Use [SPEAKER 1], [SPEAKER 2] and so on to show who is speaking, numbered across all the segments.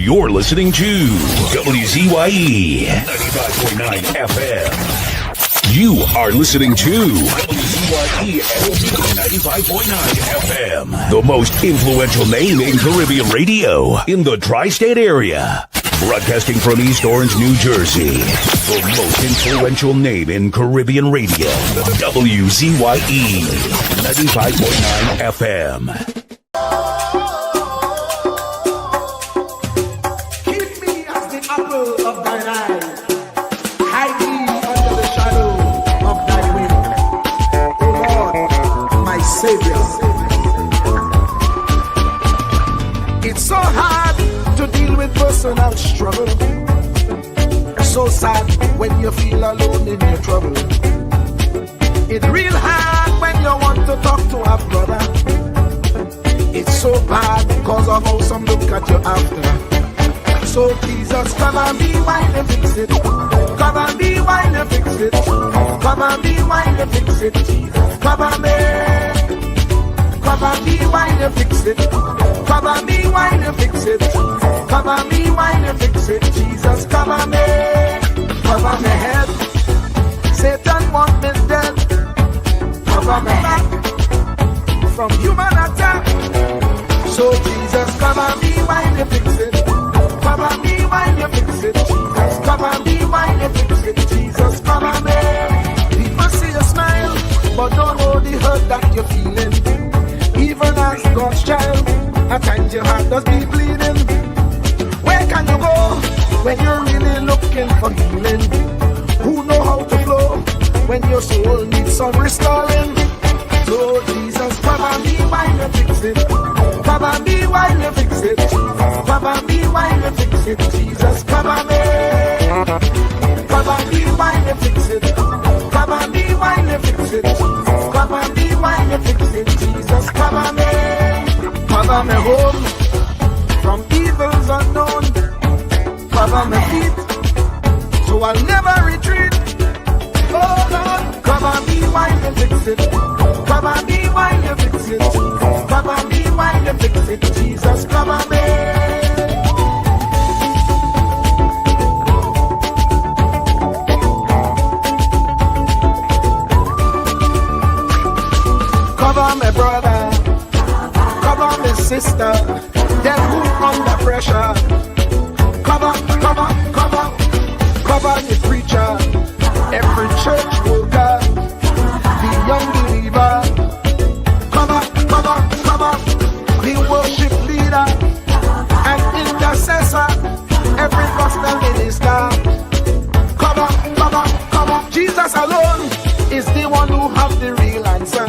[SPEAKER 1] You're listening to WZYE 95.9 FM. You are listening to WZYE 95.9 FM, the most influential name in Caribbean radio in the tri-state area. Broadcasting from East Orange, New Jersey, the most influential name in Caribbean radio, WZYE 95.9 FM.
[SPEAKER 2] It's so hard to deal with personal struggle. So sad when you feel alone in your trouble. It's real hard when you want to talk to a brother. It's so bad because of how some look at you after. So Jesus, come and be while you fix it. Come and be while you fix it. Come and be while you fix it. Jesus, come and be. Come and be while you fix it. Come and be while you fix it. Come and be while you fix it. Jesus, come and be. Cover my head. Satan want me dead. Cover my back from human attack. So Jesus, come and be while you fix it. Come and be while you fix it. Jesus, come and be while you fix it. Jesus, come and be. People see you smile, but don't know the hurt that you're feeling. Even as God's child, at times your heart does be bleeding. Where can you go when you're really looking for healing? Who know how to flow when your soul needs some restoring? So Jesus, come and be while you fix it. Come and be while you fix it. Jesus, come and be while you fix it. Jesus, come and be. Come and be while you fix it. Come and be while you fix it. Jesus, come and be while you fix it. Jesus, cover me. Cover me home from evils unknown. Cover my feet so I'll never retreat. Oh Lord, cover me while you fix it. Cover me while you fix it. Cover me while you fix it. Jesus, cover me. Cover my brother, cover my sister, them who under pressure. Cover the preacher, every church worker, the young believer. Cover the worship leader and intercessor, every gospel minister. Cover. Jesus alone is the one who has the real answer.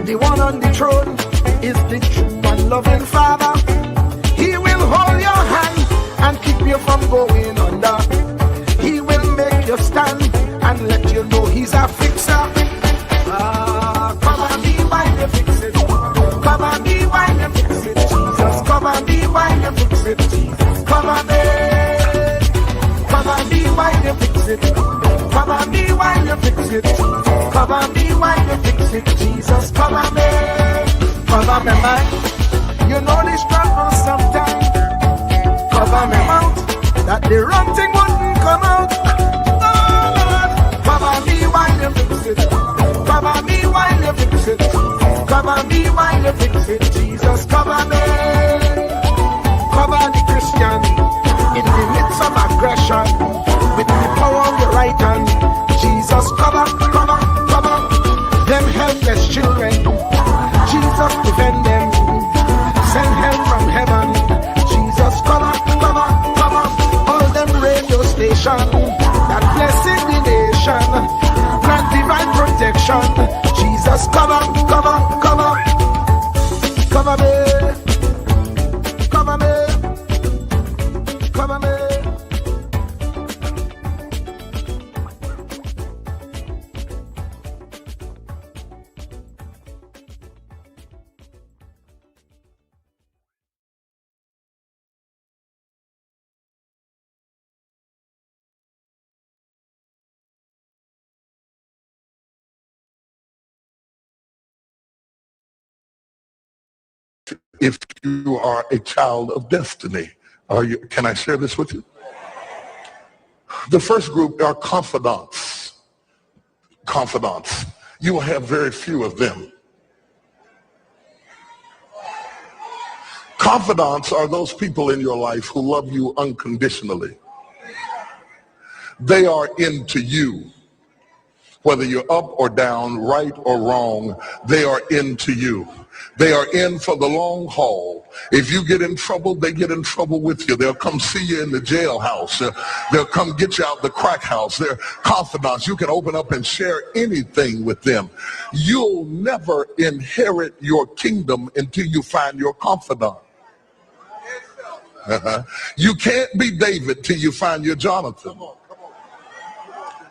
[SPEAKER 2] The one on the throne is the true and loving Father. He will hold your hand and keep you from going under. He will make you stand and let you know he's a fixer. Come and be while you fix it. Come and be while you fix it. Jesus, come and be while you fix it. Jesus, come and be. Come and be while you fix it. Come and be while you fix it. Come and be while you fix it. Jesus, come and be. Cover me mind. You know the struggle sometimes. Cover me mouth, that the wrong thing wouldn't come out. Oh Lord, cover me while you fix it. Cover me while you fix it. Cover me while you fix it. Jesus, cover me. Cover the Christian in the midst of aggression with the power of your right hand. Jesus, cover them helpless children. Jesus, defend them. Send help from heaven. Jesus, cover all them radio stations that blessing the nation. Grant divine protection. Jesus, cover me. Cover me.
[SPEAKER 3] if you are a child of destiny. Can I share this with you? The first group are confidants. Confidants. You will have very few of them. Confidants are those people in your life who love you unconditionally. They are into you. Whether you're up or down, right or wrong, they are into you. They are in for the long haul. If you get in trouble, they get in trouble with you. They'll come see you in the jailhouse. They'll come get you out the crack house. They're confidants. You can open up and share anything with them. You'll never inherit your kingdom until you find your confidant. You can't be David till you find your Jonathan.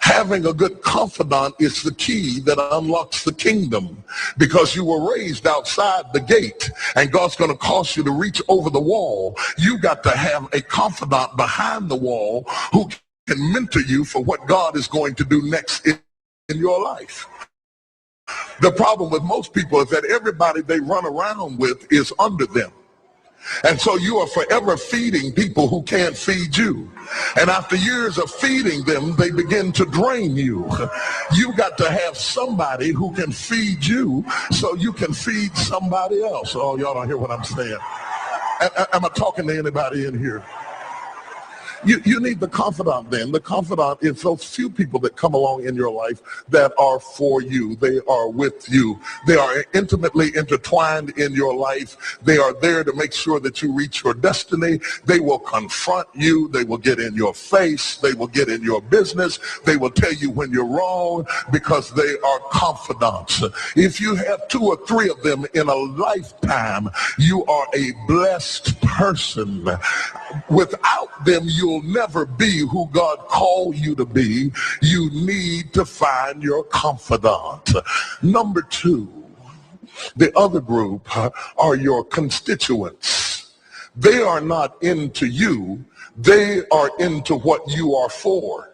[SPEAKER 3] Having a good confidant is the key that unlocks the kingdom, because you were raised outside the gate and God's going to cause you to reach over the wall. You got to have a confidant behind the wall who can mentor you for what God is going to do next in your life. The problem with most people is that everybody they run around with is under them. And so you are forever feeding people who can't feed you. And after years of feeding them, they begin to drain you. You got to have somebody who can feed you so you can feed somebody else. Oh, y'all don't hear what I'm saying. Am I talking to anybody in here? You need the confidant then. The confidant is those few people that come along in your life that are for you. They are with you. They are intimately intertwined in your life. They are there to make sure that you reach your destiny. They will confront you. They will get in your face. They will get in your business. They will tell you when you're wrong, because they are confidants. If you have 2 or 3 of them in a lifetime, you are a blessed person. Without them, you'll never be who God called you to be. You need to find your confidant. Number 2, the other group are your constituents. They are not into you. They are into what you are for.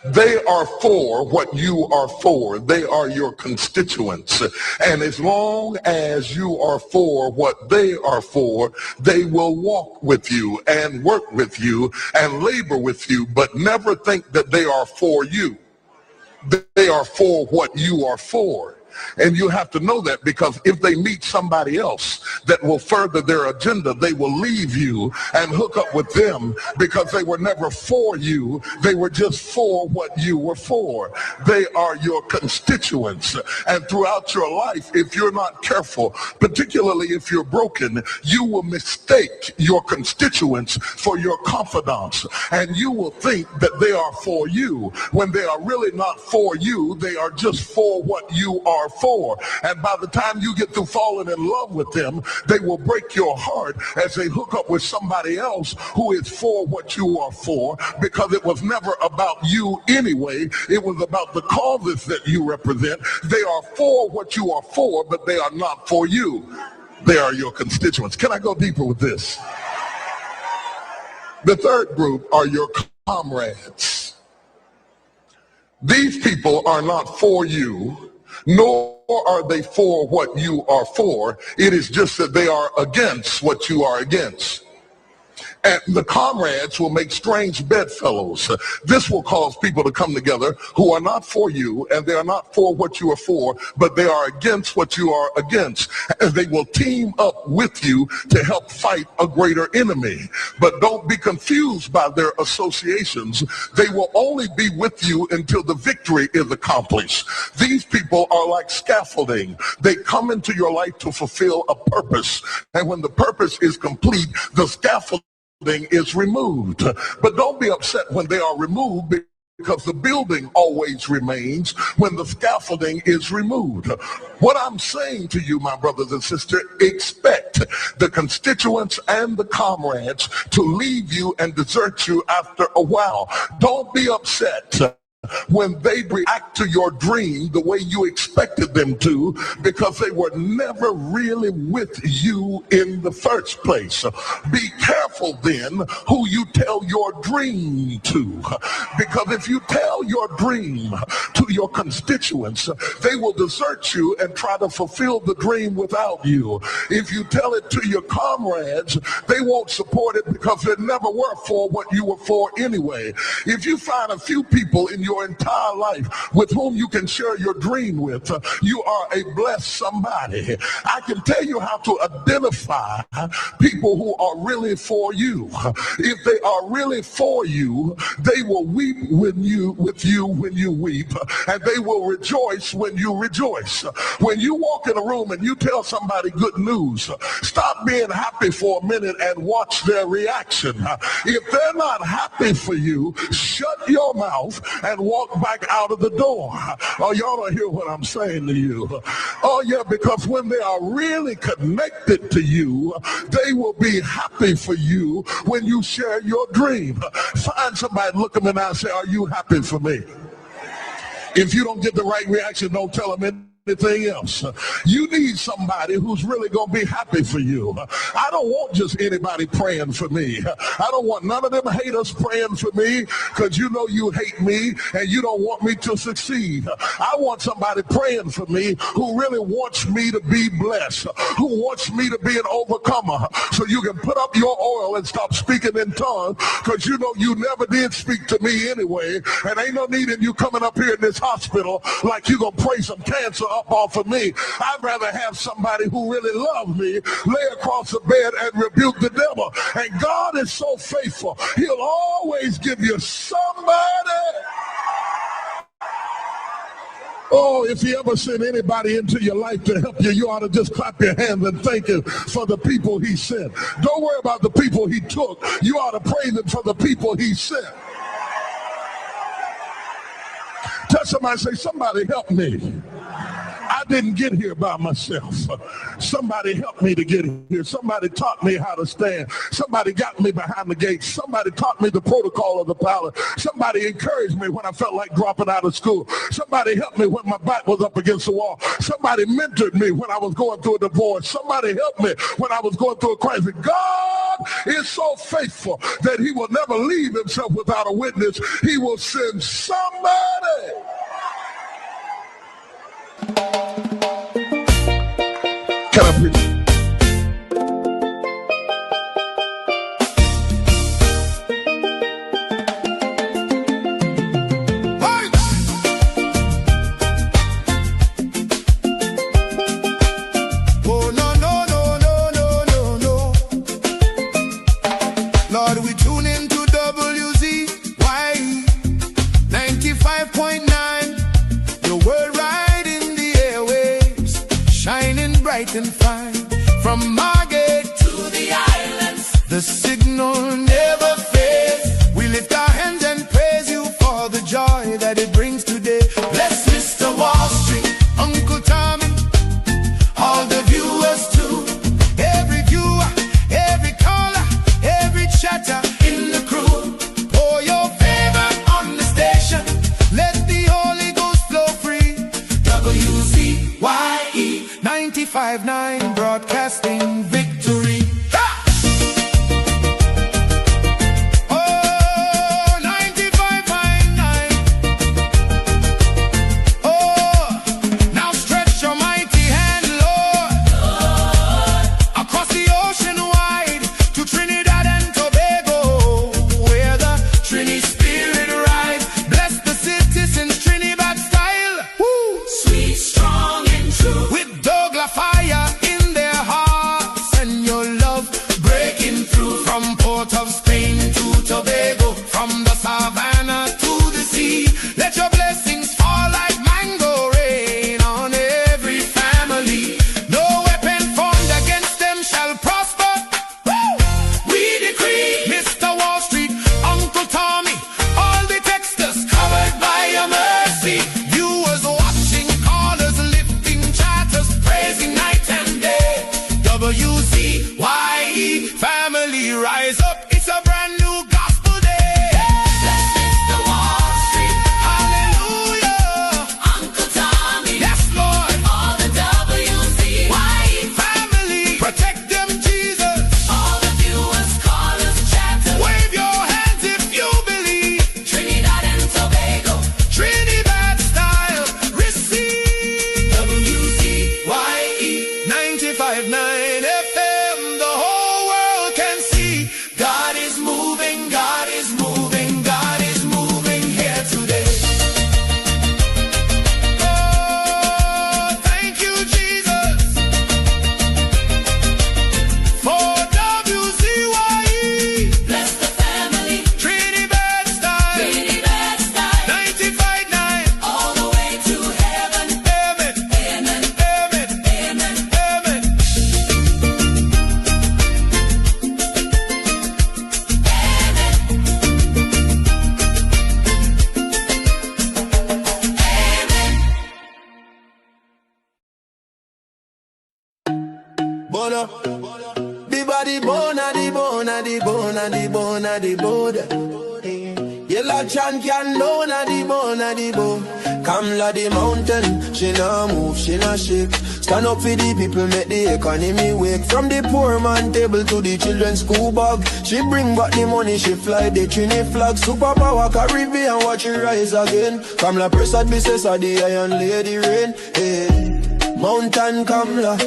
[SPEAKER 3] They are for what you are for. They are your constituents. And as long as you are for what they are for, they will walk with you and work with you and labor with you, but never think that they are for you. They are for what you are for. And you have to know that, because if they meet somebody else that will further their agenda, they will leave you and hook up with them, because they were never for you. They were just for what you were for. They are your constituents. And throughout your life, if you're not careful, particularly if you're broken, you will mistake your constituents for your confidants. And you will think that they are for you when they are really not for you. They are just for what you are for. And by the time you get through falling in love with them, they will break your heart as they hook up with somebody else who is for what you are for, because it was never about you anyway. It was about the causes that you represent. They are for what you are for, but they are not for you. They are your constituents. Can I go deeper with this? The third group are your comrades. These people are not for you, nor are they for what you are for. It is just that they are against what you are against. And the comrades will make strange bedfellows. This will cause people to come together who are not for you, and they are not for what you are for, but they are against what you are against. And they will team up with you to help fight a greater enemy. But don't be confused by their associations. They will only be with you until the victory is accomplished. These people are like scaffolding. They come into your life to fulfill a purpose. And when the purpose is complete, the scaffolding is removed. But don't be upset when they are removed, because the building always remains when the scaffolding is removed. What I'm saying to you, my brothers and sisters, expect the constituents and the comrades to leave you and desert you after a while. Don't be upset when they react to your dream the way you expected them to, because they were never really with you in the first place. Be careful then who you tell your dream to, because if you tell your dream to your constituents, they will desert you and try to fulfill the dream without you. If you tell it to your comrades, they won't support it because they never were for what you were for anyway. If you find a few people in your entire life with whom you can share your dream with, you are a blessed somebody. I can tell you how to identify people who are really for you. If they are really for you, they will weep with you when you weep, and they will rejoice when you rejoice. When you walk in a room and you tell somebody good news, stop being happy for a minute and watch their reaction. If they're not happy for you, shut your mouth and walk back out of the door. Oh, y'all don't hear what I'm saying to you. Oh, yeah, because when they are really connected to you, they will be happy for you when you share your dream. Find somebody, look them in the eye and say, are you happy for me? If you don't get the right reaction, don't tell them anything else. You need somebody who's really going to be happy for you. I don't want just anybody praying for me. I don't want none of them haters praying for me, because you know you hate me and you don't want me to succeed. I want somebody praying for me who really wants me to be blessed, who wants me to be an overcomer, so you can put up your oil and stop speaking in tongues, because you know you never did speak to me anyway, and ain't no need in you coming up here in this hospital like you going to pray some cancer up off of me. I'd rather have somebody who really loves me lay across the bed and rebuke the devil. And God is so faithful. He'll always give you somebody. Oh, if he ever sent anybody into your life to help you, you ought to just clap your hands and thank him for the people he sent. Don't worry about the people he took. You ought to praise him for the people he sent. Tell somebody, say, somebody help me. I didn't get here by myself. Somebody helped me to get here. Somebody taught me how to stand. Somebody got me behind the gate. Somebody taught me the protocol of the palace. Somebody encouraged me when I felt like dropping out of school. Somebody helped me when my back was up against the wall. Somebody mentored me when I was going through a divorce. Somebody helped me when I was going through a crisis. God is so faithful that he will never leave himself without a witness. He will send somebody. Can I preach?
[SPEAKER 2] Oh, no, no, no, no, no, no, no. Lord, we tune into WZYE 95.9. Your word right in the airwaves, shining bright and fine. From Margate to the islands, the signal never fades. We lift our hands and praise you for the joy that it brings today. Bless Mr. Wall Street, Uncle Tommy, all the viewers too. Every viewer, every caller, every chatter in the crew. Pour your favor on the station. Let the Holy Ghost flow free. WZYE 95.9, broadcasting victory. Oh, 95.9. Oh, now stretch your mighty hand, Lord, across the ocean wide to Trinidad and Tobago, where the Trini Spirit rides. Bless the citizens, Trinidad style. Woo. Sweet, strong, and true, with Douglas fire in their hearts and
[SPEAKER 4] The body bone, the bone, the bone, the bone, the bone. Yellow chan can know the bone, the bone. Kamla the mountain, she nah move, she nah shake. Stand up for the people, make the economy wake. From the poor man table to the children's school bag, she bring back the money, she fly the Trini flag. Superpower Caribbean, watch it rise again. Kamla Prasad, business of the Iron Lady rain. Hey, Mountain Kamla,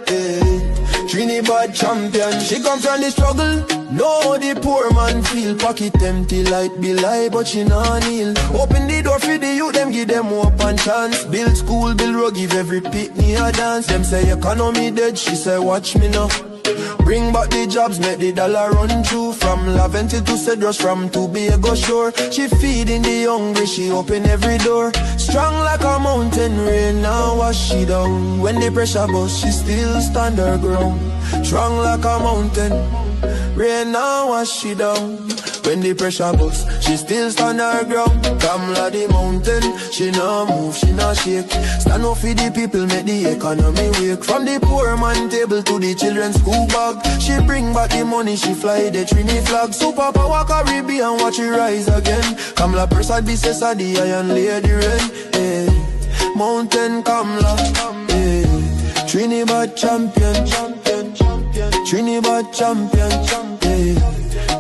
[SPEAKER 4] hey. Trinidad champion, she come from the struggle. No, the poor man feel pocket empty, light be lie, but she nah kneel. Open the door for the youth, them give them hope and chance. Build school, build road, give every pitney a dance. Them say economy dead, she say watch me now. Bring back the jobs, make the dollar run through. From Laventil to Cedros, from Tobago shore. She feeding the hungry, she open every door. Strong like a mountain, rain now wash she down. When the pressure bust, she still stand her ground. Strong like a mountain, rain now wash she down. When the pressure bust, she still stand her ground. Kamla the mountain, she nah move, she nah shake. Stand up for the people, make the economy wake. From the poor man table to the children's school bag, she bring back the money, she fly the Trini flag. Superpower Caribbean, watch it rise again. Kamla Prasad, business of the Iron Lady rain. Hey, Mountain Kamla, hey. Trinidad champion, Trinidad champion, hey.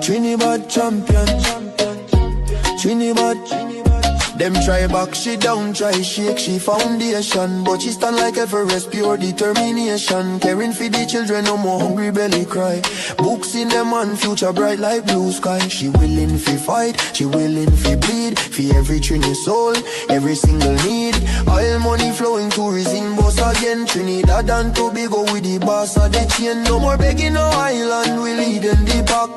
[SPEAKER 4] Trinidad champion, Trinidad. Them try back, she down, try shake, she foundation. But she stand like Everest, pure determination. Caring for the children, no more hungry belly cry. Books in them and future bright like blue sky. She willing fi fight, she willing fi bleed. For every Trini soul, every single need. Oil money flowing, tourism boss again. Trinidad and Tobago with the boss of the chain. No more begging no island, we lead in the pack.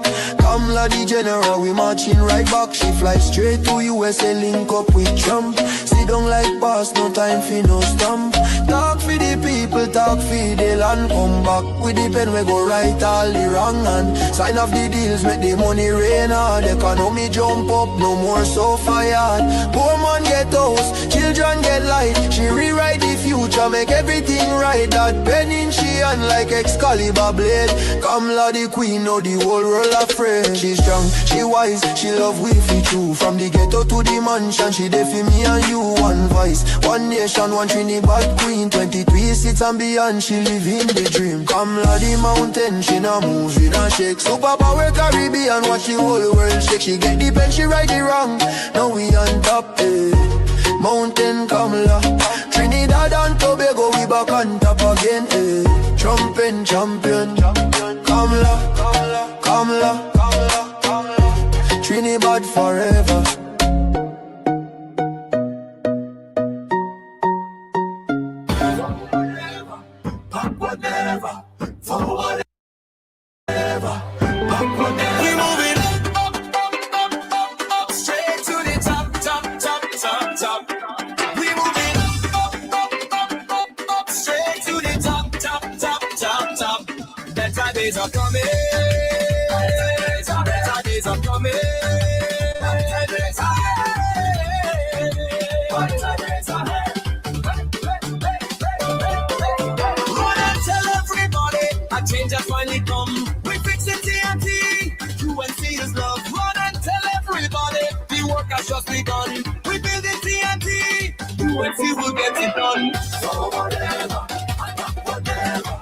[SPEAKER 4] Kamla the general, we marching right back. She fly straight to USA, link up with Trump. Sit down like boss, no time for no stamp. Talk for the people, talk for the land. Come back with the pen, we go right all the wrong. And sign off the deals, make the money rain hard. Economy jump up, no more so fired. Poor man get house, children get light. She rewrite the future, make everything right. That pen in she hand like Excalibur blade. Kamla the queen, know the whole world afraid. She's strong, she wise, she love we fi true. From the ghetto to the mansion, she there for me and you. One voice, one nation, one Trinidad queen. 23 seats and beyond, she living the dream. Kamla the mountain, she nah move, she nah shake. Superpower Caribbean, watch the whole world shake. She get the pen, she right the wrong. Now we on top, eh. Mountain Kamla, Trinidad and Tobago, we back on top again, eh. Trumpin' champion, Kamla, Kamla, Trinidad forever. Whatever, for whatever, we moving up, straight to the top. We moving up, straight to the top. Better days are coming. Better days are coming. Better days are ahead. Change has finally come. We fix it TNT. UNC is love. Run and tell everybody the work has just begun. We build it TNT. UNC will get it done. So whatever, whatever.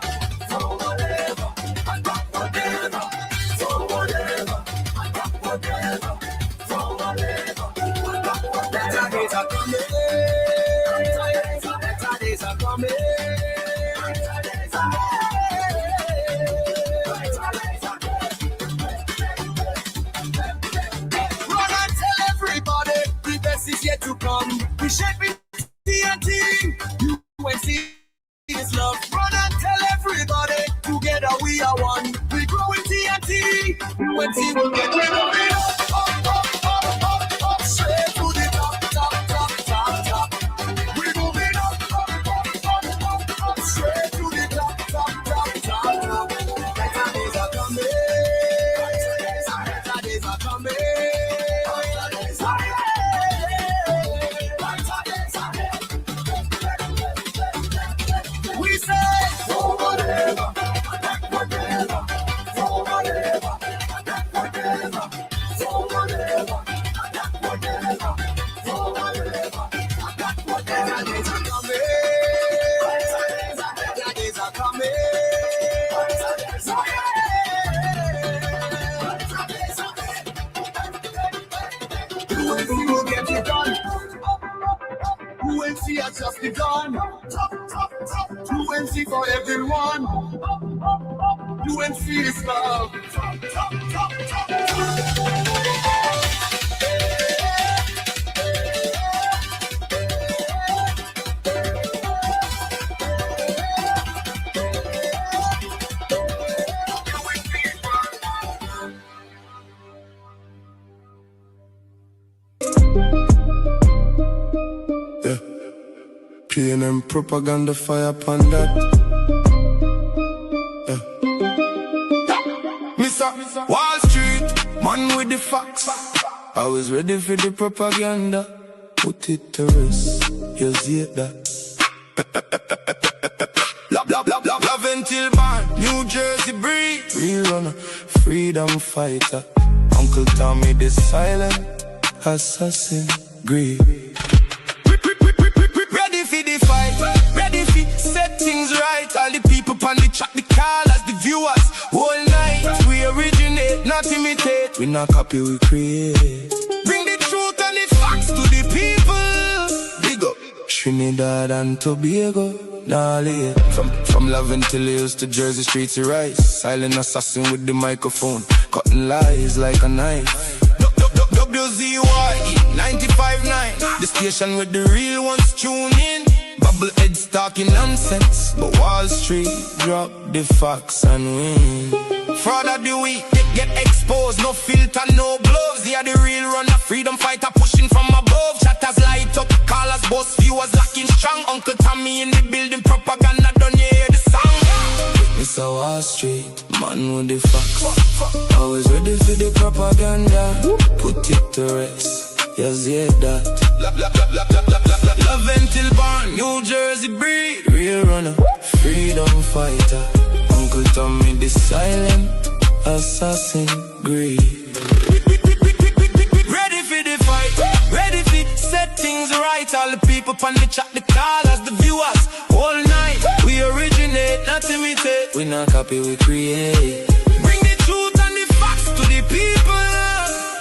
[SPEAKER 4] So whatever, whatever. So whatever, whatever. So whatever. Better days are coming. Better days are coming. Is yet to come. We shape it TNT. UNC is love. Run and tell everybody. Together we are one. We grow in TNT. UNC will get rid of it. Up, straight to the top. We moving up, straight to the top. Better days are coming. Better days are coming. We say, whatever.
[SPEAKER 2] UNC has just begun. 2NC for everyone. UNC is love.
[SPEAKER 4] PNM propaganda fire upon that. Mr. Wall Street, man with the facts. I was ready for the propaganda. Put it to rest, you see that. Love until born, New Jersey breed. Real runner, freedom fighter. Uncle Tommy the silent assassin, greed. Ready for the fight, ready for set things right. All the people on the track, the callers, the viewers. Whole night, we originate, not imitate. We not copy, we create. Bring the truth and the facts to the people. Big up Trinidad and Tobago, Dali. From Laventille Hills to Jersey Streets to Rice. Silent assassin with the microphone, cutting lies like a knife. WZYE 95.9, the station where the real ones tune in. Bubble heads talking nonsense, but Wall Street drop the facts and win. Fraud of the week, they get exposed, no filter, no gloves. They are the real runner, freedom fighter pushing from above. Chatters light up, callers, boss, viewers locking strong. Uncle Tommy in the building, propaganda, don't you hear the song? Mr. Wall Street, man with the facts. Always ready for the propaganda. Put it to rest, yes, yeah, that. Love until born, New Jersey breed. Real runner, freedom fighter. Uncle Tommy the silent assassin, greed. Ready for the fight, ready for set things right. All the people on the chat, the callers, the viewers. All night, we originate, not imitate. We not copy, we create. Bring the truth and the facts to the people.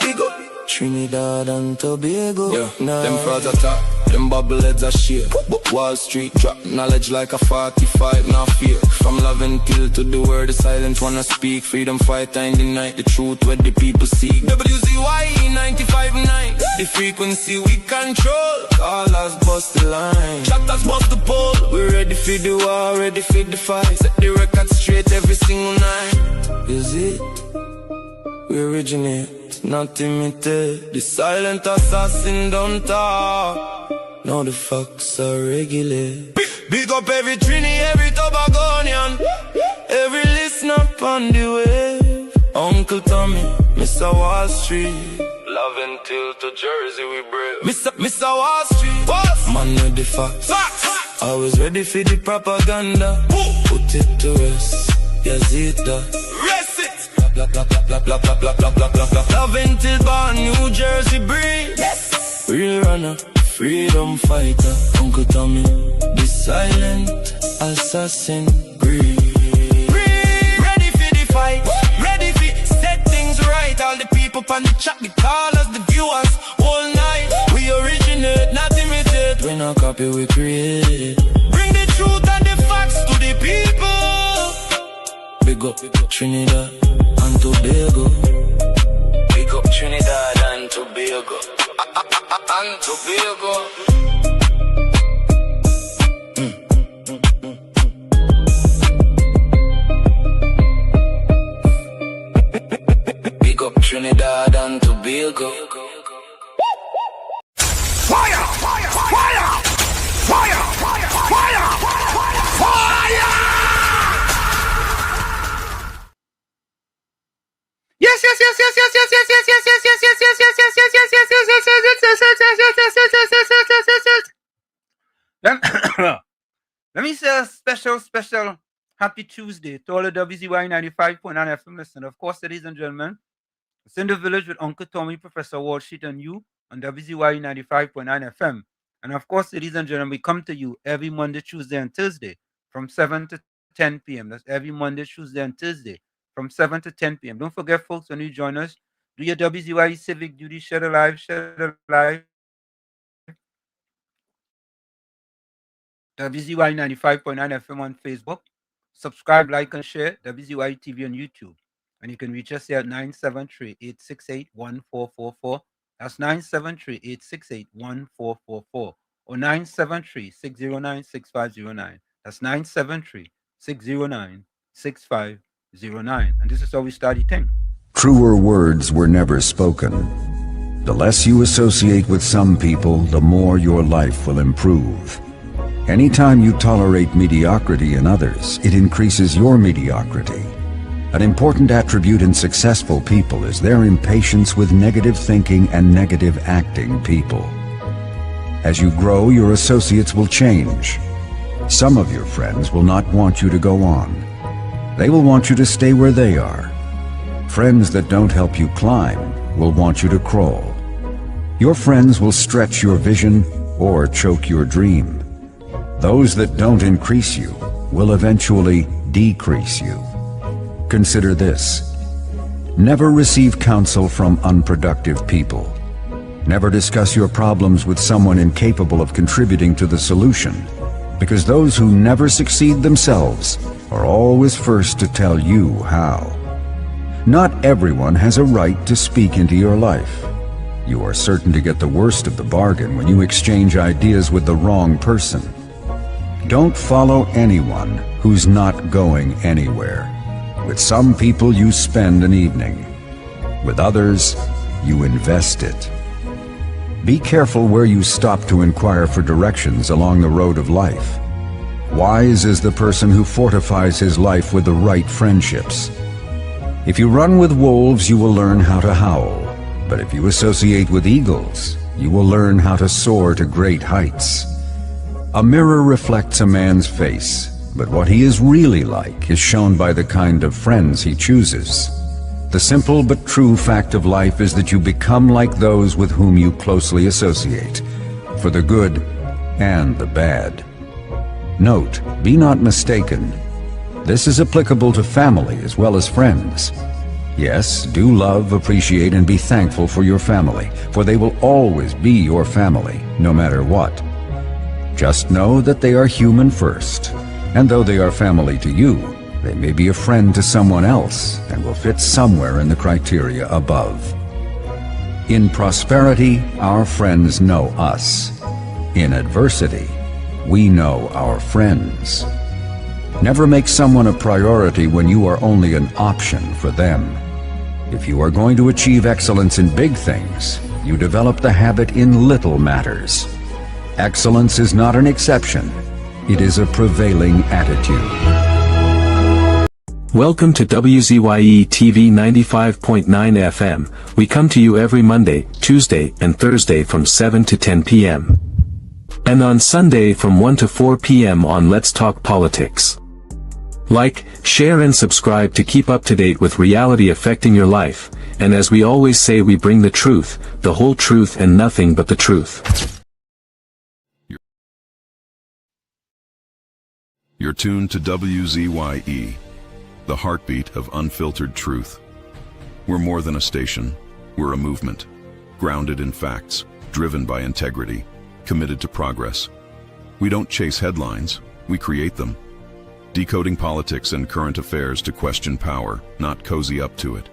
[SPEAKER 4] Big up Trinidad and Tobago. Yeah, them frauds attack, them bubble heads are shit. Wall Street drop knowledge like a 45, now fear. From Laventille to the word, the silent wanna speak. Freedom fighter in the night, the truth where the people seek. WZYE 95.9, the frequency we control. Callers bust the line, chatters bust the pole. We're ready for the war, ready for the fight. Set the record straight every single night. Is it? We originate, not imitate. The silent assassin don't talk. Now the facts are regular. Big up every Trini, every Tobagonian, every listener on the wave. Uncle Tommy, Mr. Wall Street. Love until to Jersey we brave. Mr. Wall Street, boss. Man with the facts. Always ready for the propaganda. Put it to rest, yes it does. Rest it. Love until born, New Jersey breed. Yes. Real runner, freedom fighter. Uncle Tommy, the silent assassin, greed. Ready for the fight, ready for set things right. All the people on the chat, the callers, the viewers. All night, we originate, not imitate. We not copy, we create. Bring the truth and the facts to the people. Big up Trinidad and Tobago. Big up Trinidad and Tobago. And Tobago. Big up Trinidad and Tobago.
[SPEAKER 2] Fire! Fire! Fire! Fire! Fire! Fire! Fire! Yes, yes, yes, yes, yes, yes, yes, yes, yes, yes, yes, yes, yes, yes, yes, yes, yes, yes, yes,
[SPEAKER 5] Let me say a special happy Tuesday to all the WZYE 95.9 FM listeners. Of course, ladies and gentlemen, it's in the village with Uncle Tommy, Professor Wall Street, and you on WZYE 95.9 FM. And of course, ladies and gentlemen, we come to you every Monday, Tuesday, and Thursday from 7 to 10 p.m. That's every Monday, Tuesday, and Thursday from 7 to 10 p.m. Don't forget, folks, when you join us, do your WZYE civic duty, share the live, WZYE 95.9 FM on Facebook. Subscribe, like, and share WZYE TV on YouTube. And you can reach us here at 973-868-1444. That's 973-868-1444 or 973-609-6509. That's 973-609-6509. And this is how we start the thing.
[SPEAKER 6] Truer words were never spoken. The less you associate with some people, the more your life will improve. Anytime you tolerate mediocrity in others, it increases your mediocrity. An important attribute in successful people is their impatience with negative thinking and negative acting people. As you grow, your associates will change. Some of your friends will not want you to go on. They will want you to stay where they are. Friends that don't help you climb will want you to crawl. Your friends will stretch your vision or choke your dream. Those that don't increase you will eventually decrease you. Consider this. Never receive counsel from unproductive people. Never discuss your problems with someone incapable of contributing to the solution, because those who never succeed themselves are always first to tell you how. Not everyone has a right to speak into your life. You are certain to get the worst of the bargain when you exchange ideas with the wrong person. Don't follow anyone who's not going anywhere. With some people you spend an evening. With others, you invest it. Be careful where you stop to inquire for directions along the road of life. Wise is the person who fortifies his life with the right friendships. If you run with wolves, you will learn how to howl. But if you associate with eagles, you will learn how to soar to great heights. A mirror reflects a man's face, but what he is really like is shown by the kind of friends he chooses. The simple but true fact of life is that you become like those with whom you closely associate, for the good and the bad. Note, be not mistaken. This is applicable to family as well as friends. Yes, do love, appreciate, and be thankful for your family, for they will always be your family, no matter what. Just know that they are human first, and though they are family to you, they may be a friend to someone else and will fit somewhere in the criteria above. In prosperity, our friends know us. In adversity, we know our friends. Never make someone a priority when you are only an option for them. If you are going to achieve excellence in big things, you develop the habit in little matters. Excellence is not an exception. It is a prevailing attitude.
[SPEAKER 7] Welcome to WZYE TV 95.9 FM. We come to you every Monday, Tuesday, and Thursday from 7 to 10 p.m. and on Sunday from 1 to 4 p.m. on Let's Talk Politics. Like, share and subscribe to keep up to date with reality affecting your life, and as we always say, we bring the truth, the whole truth and nothing but the truth.
[SPEAKER 8] You're tuned to WZYE, the heartbeat of unfiltered truth. We're more than a station, we're a movement, grounded in facts, driven by integrity, committed to progress. We don't chase headlines, we create them. Decoding politics and current affairs to question power, not cozy up to it.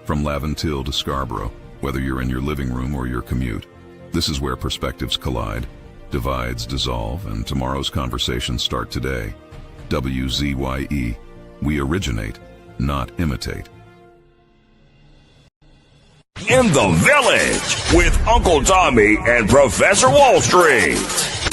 [SPEAKER 8] From Laventille to Scarborough, whether you're in your living room or your commute, this is where perspectives collide, divides dissolve, and tomorrow's conversations start today. WZYE, we originate, not imitate.
[SPEAKER 1] In the Village with Uncle Tommy and Professor Wall Street.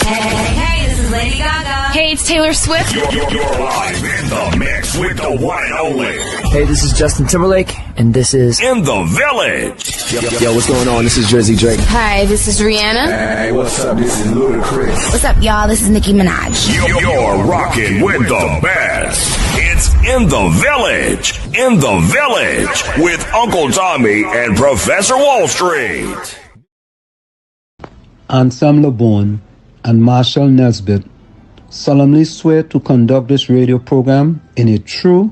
[SPEAKER 9] Hey, this is Lady Gaga. Hey, it's Taylor Swift.
[SPEAKER 1] You're live in the mix with the one and only.
[SPEAKER 10] Hey, this is Justin Timberlake, and this is
[SPEAKER 1] In the Village.
[SPEAKER 10] Yo, what's going on? This is Jersey Drake.
[SPEAKER 9] Hi, this is Rihanna.
[SPEAKER 3] Hey, what's up? This is Ludacris.
[SPEAKER 9] What's up, y'all? This is Nicki Minaj.
[SPEAKER 1] You're rocking with the best. It's In the Village. In the Village with Uncle Tommy and Professor Wall Street.
[SPEAKER 11] Ansam LeBon and Marshall Nesbitt solemnly swear to conduct this radio program in a true,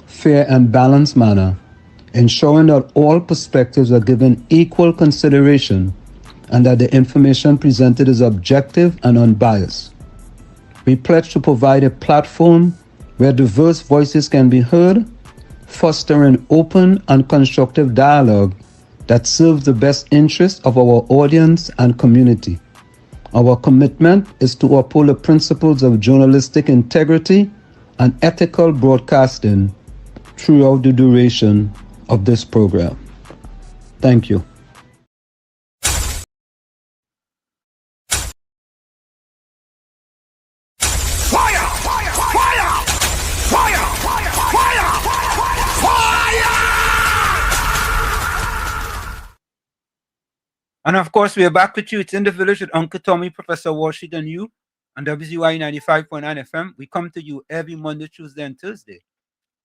[SPEAKER 11] fair, and balanced manner, ensuring that all perspectives are given equal consideration and that the information presented is objective and unbiased. We pledge to provide a platform where diverse voices can be heard, fostering open and constructive dialogue that serves the best interests of our audience and community. Our commitment is to uphold the principles of journalistic integrity and ethical broadcasting throughout the duration of this program. Thank you.
[SPEAKER 5] And of course, we are back with you. It's in the village with Uncle Tommy, Professor Washington, and you on WZYE 95.9 FM. We come to you every Monday, Tuesday, and Thursday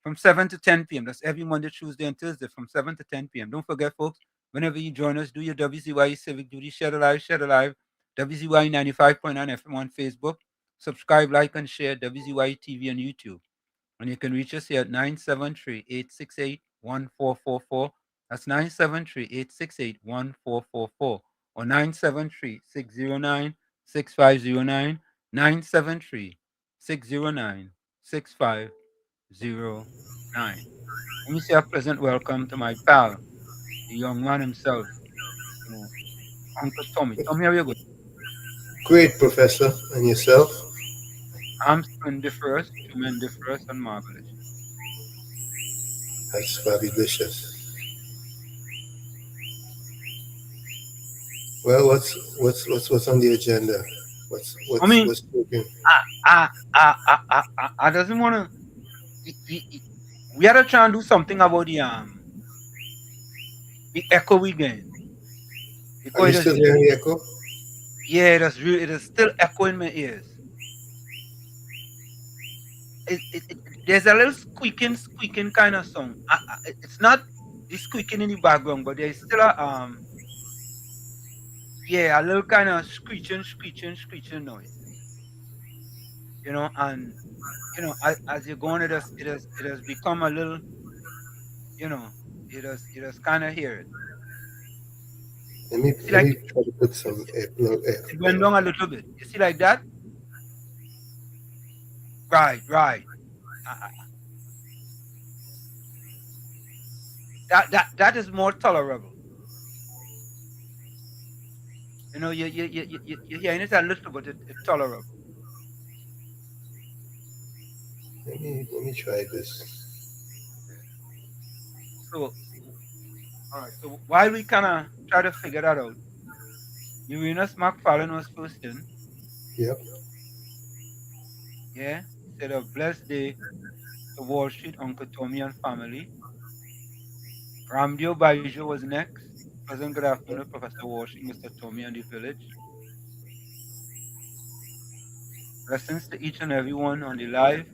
[SPEAKER 5] from 7 to 10 p.m. That's every Monday, Tuesday, and Thursday from 7 to 10 p.m. Don't forget, folks, whenever you join us, do your WZYE civic duty. Share the live, share the live. WZYE 95.9 FM on Facebook. Subscribe, like, and share WZYE TV on YouTube. And you can reach us here at 973-868-1444. That's 973-868-1444 or 973-609-6509, 973-609-6509. Let me say a pleasant welcome to my pal, the young man himself, Uncle Tommy. Tommy, how are you going?
[SPEAKER 12] Great, Professor. And yourself?
[SPEAKER 5] I'm splendiferous, tremendous, and marvelous.
[SPEAKER 12] That's fabulous. Well, what's on the agenda? What's cooking?
[SPEAKER 5] I doesn't want to. We had to try and do something about the echo we get.
[SPEAKER 12] Are you still hearing the echo?
[SPEAKER 5] Yeah, it is still echoing my ears. There's a little squeaking kind of song. It's not the squeaking in the background, but there's still a a little kind of screeching noise. And as you're going, it has become a little, it has kind of hear it.
[SPEAKER 12] Let me try to put some
[SPEAKER 5] it went down a little bit. You see like that? Right. That is more tolerable. You're hearing it a little, but it's tolerable.
[SPEAKER 12] Let me try this.
[SPEAKER 5] So, all right. So while we kind of try to figure that out, Uranus McFarlane was first in.
[SPEAKER 12] Yep.
[SPEAKER 5] Yeah. He said a blessed day to Wall Street, Uncle Tommy and family. Ramdio Baijo was next. Pleasant good afternoon, Professor Washington, Mr. Tommy, and the village. Blessings to each and everyone on the live.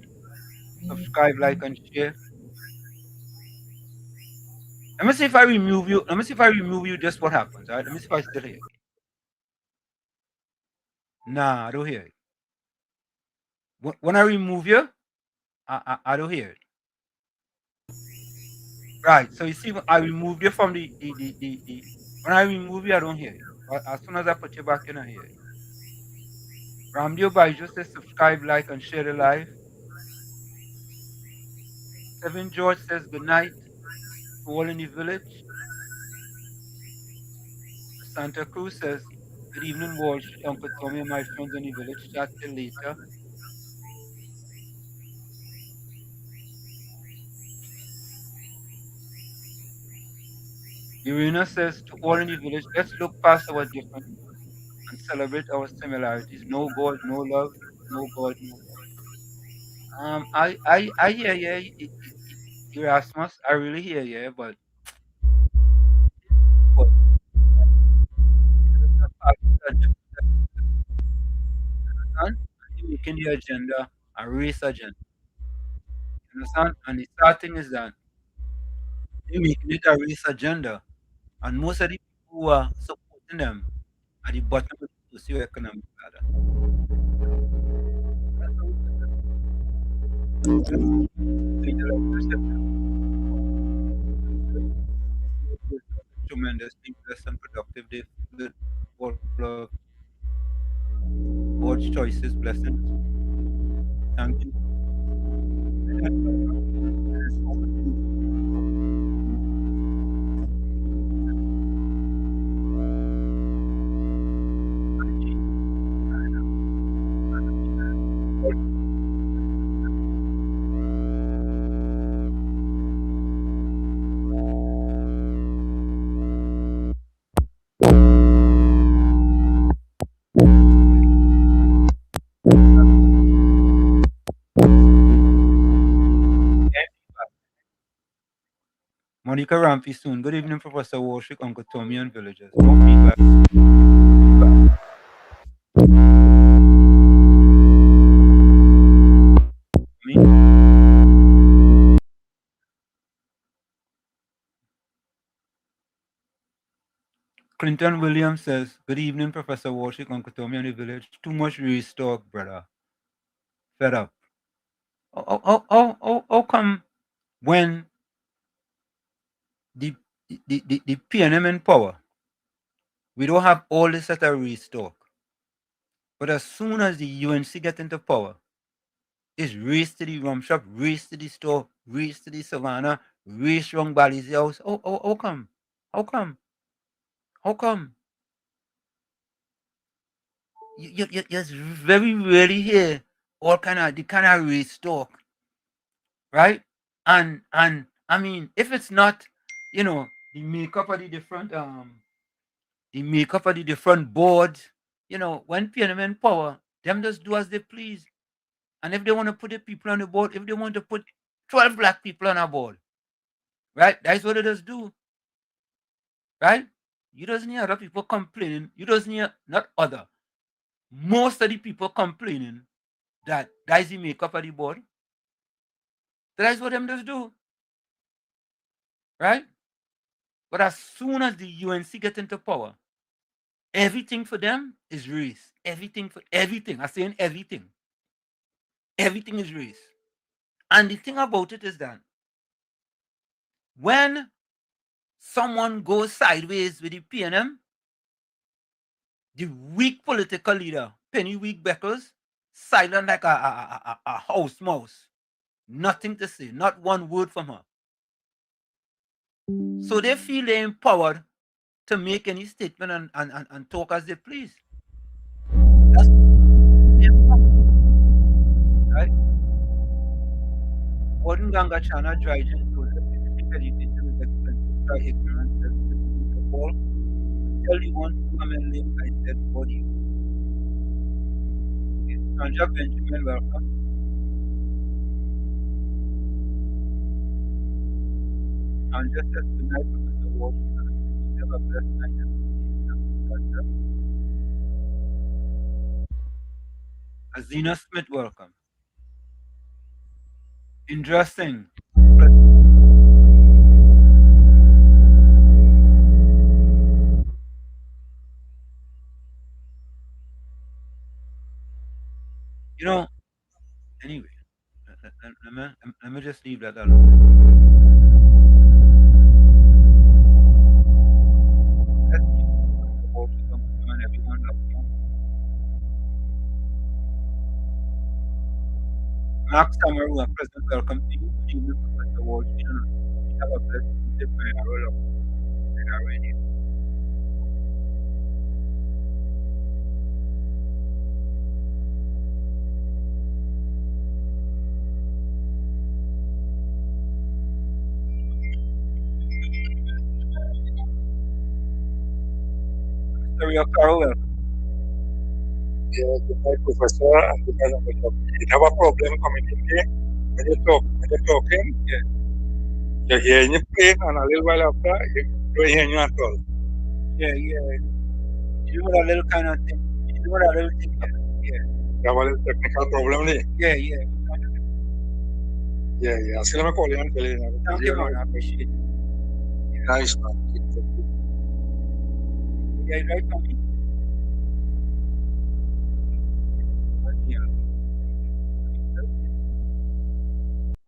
[SPEAKER 5] Subscribe, like, and share. Let me see if I remove you. Let me see if I remove you. Just what happens. All right. Let me see if I still hear it. Nah, I don't hear it. When I remove you, I don't hear it. Right. So you see, I removed you from the when I remove you, I don't hear it. But as soon as I put you back in, I hear it. Ramdio Baijo says subscribe, like, and share the live. Kevin George says good night to all in the village. Santa Cruz says good evening, Wall Street, Uncle Tommy, and my friends in the village. Chat till later. Irina says to all in the village, let's look past our differences and celebrate our similarities. No God, no love, no God, no love. I hear you, Erasmus. I really hear you, but you're making the agenda a race agenda. You understand? And the sad thing is that you're making it a race agenda, and most of the people who are supporting them at the bottom of the socioeconomic ladder. Tremendously blessed and productive day with all of God's choices, blessings. Thank you. Monica Rampy soon. Good evening, Professor Warshik, Uncle Tommy, and villagers. No feedback. Clinton Williams says, good evening, Professor Warshik, Uncle Tommy, and the village. Too much restock, brother. Fed up. How come when the PNM in power, we don't have all this at a restock? But as soon as the UNC get into power, it's race to the rum shop, race to the store, race to the savannah, race wrong Bally's house. How come? How come? How come? You very rarely hear all the kind of race talk, right? And I mean, if it's not, the makeup of the different boards, when PNM in power, them just do as they please. And if they want to put the people on the board, if they want to put 12 black people on a board, right? That's what it does do. Right? You doesn't hear other people complaining. You doesn't hear not other. Most of the people complaining that is the makeup of the board. That's what them just do. Right? But as soon as the UNC get into power, everything for them is race. Everything for everything. I'm saying everything. Everything is race. And the thing about it is that when someone goes sideways with the PNM, the weak political leader, Penny Weak Beckles, silent like a house mouse. Nothing to say, not one word from her. So they feel they're empowered to make any statement and talk as they please. That's right. Warden Ganga Chana Dryden told us education is expensive, try ignorance, tell you want to come and live, I said, what do you? Sanja Benjamin, welcome. Sanja says, good night, Professor Washington. Have a blessed night. Azina Smith, welcome. Interesting. Anyway, let me just leave that alone. Let's keep and everyone love you. Mark Samaru, a present welcome to you. Good evening, Professor Washington. We have a blessed day by our love and our radio. Mr. Yokaro, welcome.
[SPEAKER 13] Yeah, good night, Professor. And good night, Uncle Tom. You have a problem coming in here when you're talking.
[SPEAKER 5] Yeah.
[SPEAKER 13] You're hearing you playing, and a little while after, you don't hear you at all.
[SPEAKER 5] Yeah. You know that little kind of thing. You know that little thing. Yeah.
[SPEAKER 13] You have a little technical problem there.
[SPEAKER 5] Yeah.
[SPEAKER 13] Yeah. So let me call you and tell you.
[SPEAKER 5] Thank you, man. I appreciate it.
[SPEAKER 13] Yeah. Nice, man.
[SPEAKER 5] Yeah, right for me.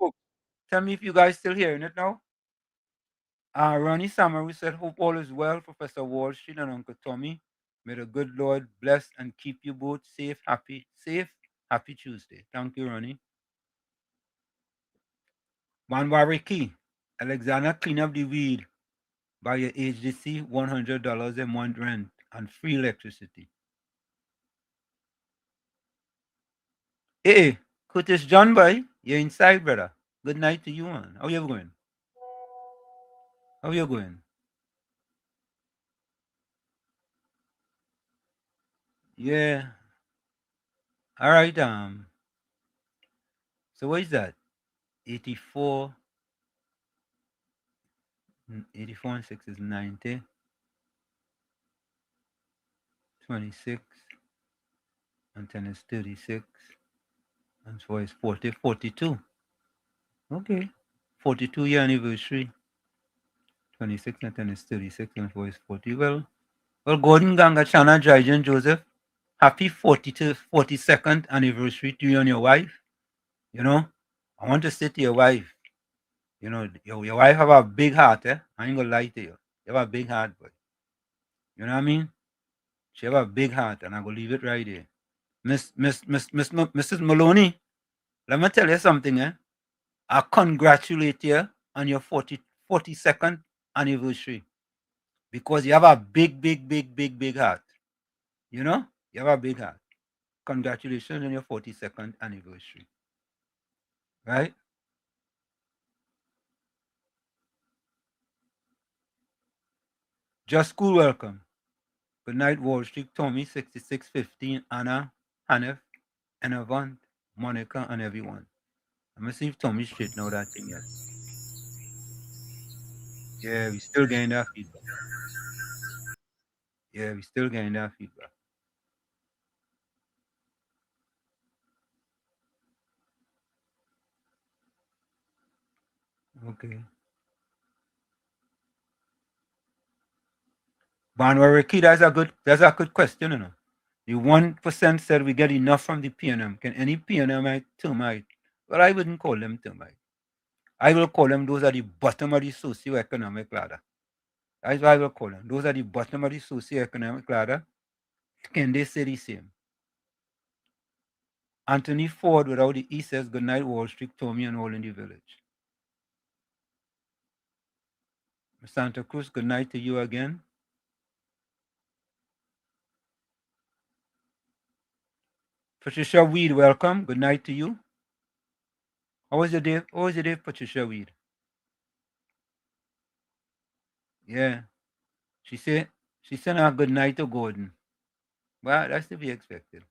[SPEAKER 5] Oh, tell me if you guys still hearing it now. Ronnie Samaru said, hope all is well, Professor Wall Street and Uncle Tommy. May the good Lord bless and keep you both safe, happy, safe, Happy Tuesday. Thank you, Ronnie. Wanwariki. Alexander, clean up the weed. Buy your HDC, $100 a month rent and free electricity. Hey, Curtis John boy, you're inside, brother. Good night to you, man. How you going? How you going? Yeah. All right. So what is that? 84. 84 and 6 is 90. 26 and 10 is 36. And 4 is 40. 42. Okay. 42 year anniversary. 26 and 10 is 36 and 4 is 40. Well, Gordon Ganga Chana Jajan Joseph. Happy 42nd anniversary to you and your wife. You know, I want to say to your wife, you know, your wife have a big heart, eh? I ain't gonna lie to you. You have a big heart, but you know what I mean? She have a big heart, and I'm gonna leave it right there. Mrs. Maloney, let me tell you something, eh? I congratulate you on your 42nd anniversary because you have a big heart. You know, you have a big heart. Congratulations on your 42nd anniversary. Right? Just School, welcome. Good night, Wall Street, Tommy, 6615, Anna, Hanif, Enavant, Monica, and everyone. I'm going to see if Tommy straighten out that thing yet. Yeah, we still getting that feedback. Yeah, we still getting that feedback. Okay. Banwariki, that's a good question, you know. The 1% said we get enough from the PNM. Can any PNMite termite? Well, I wouldn't call them termite. I will call them those are the bottom of the socioeconomic ladder. That's what I will call them. Those are the bottom of the socioeconomic ladder. Can they say the same? Anthony Ford without the E says good night, Wall Street, Tommy, and all in the village. Santa Cruz, good night to you again. Patricia Weed, welcome. Good night to you. How was your day? How was your day, Patricia Weed? Yeah. She said a good night to Gordon. Well, that's to be expected.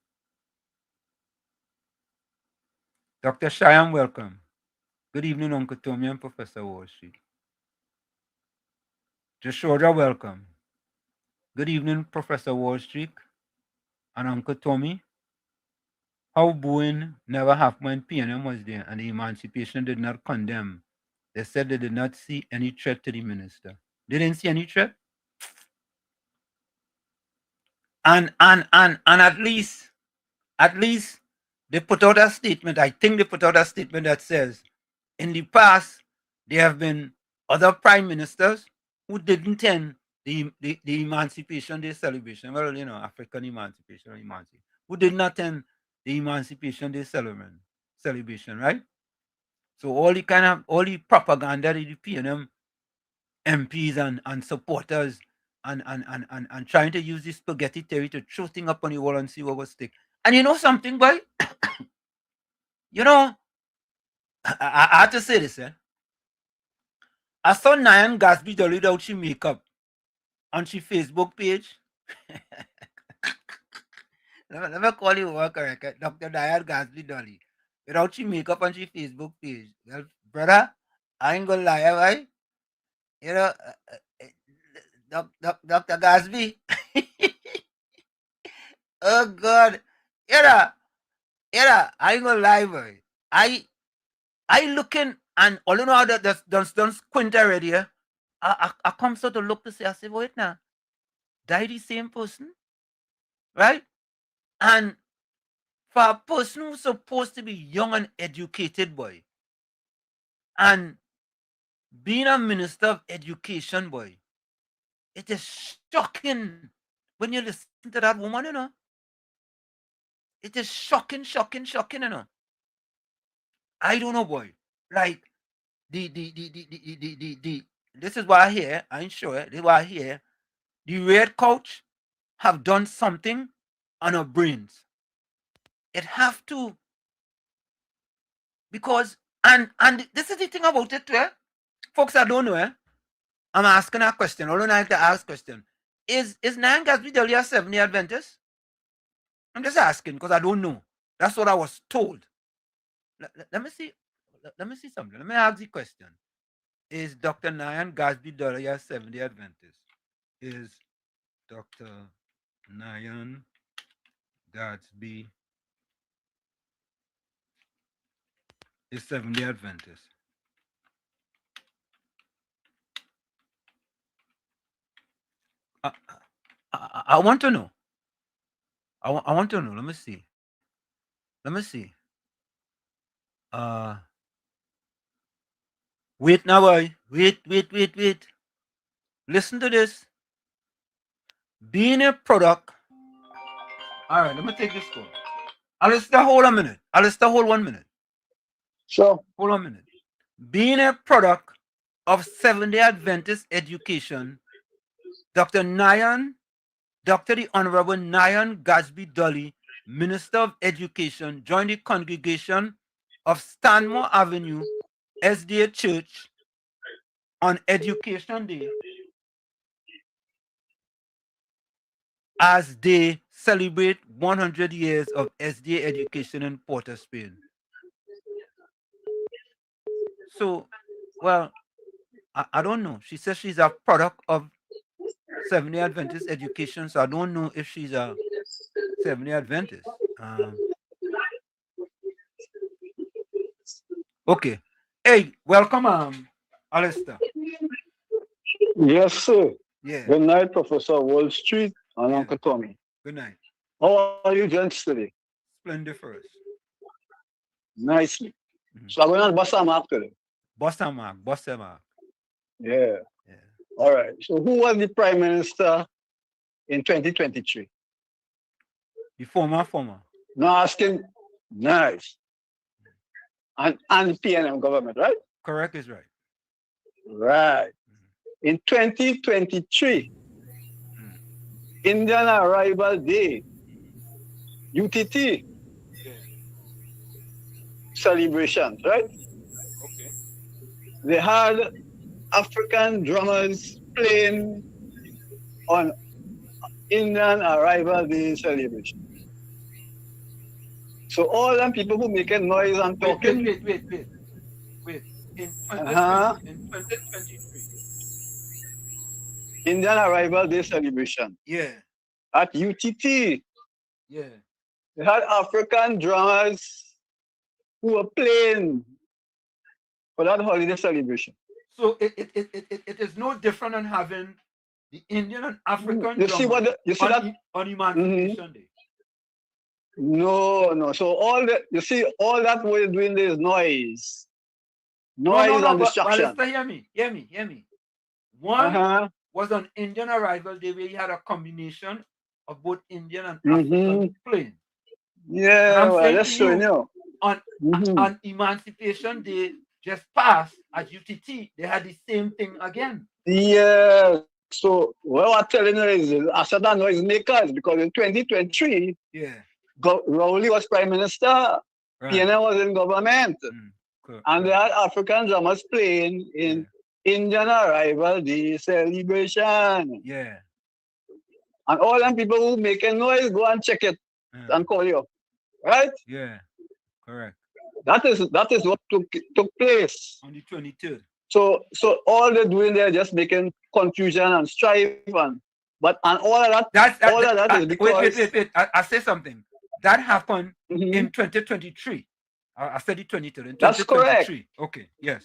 [SPEAKER 5] Dr. Shyam, welcome. Good evening, Uncle Tommy and Professor Wall Street. Joshua, welcome. Good evening, Professor Wall Street and Uncle Tommy. How booing never happened when PNM was there and the emancipation did not condemn. They said they did not see any threat to the minister. They didn't see any threat. And at least they put out a statement. I think they put out a statement that says in the past there have been other prime ministers who didn't attend the Emancipation Day celebration. Well, you know, African emancipation, who did not attend the Emancipation Day celebration, right? So all the propaganda that the PNM MPs and supporters and trying to use this spaghetti theory to throw things up on the wall and see what will stick. And you know something, boy? You know, I have to say this, eh? I saw Nyan Gatsby dolly out she makeup on she Facebook page. let me call you over correct. Dr. Nyan Gatsby dolly. Without she makeup on she Facebook page. Well, brother, I ain't gonna lie, right? You know, Dr. Gatsby. Oh God. Yeah, I ain't gonna lie, boy. I looking and all you know how that's done squint already, yeah? I come so to look to see, I say, wait now, that the same person, right? And for a person who's supposed to be young and educated, boy, and being a minister of education, boy, it is shocking when you listen to that woman, you know. it is shocking, you know. I don't know, boy. Like the this is why I hear, I ain't sure, this is why I hear the red coach have done something on our brains. It have to, because and this is the thing about it, folks. I don't know. I'm asking a question. I don't like to ask question. Is Nine Gatsby Deli a 7-day Adventist? I'm just asking because I don't know. That's what I was told. Let me see. Let me see something. Let me ask the question. Is Dr. Nyan Gatsby Deli a 7-day Adventist? Is Dr. Nyan Gatsby is 7-day Adventist? I want to know. I want to know. Let me see. Let me see. Wait now, boy. Wait. Listen to this. Being a product. All right, let me take this call. Alistair, hold a minute. Alistair, hold 1 minute.
[SPEAKER 14] Sure.
[SPEAKER 5] Hold on a minute. Being a product of 7-day Adventist education, Dr. the Honorable Nyan Gatsby Doli, Minister of Education, joined the congregation of Stanmore Avenue SDA Church on Education Day as they celebrate 100 years of SDA education in Port of Spain. So, well, I don't know. She says she's a product of 7-day Adventist education, so I don't know if she's a 7-day Adventist. Okay. Hey, welcome, Alistair.
[SPEAKER 14] Yes, sir.
[SPEAKER 5] Yeah.
[SPEAKER 14] Good night, Professor Wall Street and Uncle Tommy.
[SPEAKER 5] Good night.
[SPEAKER 14] How are you gents today?
[SPEAKER 5] Splendiferous.
[SPEAKER 14] Nicely. So I'm going to Bossamark today.
[SPEAKER 5] Bossamark.
[SPEAKER 14] Yeah. All right. So who was the Prime Minister in 2023?
[SPEAKER 5] The former.
[SPEAKER 14] No, asking. Nice. And the PNM government, right?
[SPEAKER 5] Correct is right.
[SPEAKER 14] Right. In 2023, Indian Arrival Day, UTT celebrations, right?
[SPEAKER 5] Okay.
[SPEAKER 14] They had African drummers playing on Indian Arrival Day celebration. So all them people who making noise and talking.
[SPEAKER 5] Wait. In 2023.
[SPEAKER 14] Indian Arrival Day celebration.
[SPEAKER 5] Yeah.
[SPEAKER 14] At UTT.
[SPEAKER 5] Yeah.
[SPEAKER 14] They had African drummers who were playing for that holiday celebration.
[SPEAKER 5] So it is no different than having the Indian and African
[SPEAKER 14] you see what you see that
[SPEAKER 5] on Emancipation Day.
[SPEAKER 14] No. So all that we're doing there is noise. Noise and distraction.
[SPEAKER 5] But hear me. One was on Indian Arrival Day where you had a combination of both Indian and African playing.
[SPEAKER 14] Yeah, well, that's showing you.
[SPEAKER 5] On Emancipation Day just passed at UTT, they had the same thing again.
[SPEAKER 14] Yeah. So what I'm telling you is, I said that noise makers because in 2023, Rowley was Prime Minister, right. PNL was in government, and they had African drummers playing in Indian Arrival Day celebration.
[SPEAKER 5] Yeah.
[SPEAKER 14] And all them people who making noise, go and check it and call you. Right?
[SPEAKER 5] Yeah. Correct.
[SPEAKER 14] That is what took place.
[SPEAKER 5] On the 23rd.
[SPEAKER 14] So all they're doing there just making confusion and strife and all of that is because
[SPEAKER 5] wait. I say something. That happened in 2023. I said it 23rd. In 2023.
[SPEAKER 14] That's correct.
[SPEAKER 5] Okay. Yes.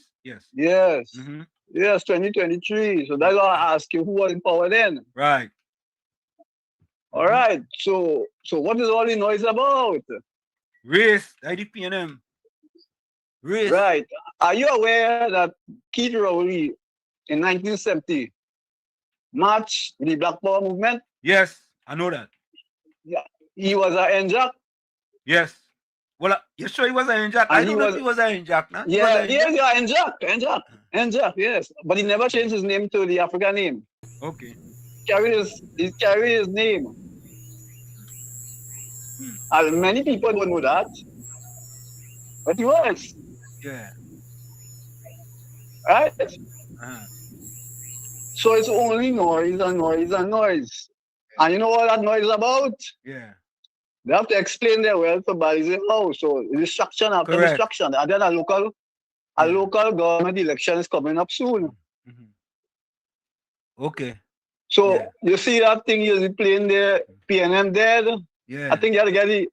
[SPEAKER 14] Yes, 2023. So that's why I ask you who was in power then.
[SPEAKER 5] Right.
[SPEAKER 14] All right. So what is all the noise about?
[SPEAKER 5] Race, IDPNM. Race.
[SPEAKER 14] Right. Are you aware that Keith Rowley in 1970 marched the Black Power movement?
[SPEAKER 5] Yes, I know that.
[SPEAKER 14] Yeah. He was an NJAC.
[SPEAKER 5] Yes. Well, you sure he was an Jack? I don't know if he was an Jack, no?
[SPEAKER 14] Yeah, Jack, yes. But he never changed his name to the African name.
[SPEAKER 5] Okay.
[SPEAKER 14] He carried his name. And many people don't know that. But he was.
[SPEAKER 5] Yeah.
[SPEAKER 14] Right? So it's only noise and noise and noise. Yeah. And you know what that noise is about?
[SPEAKER 5] Yeah.
[SPEAKER 14] They have to explain their wealth to bodies. Oh, so destruction after destruction. And then a local government election is coming up soon.
[SPEAKER 5] Okay.
[SPEAKER 14] So you see that thing you're playing there, PNM dead.
[SPEAKER 5] Yeah.
[SPEAKER 14] I think you have to get the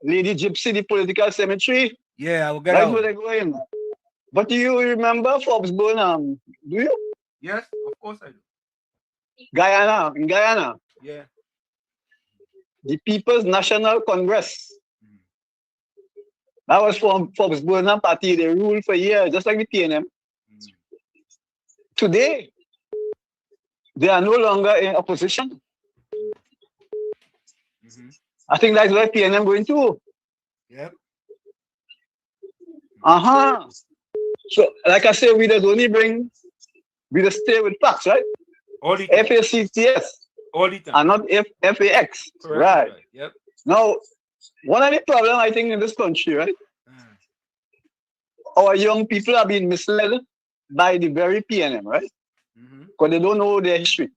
[SPEAKER 14] Lady Gypsy, the political cemetery.
[SPEAKER 5] Yeah, I will get
[SPEAKER 14] That's
[SPEAKER 5] out.
[SPEAKER 14] where they're going. But do you remember Forbes Burnham? Do you?
[SPEAKER 5] Yes, of course I do.
[SPEAKER 14] In Guyana.
[SPEAKER 5] Yeah.
[SPEAKER 14] The People's National Congress. That was from Forbes Burnham Party. They ruled for years, just like the PNM. Today, they are no longer in opposition. I think that's where PNM going to.
[SPEAKER 5] Yep.
[SPEAKER 14] So, like I said, we just stay with facts, right?
[SPEAKER 5] All the time.
[SPEAKER 14] FACTS.
[SPEAKER 5] All the time.
[SPEAKER 14] And not FAX. Right.
[SPEAKER 5] Yep.
[SPEAKER 14] Now, one of the problems I think in this country, right? Our young people are being misled by the very PNM, right? Because they don't know their history.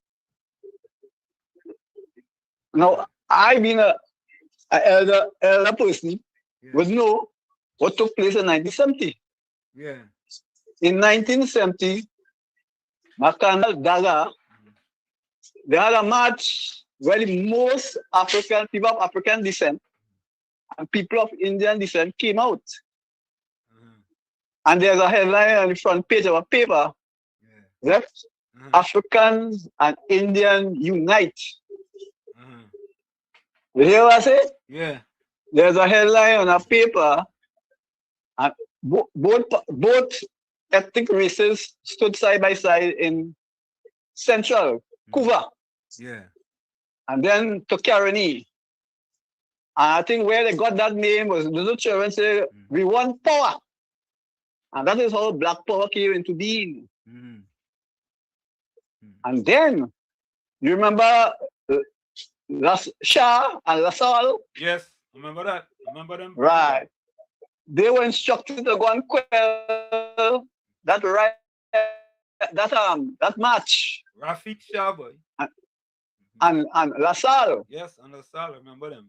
[SPEAKER 14] Now, I've been an elder person, would know what took place in 1970.
[SPEAKER 5] Yeah.
[SPEAKER 14] In 1970, Makanda Daga, they had a march where the most people of African descent and people of Indian descent came out. And there's a headline on the front page of a paper, left, Africans and Indian unite. You hear what I say?
[SPEAKER 5] Yeah.
[SPEAKER 14] There's a headline on a paper, and both ethnic races stood side by side in Central, Kuva.
[SPEAKER 5] Yeah.
[SPEAKER 14] And then to Caroni. And I think where they got that name was little children say, we want power. And that is how black power came into being. And then, you remember Shah and LaSalle?
[SPEAKER 5] Yes, I remember that. I remember them.
[SPEAKER 14] Right. They were instructed to go and quell that match.
[SPEAKER 5] Rafik Shah, boy.
[SPEAKER 14] And LaSalle.
[SPEAKER 5] Yes, and LaSalle, I remember them.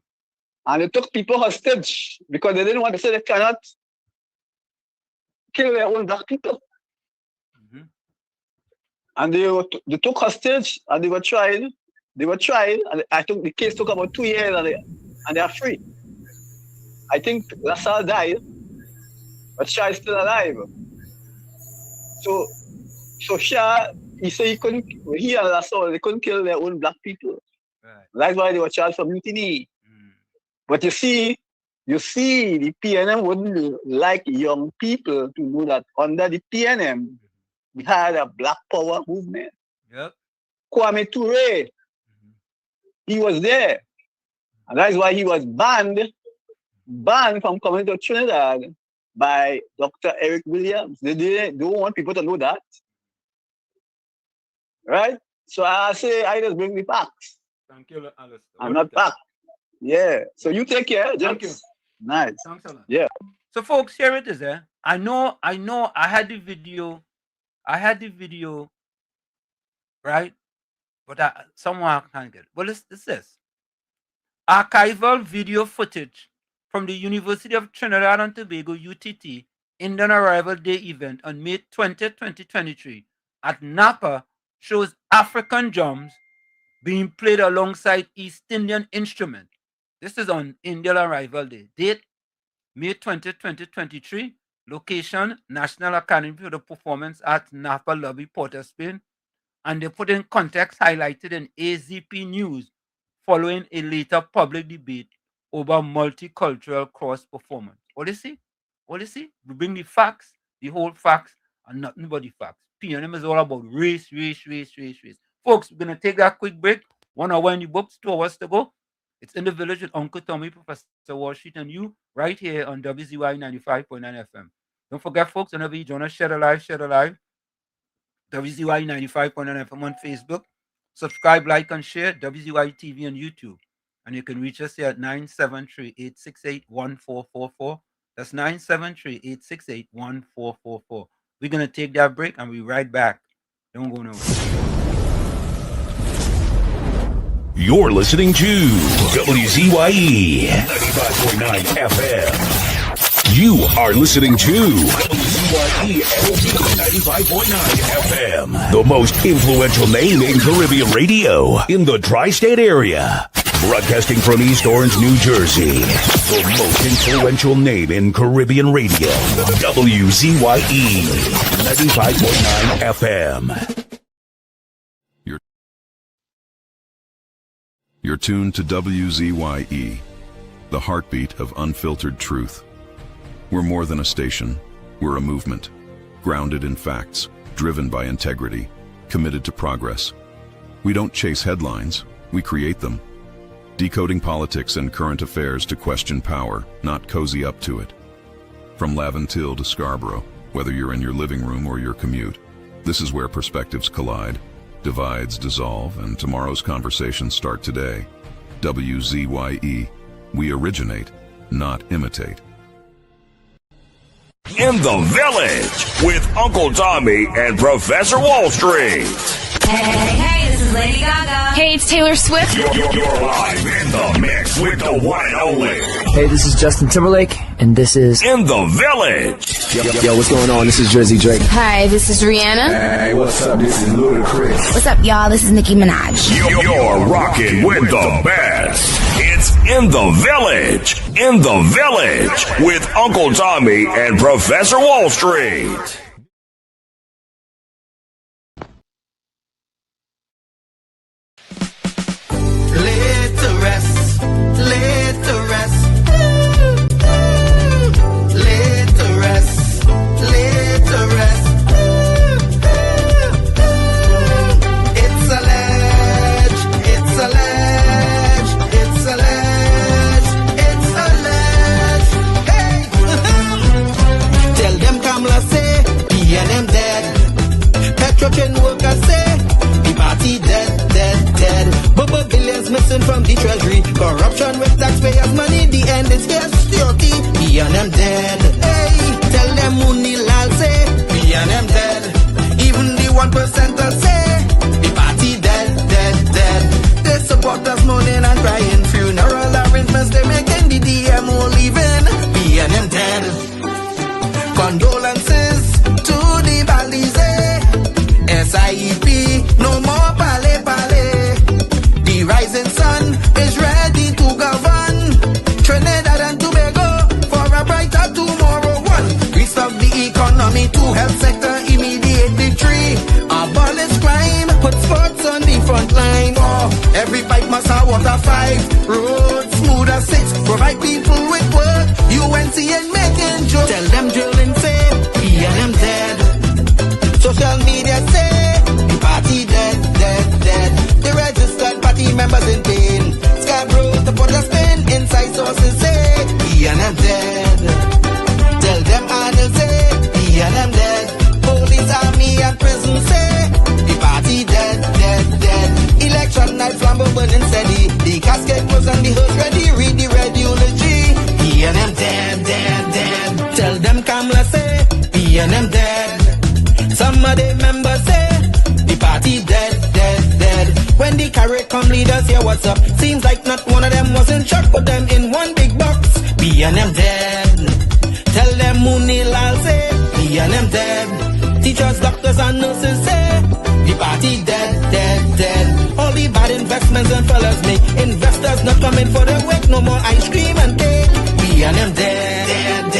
[SPEAKER 14] And they took people hostage because they didn't want to say they cannot kill their own black people. And they took hostage and they were tried. And I think the case took about 2 years and they are free. I think LaSalle died, but Shah is still alive. So Shah, he said he and LaSalle, they couldn't kill their own black people.
[SPEAKER 5] Right.
[SPEAKER 14] That's why they were charged for mutiny. But you see, the PNM wouldn't like young people to know that under the PNM, we had a black power movement.
[SPEAKER 5] Yep.
[SPEAKER 14] Kwame Ture, he was there. And that's why he was banned from coming to Trinidad by Dr. Eric Williams. They don't want people to know that. Right? So I say, I just bring the facts.
[SPEAKER 5] Thank you, Alistair.
[SPEAKER 14] I'm not back. Yeah. So you take care.
[SPEAKER 5] Thank you.
[SPEAKER 14] Nice.
[SPEAKER 5] Thanks a lot.
[SPEAKER 14] Yeah.
[SPEAKER 5] So folks, here it is. I know I had the video. Right? But someone can't get it. Well, it's this. Archival video footage from the University of Trinidad and Tobago, UTT, Indian Arrival Day event on May 20, 2023 at Napa shows African drums being played alongside East Indian instruments. This is on Indian Arrival Day. Date, May 20, 2023. Location, National Academy for the Performance at Napa Lobby, Port of Spain. And they put in context highlighted in AZP News following a later public debate over multicultural cross performance. What you see? We bring the facts, the whole facts, and nothing but the facts. PNM is all about race. Folks, we're going to take that quick break. 1 hour in the books, 2 hours to go. It's In the Village with Uncle Tommy, Professor Wall Street, and you right here on WZYE 95.9 FM. Don't forget, folks, whenever you join us, share the live. WZYE 95.9 FM on Facebook. Subscribe, like, and share WZYE TV on YouTube. And you can reach us here at 973-868-1444. That's 973-868-1444. We're going to take that break and we'll be right back. Don't go nowhere.
[SPEAKER 1] You're listening to WZYE 95.9 FM. You are listening to WZYE 95.9 FM, the most influential name in Caribbean radio in the tri-state area. Broadcasting from East Orange, New Jersey, the most influential name in Caribbean radio, WZYE 95.9 FM.
[SPEAKER 8] You're tuned to WZYE, the heartbeat of unfiltered truth. We're more than a station, we're a movement, grounded in facts, driven by integrity, committed to progress. We don't chase headlines, we create them. Decoding politics and current affairs to question power, not cozy up to it. From Laventille to Scarborough, whether you're in your living room or your commute, this is where perspectives collide, divides dissolve, and tomorrow's conversations start today. WZYE, we originate, not imitate.
[SPEAKER 1] In the Village with Uncle Tommy and Professor Wall Street.
[SPEAKER 9] Hey, this is Lady Gaga. Hey, it's Taylor Swift.
[SPEAKER 1] You're live in the mix with the one and only.
[SPEAKER 10] Hey, this is Justin Timberlake, and this is
[SPEAKER 1] In the Village.
[SPEAKER 10] Yo, what's going on? This is Jersey Drake.
[SPEAKER 9] Hi, this is Rihanna.
[SPEAKER 15] Hey, what's up? This is Ludacris.
[SPEAKER 9] What's up, y'all? This is Nicki Minaj.
[SPEAKER 1] You're rocking with the best. It's In the Village. In the Village with Uncle Tommy and Professor Wall Street.
[SPEAKER 4] From the treasury, corruption with taxpayers' money, the end is here, security, me and them dead. Hey, tell them Munilal say, me and them dead. Even the 1% say, the party dead. They support us mourning and crying, funeral arrangements they making, the DMO leaving, me and them dead. Condolences to the Balize, SIEP, no more pale. The rising sun is ready to govern Trinidad and Tobago for a brighter tomorrow. One, restart the economy, two, health sector, immediate victory. Abolish crime, put sports on the front line. Four, every pipe must have water. Five, roads smooth as six, provide people with work. UNC and making jokes. Tell them drilling say, we and them dead. Social media say, the party dead. The registered party members in pain. Scarborough to put a spin inside sources say, we and them dead. Tell them Arnold say, we and them dead. Police, army and prison say, the party dead. Election night flambeau burning steady. The casket closed and the hearse ready. Read the red eulogy. We and them dead. Tell them Kamla say, we and them dead. Some of the members say, the party dead. When the carrot come leaders hear what's up. Seems like not one of them was in shock. Put them in one big box. Be and them dead. Tell them Munilal say, be and them dead. Teachers, doctors and nurses say, the party dead. All the bad investments and fellas make. Investors not coming for the wake. No more ice cream and cake. Be and them dead.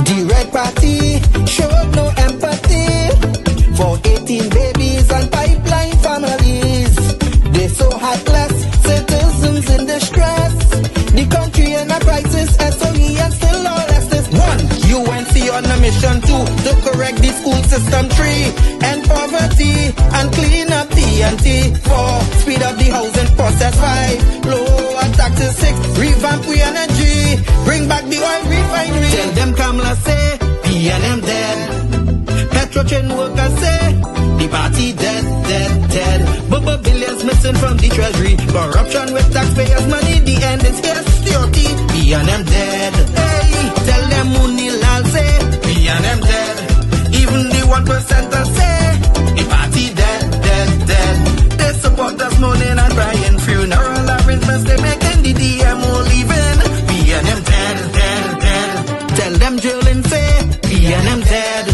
[SPEAKER 4] The red party showed no empathy for 18 babies and pipeline families. They so heartless, citizens in distress. The country in a crisis, SOE and still all this. One, UNC on a mission to correct the school system. 3, end poverty and clean up TNT. 4, speed up the housing process. 5, lower tax back to 6. Revamp we energy. Bring back the oil refinery. Tell them Kamala say, P&M dead. Petrotrain workers say, the party dead, dead, dead. Bubba billions missing from the treasury. Corruption with taxpayers' money. The end is here, security. P&M dead. Hey, tell them Munilal say, P&M dead. Even the 1% say, the party dead, dead, dead. They support us mourning and crying. Funeral arrangements they making. The DMO leaving. P&M dead, dead, dead. Tell them drilling say, P&M dead.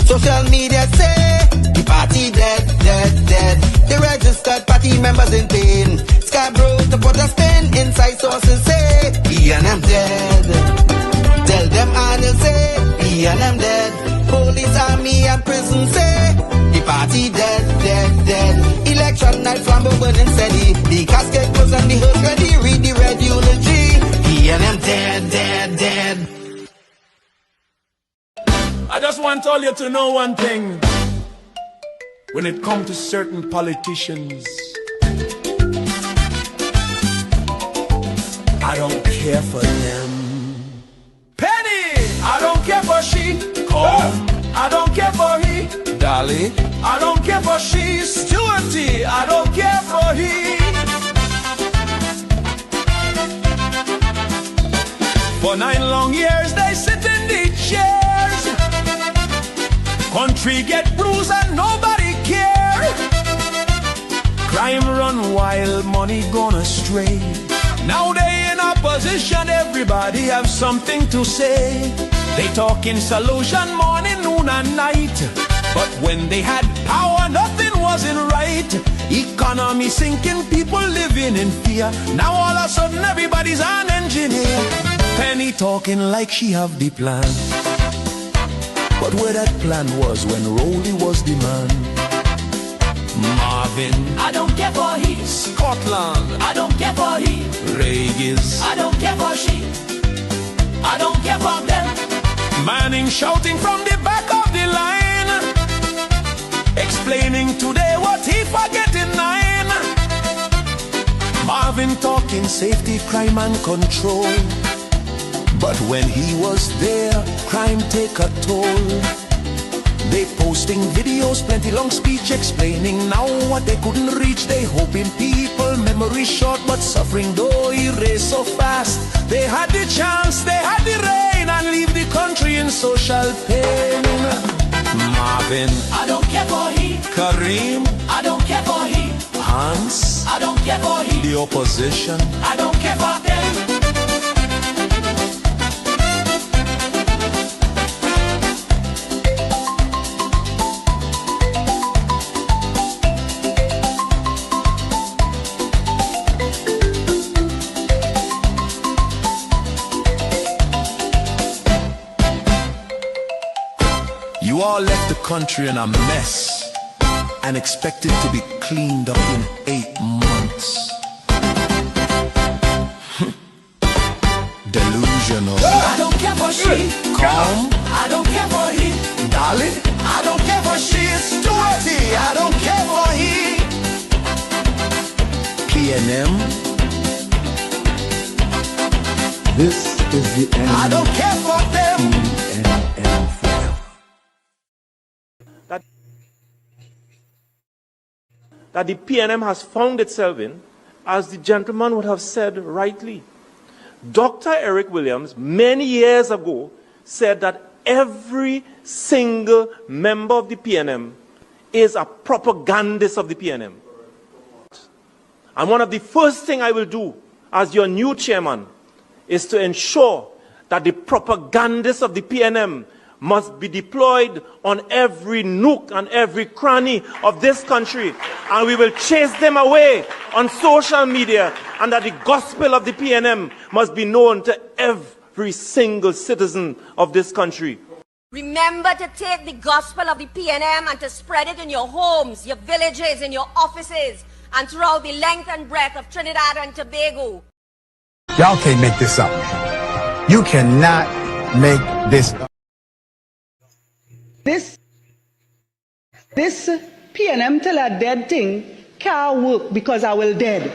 [SPEAKER 4] Social media say, the party dead, dead, dead. The registered party members in pain. Scarborough to put a spin. Inside sources say, P&M dead. Tell them Arnold say, P&M dead. Police, army and prison say, the party dead, dead, dead. Election night flambeau burning steady. The casket goes on the hearse ready. Read the red eulogy. P&M dead, dead, dead.
[SPEAKER 16] I just want all you to know one thing. When it comes to certain politicians, I don't care for them. Penny, I don't care for she. Come, I don't care for he. Dolly, I don't care for she. Stewarty, I don't care for he. For 9 long years they sit in the chairs. Country get bruised and nobody care. Crime run wild, money gone astray. Now they in opposition, everybody have something to say. They talking solution morning, noon and night. But when they had power, nothing wasn't right. Economy sinking, people living in fear. Now all of a sudden everybody's an engineer. Penny talking like she have the plan. But where that plan was when Rowley was the man. Marvin,
[SPEAKER 17] I don't care for he.
[SPEAKER 16] Scotland,
[SPEAKER 17] I don't care for he.
[SPEAKER 16] Regis,
[SPEAKER 17] I don't care for she. I don't care for them.
[SPEAKER 16] Manning shouting from the back of the line, explaining today what he forget in 9. Marvin talking safety, crime and control. But when he was there, crime take a toll. They posting videos, plenty long speech explaining now what they couldn't reach. They hoping people memory short, but suffering though erase so fast. They had the chance, they had the rain, and leave the country in social pain. Marvin,
[SPEAKER 17] I don't care for he.
[SPEAKER 16] Kareem,
[SPEAKER 17] I don't care for he.
[SPEAKER 16] Hans,
[SPEAKER 17] I don't care for he.
[SPEAKER 16] The opposition,
[SPEAKER 17] I don't care for them.
[SPEAKER 16] you all left the country in a mess and expected to be cleaned up in 8 months. Delusional.
[SPEAKER 17] I don't care for she.
[SPEAKER 16] Calm.
[SPEAKER 17] I don't care for he.
[SPEAKER 16] Dolly.
[SPEAKER 17] I don't care for she.
[SPEAKER 16] Stewarty. I don't care for he. P&M.
[SPEAKER 15] This is the end.
[SPEAKER 16] I don't care for them.
[SPEAKER 15] P&M forever.
[SPEAKER 18] That the P&M has found itself in, as the gentleman would have said rightly. Dr. Eric Williams, many years ago, said that every single member of the P&M is a propagandist of the P&M. And one of the first things I will do as your new chairman is to ensure that the propagandists of the P&M must be deployed on every nook and every cranny of this country, and we will chase them away on social media, and that the gospel of the P&M must be known to every single citizen of this country.
[SPEAKER 19] Remember to take the gospel of the P&M and to spread it in your homes, your villages, in your offices, and throughout the length and breadth of Trinidad and Tobago.
[SPEAKER 20] Y'all can't make this up, man. You cannot make this up.
[SPEAKER 21] This P&M tell a dead thing can't work because I will dead.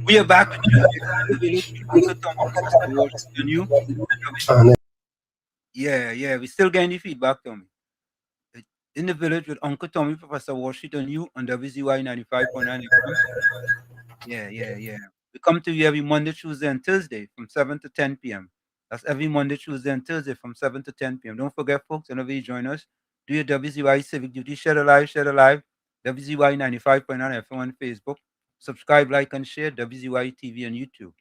[SPEAKER 5] We are back with you. Yeah, we still getting the feedback, Tommy. In the village with Uncle Tommy, Professor Washington, you on WZYE 95.9 FM. Yeah. We come to you every Monday, Tuesday, and Thursday from 7 to 10 p.m. That's every Monday, Tuesday, and Thursday from 7 to 10 p.m. Don't forget, folks, whenever you join us, do your WZYE Civic Duty. Share the live. WZYE 95.9 FM on Facebook. Subscribe, like, and share WZYE TV on YouTube.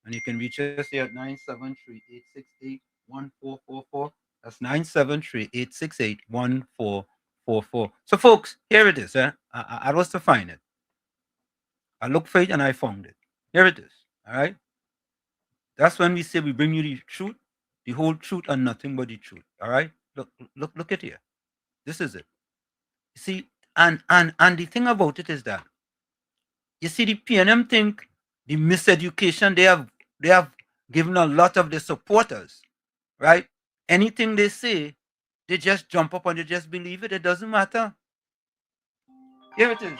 [SPEAKER 5] And you can reach us here at 973-868-1444. That's 973-868-1444. So, folks, here it is. I was to find it. I looked for it and I found it. Here it is. All right. That's when we say we bring you the truth, the whole truth, and nothing but the truth. All right. Look at here. This is it. You see, and the thing about it is that you see the PNM think the miseducation they have given a lot of the supporters, right? Anything they say, they just jump up and they just believe it. It doesn't matter. Here it is.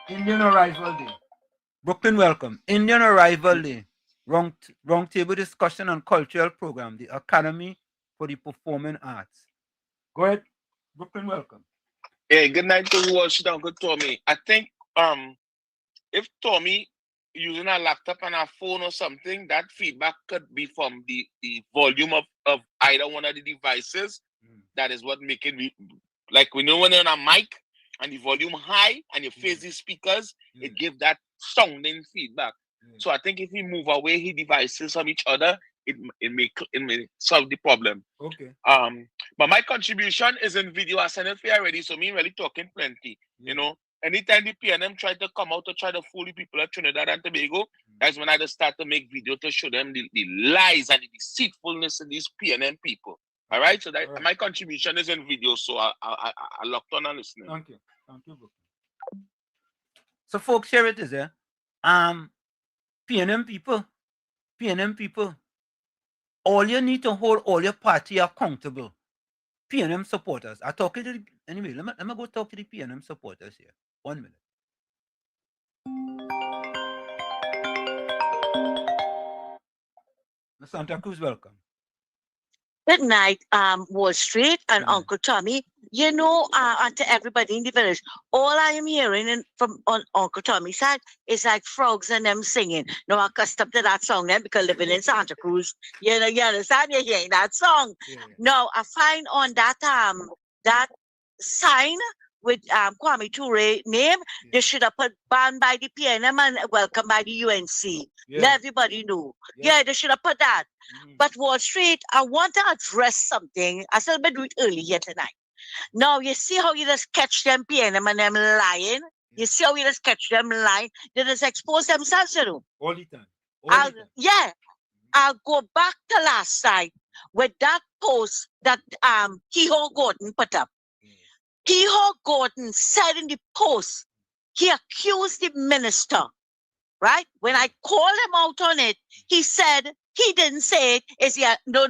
[SPEAKER 5] Indian Arrival Day. Brooklyn, welcome. Indian Arrival Day. Round table discussion on cultural program, the Academy for the Performing Arts. Go ahead. Brooklyn, welcome.
[SPEAKER 21] Hey, good night to Washington, Uncle Tommy. I think if Tommy using a laptop and a phone or something, that feedback could be from the volume of either one of the devices. That is what make it like we know when you're on a mic and the volume high and you face the speakers, it gives that sounding feedback. So I think if we move away his devices from each other, it may solve the problem.
[SPEAKER 5] Okay.
[SPEAKER 21] But my contribution is in video. I sent it for you already, so me really talking plenty. You know, anytime the PNM try to come out to try to fool the people of Trinidad and Tobago, that's when I just start to make video to show them the lies and the deceitfulness of these PNM people. All right, so that my contribution is in video, so I locked on and listening.
[SPEAKER 5] Thank you, Brooklyn. So, folks, here it is. PNM people, all you need to hold all your party accountable. PNM supporters. I'm talking to anyway, let me go talk to the PNM supporters here. 1 minute. Ms. Santa Cruz, welcome.
[SPEAKER 22] Good night, Wall Street and Uncle Tommy. You know, and to everybody in the village, all I am hearing from on Uncle Tommy's side is like frogs and them singing. No, I'm accustomed to that song then because living in Santa Cruz, you understand? You're hearing that song. No, I find on that that sign with Kwame Ture name, they should have put banned by the PNM and welcome by the UNC. Let everybody know. Yeah, they should have put that. But Wall Street, I want to address something. I said I'll do it early here tonight. Now, you see how you just catch them PNM and them lying? You see how you just catch them lying? They just expose themselves, you know.
[SPEAKER 5] All the time.
[SPEAKER 22] Yeah. I'll go back to last night with that post that Kehoe Gordon put up. Kehoe Gordon said in the post, he accused the minister, right? When I called him out on it, he said, he didn't say it. No.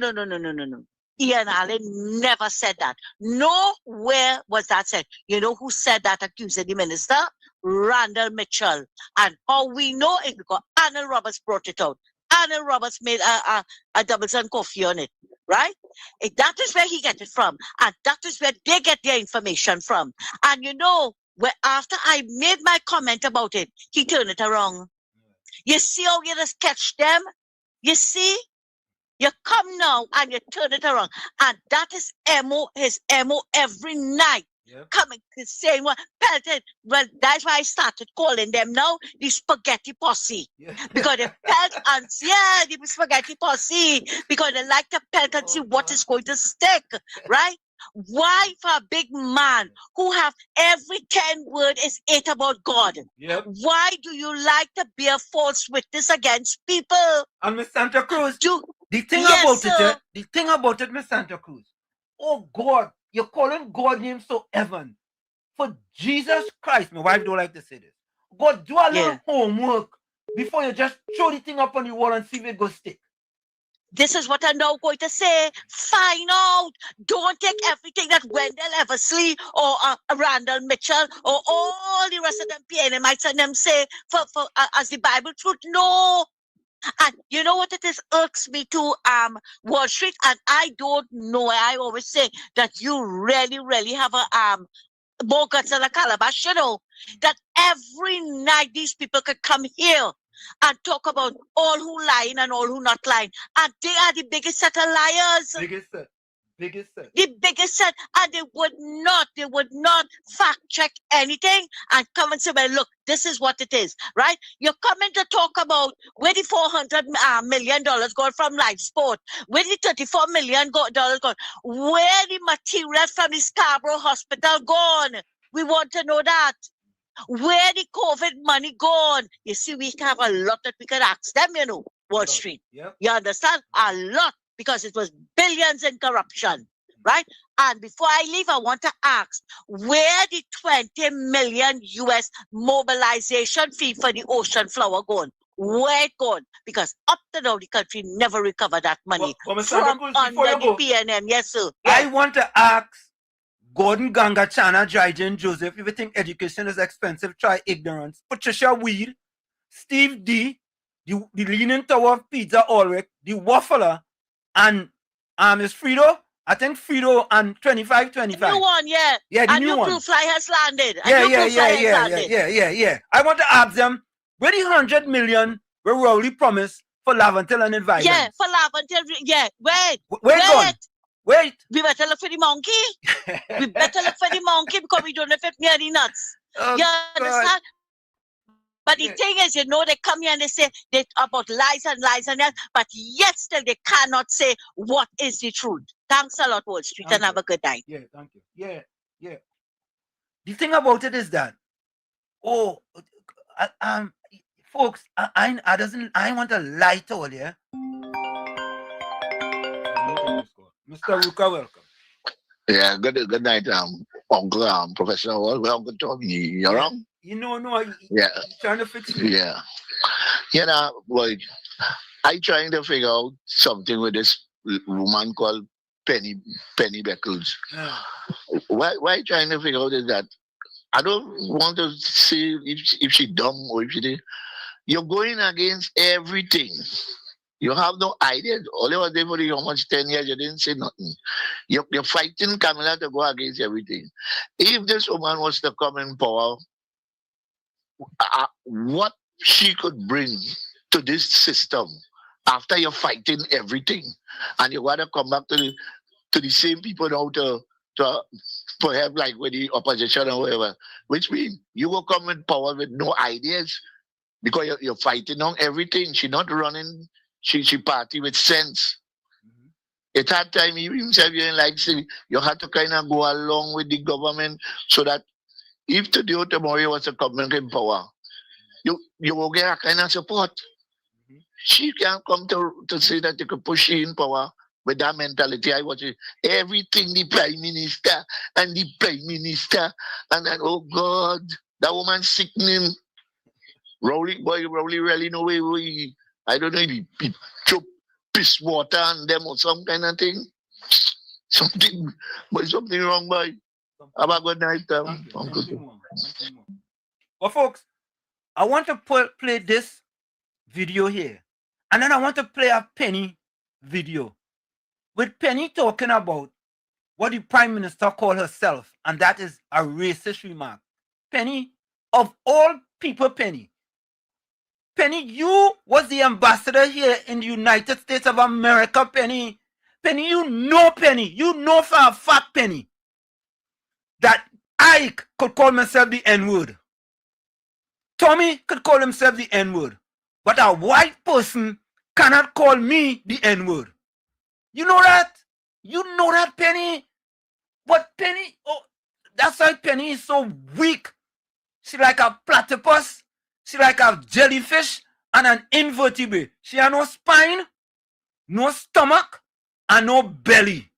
[SPEAKER 22] Ian Allen never said that. Nowhere was that said. You know who said that, accusing the minister? Randall Mitchell. And how we know it because Arnold Roberts brought it out. Arnold Roberts made a double sun coffee on it, right? That is where he get it from. And that is where they get their information from. And you know, after I made my comment about it, he turned it around. You see how you just catch them? You see? You come now and you turn it around. And that is his MO every night. Coming saying what pelted. Well, that's why I started calling them now the spaghetti posse. Because they pelt and the spaghetti posse. Because they like to pelt and see what is going to stick. Right? Why for a big man who have every 10 word is 8 about God? Why do you like to bear false witness against people?
[SPEAKER 5] And Miss Santa Cruz, the thing about it, Miss Santa Cruz, oh God, you're calling God names so heaven. For Jesus Christ, my wife don't like to say this. God, do a little homework before you just throw the thing up on the wall and see if it goes stick.
[SPEAKER 22] This is what I'm now going to say. Find out. Don't take everything that Wendell Eversley or Randall Mitchell or all the rest of them PNMites and them say for as the Bible truth. No. And you know what it is? Irks me to Wall Street, and I don't know. I always say that you really, really have a more guts than a calabash, you know, that every night these people could come here and talk about all who lying and all who not lying. And they are the biggest set of liars.
[SPEAKER 5] Biggest set.
[SPEAKER 22] The biggest set. And they would not fact check anything and come and say, well, look, this is what it is, right? You're coming to talk about where the $400 million going from live sport, where the $34 million dollars gone, where the material from the Scarborough Hospital gone. We want to know that. Where the COVID money gone? You see, we have a lot that we can ask them, you know, Wall Street.
[SPEAKER 5] Yep.
[SPEAKER 22] You understand? A lot, because it was billions in corruption, right? And before I leave, I want to ask, where the 20 million US mobilization fee for the ocean flower gone? Where it gone? Because up to now, the country never recovered that money from under the PNM. Yes, sir. Yes.
[SPEAKER 5] I want to ask Gordon Ganga, Chana, Jaijan, Joseph, if you think education is expensive, try ignorance. Patricia Weed, Steve D, the Leaning Tower of Pizza Ulrich, the Waffler, and is Frido. I think Frido and 2525.
[SPEAKER 22] The new one, yeah.
[SPEAKER 5] Yeah, the
[SPEAKER 22] a
[SPEAKER 5] new one.
[SPEAKER 22] Blue Fly has landed.
[SPEAKER 5] Yeah. I want to ask them, where the 100 million were Rowley promised for Lavantil and environment?
[SPEAKER 22] Yeah, for Lavantil, yeah. Wait.
[SPEAKER 5] Wait.
[SPEAKER 22] We better look for the monkey. We better look for the monkey because we don't know if it's near the nuts.
[SPEAKER 5] Oh,
[SPEAKER 22] you understand? But the thing is, you know, they come here and they say they about lies and that, but yet still they cannot say what is the truth. Thanks a lot, Wall Street, and have a good night.
[SPEAKER 5] Yeah, thank you. Yeah. The thing about it is that, folks, I want to lie to all you. Mr. Ruka, welcome.
[SPEAKER 2] Yeah, good night, Uncle, Professor Hall. Well, Uncle Tommy, you're wrong.
[SPEAKER 5] No,
[SPEAKER 2] yeah,
[SPEAKER 5] trying to fix me.
[SPEAKER 2] Yeah, you know, like I trying to figure out something with this woman called Penny Beckles.
[SPEAKER 5] Yeah.
[SPEAKER 2] Why trying to figure out is that I don't want to see if she dumb or if she did. You're going against everything. You have no idea. All you was there for the almost 10 years, you didn't say nothing. You're fighting Camilla to go against everything. If this woman was to come in power, what she could bring to this system after you're fighting everything, and you want to come back to the same people now to perhaps like with the opposition or whatever, which means you will come in power with no ideas because you're fighting on everything. She's not running. She party with sense. At that time, you himself, you had to kind of go along with the government so that if today or tomorrow you was a government in power, you will get a kind of support. She can't come to say that you could push you in power with that mentality. I watch everything the prime minister and then oh God, that woman sickening. Rowley really know way. I don't know if he chop piss water on them or some kind of thing. Something wrong, boy. Have a good night, Uncle.
[SPEAKER 5] Well, folks, I want to play this video here. And then I want to play a Penny video. With Penny talking about what the Prime Minister called herself. And that is a racist remark. Penny, of all people, Penny, you was the ambassador here in the United States of America, Penny. Penny, you know for a fact, Penny, that I could call myself the N-word. Tommy could call himself the N-word. But a white person cannot call me the N-word. You know that? You know that, Penny? But Penny, that's why Penny is so weak. She like a platypus. She like a jellyfish and an invertebrate. She has no spine, no stomach, and no belly.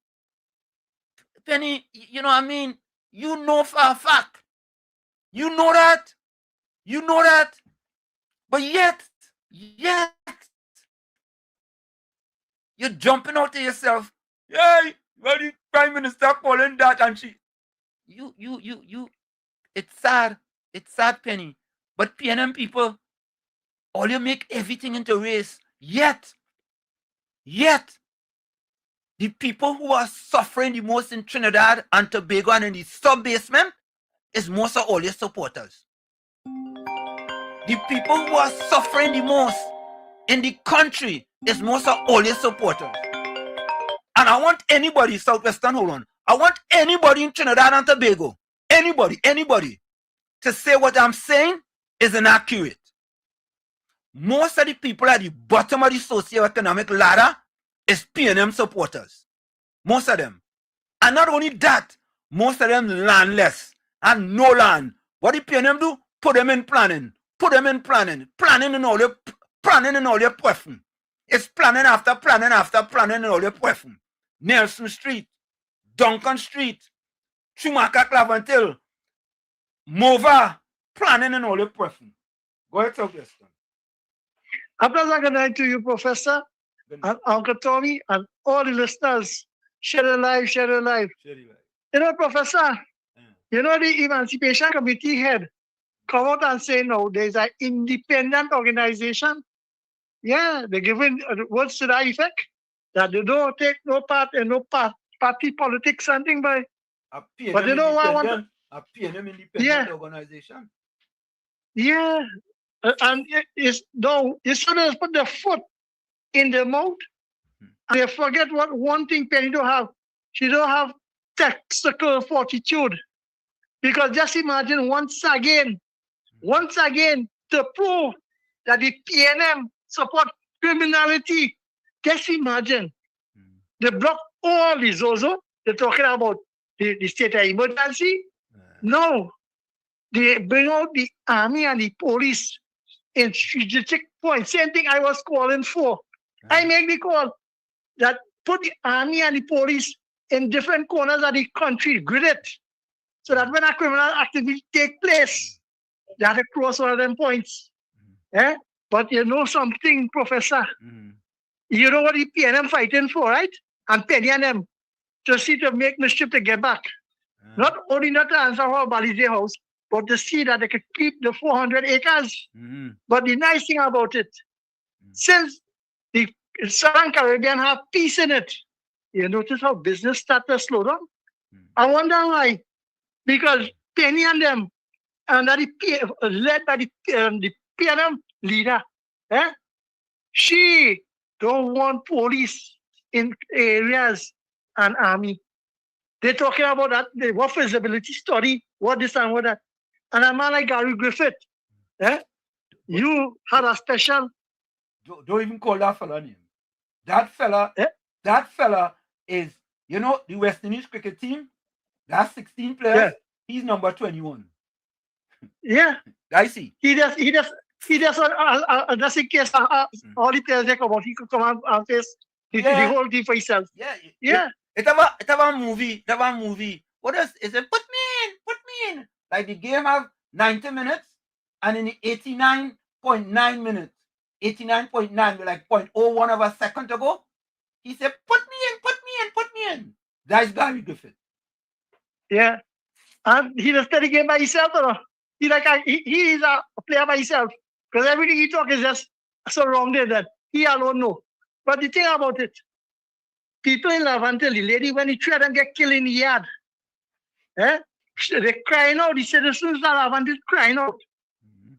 [SPEAKER 5] Penny, you know what I mean? You know for a fact. You know that. But yet, You're jumping out to yourself. Yay! Well, the Prime Minister calling that and she. It's sad. It's sad, Penny. But PNM people, all you make everything into race. Yet, the people who are suffering the most in Trinidad and Tobago and in the sub-basement is most of all your supporters. The people who are suffering the most in the country is most of all your supporters. And I want anybody, Southwestern, hold on. I want anybody in Trinidad and Tobago, anybody, to say what I'm saying is inaccurate. Most of the people at the bottom of the socioeconomic ladder is PNM supporters. Most of them. And not only that, most of them landless and no land. What the PNM do? Put them in planning. Put them in planning. Planning in all your preference. It's planning after planning after planning in all your preference. Nelson Street, Duncan Street, Schumacher Clavantil, Mova, planning in all your preference. Go ahead, Southwestern.
[SPEAKER 6] A pleasant good night to you, Professor, and Uncle Tommy, and all the listeners. Share the life, share the life. You know, Professor, you know the Emancipation Committee head come out and say, no, there's an independent organization. Yeah, they're giving words to that effect, that they don't take no part in no party politics, something by. But you know what I want?
[SPEAKER 5] A PNM independent organization.
[SPEAKER 6] Yeah. And it's no, as soon as put the foot in the mouth, and they forget what one thing Penny don't have. She don't have tactical fortitude. Because just imagine once again, to prove that the PNM support criminality. Just imagine. They block all the Zozo. They're talking about the state of emergency. No. They bring out the army and the police in strategic points. Same thing I was calling for. I make the call that put the army and the police in different corners of the country, grid it, so that when a criminal activity take place, they have to cross one of them points. But you know something, Professor? You know what the PNM fighting for, right? And Penny and them to see to make mischief to get back. Not only not to answer our Balize house, but to see that they could keep the 400 acres. But the nice thing about it, since the Southern Caribbean have peace in it, you notice how business started to slow down? I wonder why. Because Penny and them, and led by the PNM leader, she don't want police in areas and army. They're talking about that, what feasibility study, what this and what that. And a man like Gary Griffith, you had a special.
[SPEAKER 5] Don't even call that fella name. That fella is, you know, the West Indies cricket team, that's 16 players, he's number 21.
[SPEAKER 6] Yeah.
[SPEAKER 5] I see.
[SPEAKER 6] He just in case all the players they come out, he could come out and face the whole team for himself.
[SPEAKER 5] Yeah. It have a movie. What is it? Put me in. Like the game have 90 minutes, and in the 89.9 minutes, 89.9, like 0.01 of a second to go, he said, put me in. That's Gary Griffith.
[SPEAKER 6] Yeah. And he just play the game by himself, or he is a player by himself. Because everything he talk is just so wrong there that he alone know. But the thing about it, people in Lavantil, the lady, when he try and get killed in the yard, they're crying out. The citizens of Lavantil crying out.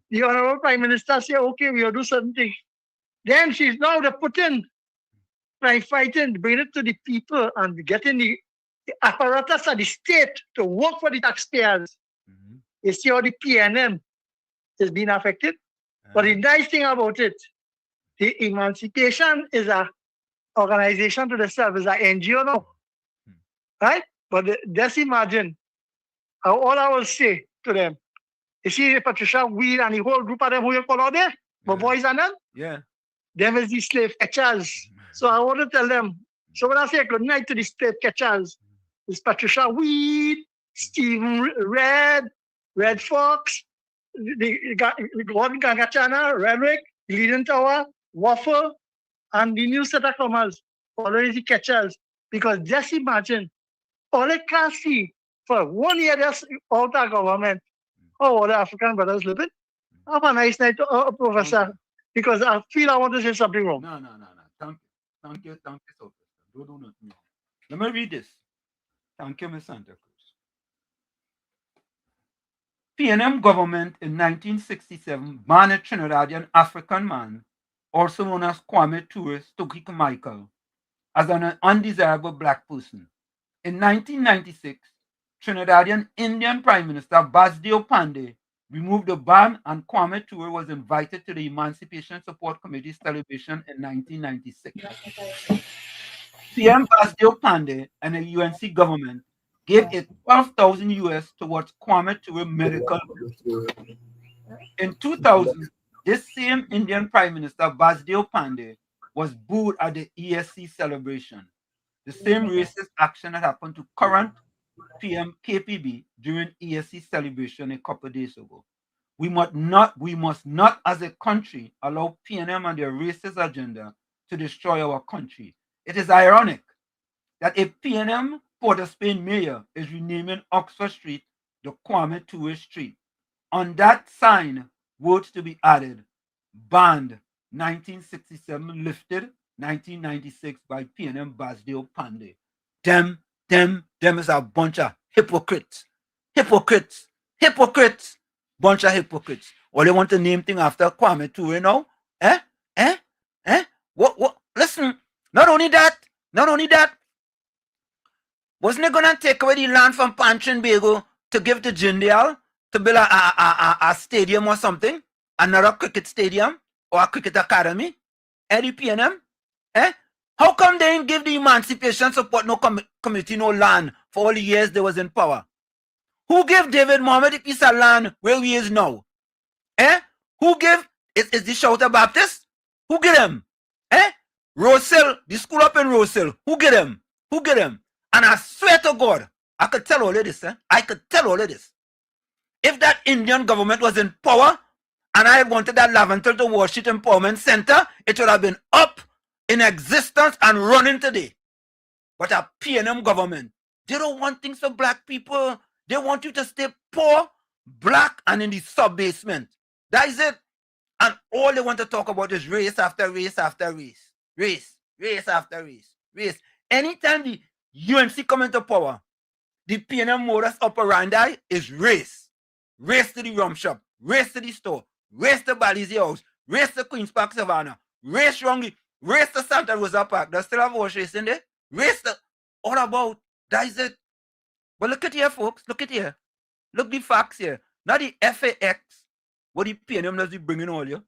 [SPEAKER 6] The Honorable Prime Minister say, okay, we'll do something. Then she's now the Putin, fighting, bring it to the people and getting the apparatus of the state to work for the taxpayers. You see how the PNM is being affected? But the nice thing about it, the Emancipation is an organization to itself, is an NGO now. Right? But just imagine, all I will say to them, you see Patricia Weed and the whole group of them who you call out there, my boys and them?
[SPEAKER 5] Yeah.
[SPEAKER 6] Them is the slave catchers. So I want to tell them, so when I say good night to the slave catchers, it's Patricia Weed, Stephen Red Fox, the Gordon Gangachana, Redrick, Leading Tower, Waffle, and the new set of comers. following the catchers. Because just imagine, all they can see for 1 year just out of government, how all the African brothers living. Have a nice night, Professor, because I feel I want to say something wrong.
[SPEAKER 5] No. Thank you, so don't do nothing wrong. Let me read this. Thank you, Miss Santa Cruz. PNM government in 1967 banned a Trinidadian African man, also known as Kwame Tourist Tokik Michael, as an undesirable black person. In 1996, Trinidadian Indian Prime Minister Basdio Pandey removed the ban, and Kwame Ture was invited to the Emancipation Support Committee's celebration in 1996. PM Basdio Pandey and the UNC government gave it 12,000 US towards Kwame Ture medical bills. In 2000, this same Indian Prime Minister Basdio Pandey was booed at the ESC celebration. The same racist action that happened to current PM KPB during ESC celebration a couple of days ago. We must not as a country allow PNM and their racist agenda to destroy our country. It is ironic that a PNM Port of Spain mayor is renaming Oxford Street the Kwame Ture Street. On that sign, words to be added: banned 1967, lifted 1996 by PNM Basdio Pandey. Them is a bunch of hypocrites. Bunch of hypocrites. Or they want to name thing after Kwame Ture now. What? Listen, not only that, wasn't it gonna take away the land from Panchin Bago to give to Jindal to build a stadium or something? Another cricket stadium or a cricket academy? Eddie PNM? How come they didn't give the Emancipation Support no committee no land for all the years they was in power? Who gave David Mohammed a piece of land where he is now? Who gave? Is the Shouter Baptist? Who get him? Roselle, the school up in Roselle. Who get him? And I swear to God, I could tell all of this. I could tell all of this. If that Indian government was in power and I wanted that Laventel to Washit Empowerment Center, it would have been up in existence and running today. But a PNM government, they don't want things for black people. They want you to stay poor, black, and in the sub-basement. That is it. And all they want to talk about is race after race after race. Race after race. Anytime the UNC come into power, the PNM modus operandi is race. Race to the rum shop, race to the store, race to Balizi House, race to Queen's Park Savannah, race wrongly, race to Santa Rosa Park. Does still have horse race in there? Race to all about. That is it. But look at here, folks. Look at here. Look the facts here. Not the FAX. What the PNM does be bringing all you.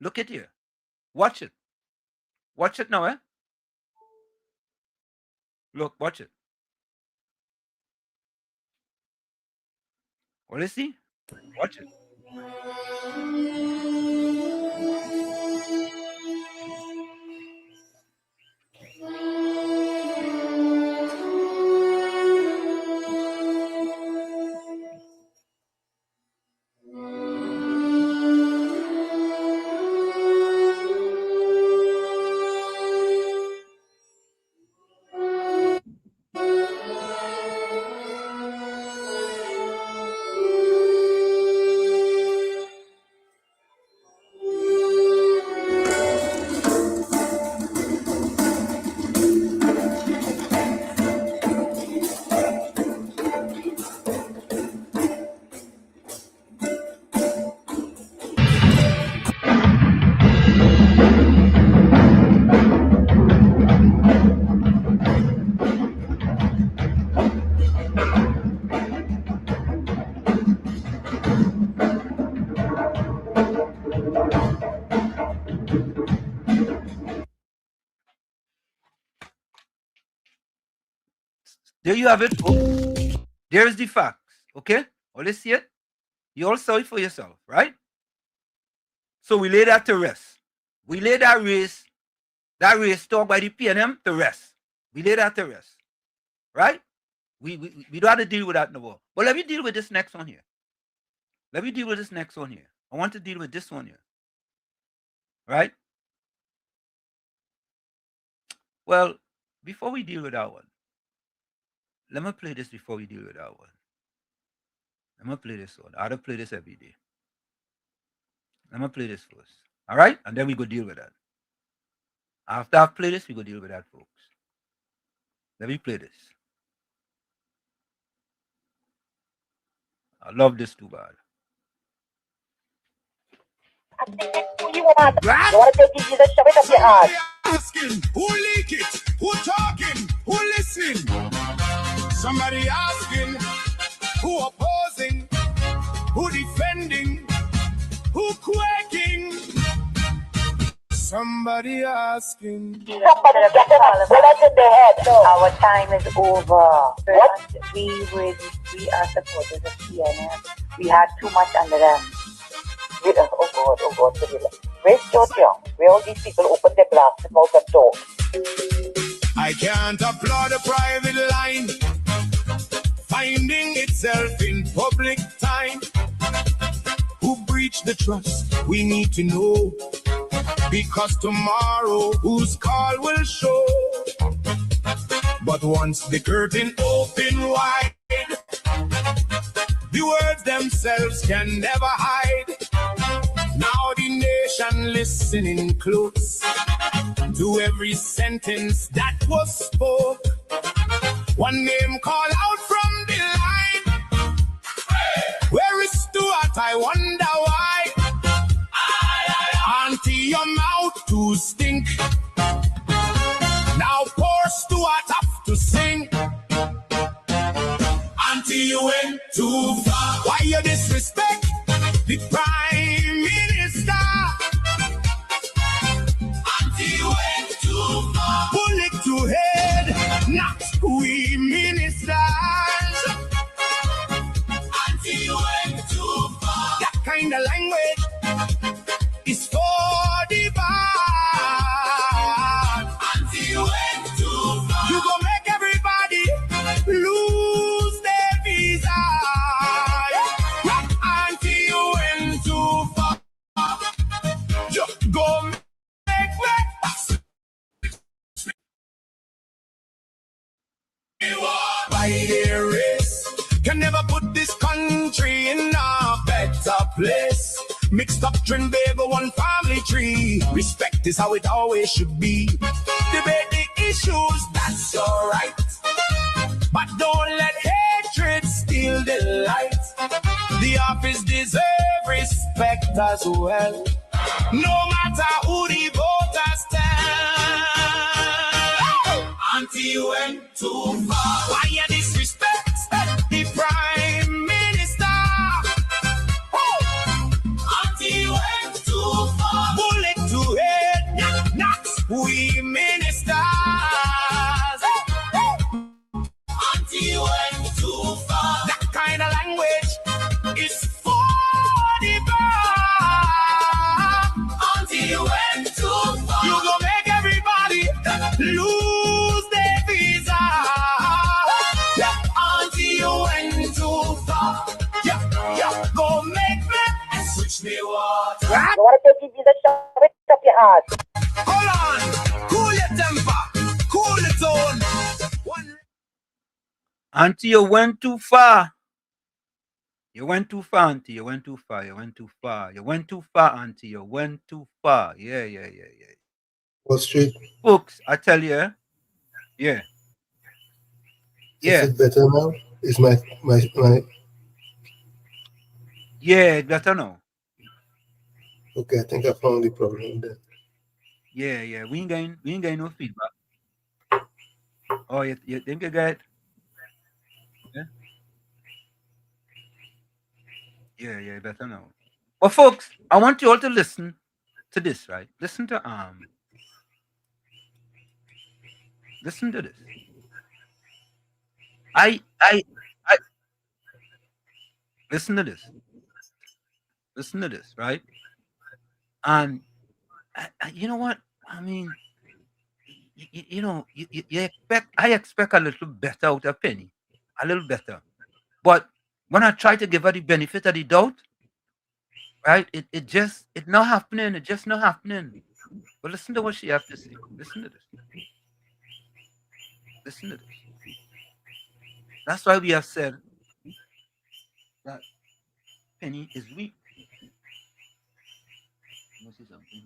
[SPEAKER 5] Look at here. Watch it. Watch it now, Look, watch it. What is he? Watch it. There you have it, folks. There's the facts, okay? Well, let's see it. You all saw it for yourself, right? So we lay that to rest. We lay that race talk by the PNM to rest. We lay that to rest, right? We don't have to deal with that no more. But let me deal with this next one here. I want to deal with this one here, right? Well, before we deal with that one, let me play this before we deal with that one. Let me play this one. I don't play this every day. Let me play this first. All right? And then we go deal with that. After I play this, we go deal with that, folks. Let me play this. I love this too bad.
[SPEAKER 3] Who you want? You want to take it, Jesus, shove it up your ass.
[SPEAKER 16] Asking, who leak it? Who talking? Who listening? Somebody asking, who opposing? Who defending? Who quaking? Somebody asking.
[SPEAKER 3] Somebody get them all. Bullets in the head. Our time is over. What? We are supporters of PNM. We had too much under them. Oh God. Where's George Young? Where all these people open their blasted mouth and talk?
[SPEAKER 16] I can't applaud a private line finding itself in public time. Who breached the trust? We need to know, because tomorrow whose call will show. But once the curtain open wide, the words themselves can never hide. Now the nation listening close to every sentence that was spoke. One name call out from the line. Where is Stuart? I wonder why. Auntie, your mouth to stink. Now poor Stuart have to sing. Auntie, you went too far. Why you disrespect the Prime Minister? Auntie, you went too far. Bullet to head, not we ministers. Auntie, you went too far. That kind of language is for the bad. Auntie, you went too far. You gon' make everybody lose their visa. Auntie, you went too far. Just go make by their race can never put this country in a better place. Mixed up trend, baby, one family tree. Respect is how it always should be. Debate the issues, that's alright. But don't let hatred steal the light. The office deserves respect as well. No matter who the voters stand. Auntie, you went too far. Why you disrespect the Prime Minister? Auntie, you went too far. Bullet to head, not we ministers. Auntie, you went too far. That kind of language is for the bad. Auntie, you went too far. You gon' make everybody lose their visa. Auntie, you went too far. Go make me switch me water.
[SPEAKER 3] You want to take it, Jesus, shove it up your ass.
[SPEAKER 16] Hold on, cool your temper, cool the tone.
[SPEAKER 5] Auntie, you went too far. You went too far, Auntie. You went too far. You went too far. You went too far, Auntie. You went too far. Yeah.
[SPEAKER 12] Wall Street.
[SPEAKER 5] Folks, I tell you, yeah.
[SPEAKER 12] Is it better now? Is my
[SPEAKER 5] Yeah, better now.
[SPEAKER 12] Okay, I think I found the problem there.
[SPEAKER 5] Yeah. We ain't getting no feedback. Oh, you think you get? Yeah, better now. Well, folks, I want you all to listen to this, right? Listen to this. I listen to this. Listen to this, right? And you know what? I mean, you expect. I expect a little better out of Penny, a little better. But when I try to give her the benefit of the doubt, right? It not happening. It just not happening. But listen to what she has to say. Listen to this. Listen to this. That's why we have said that Penny is weak. Let me see something here.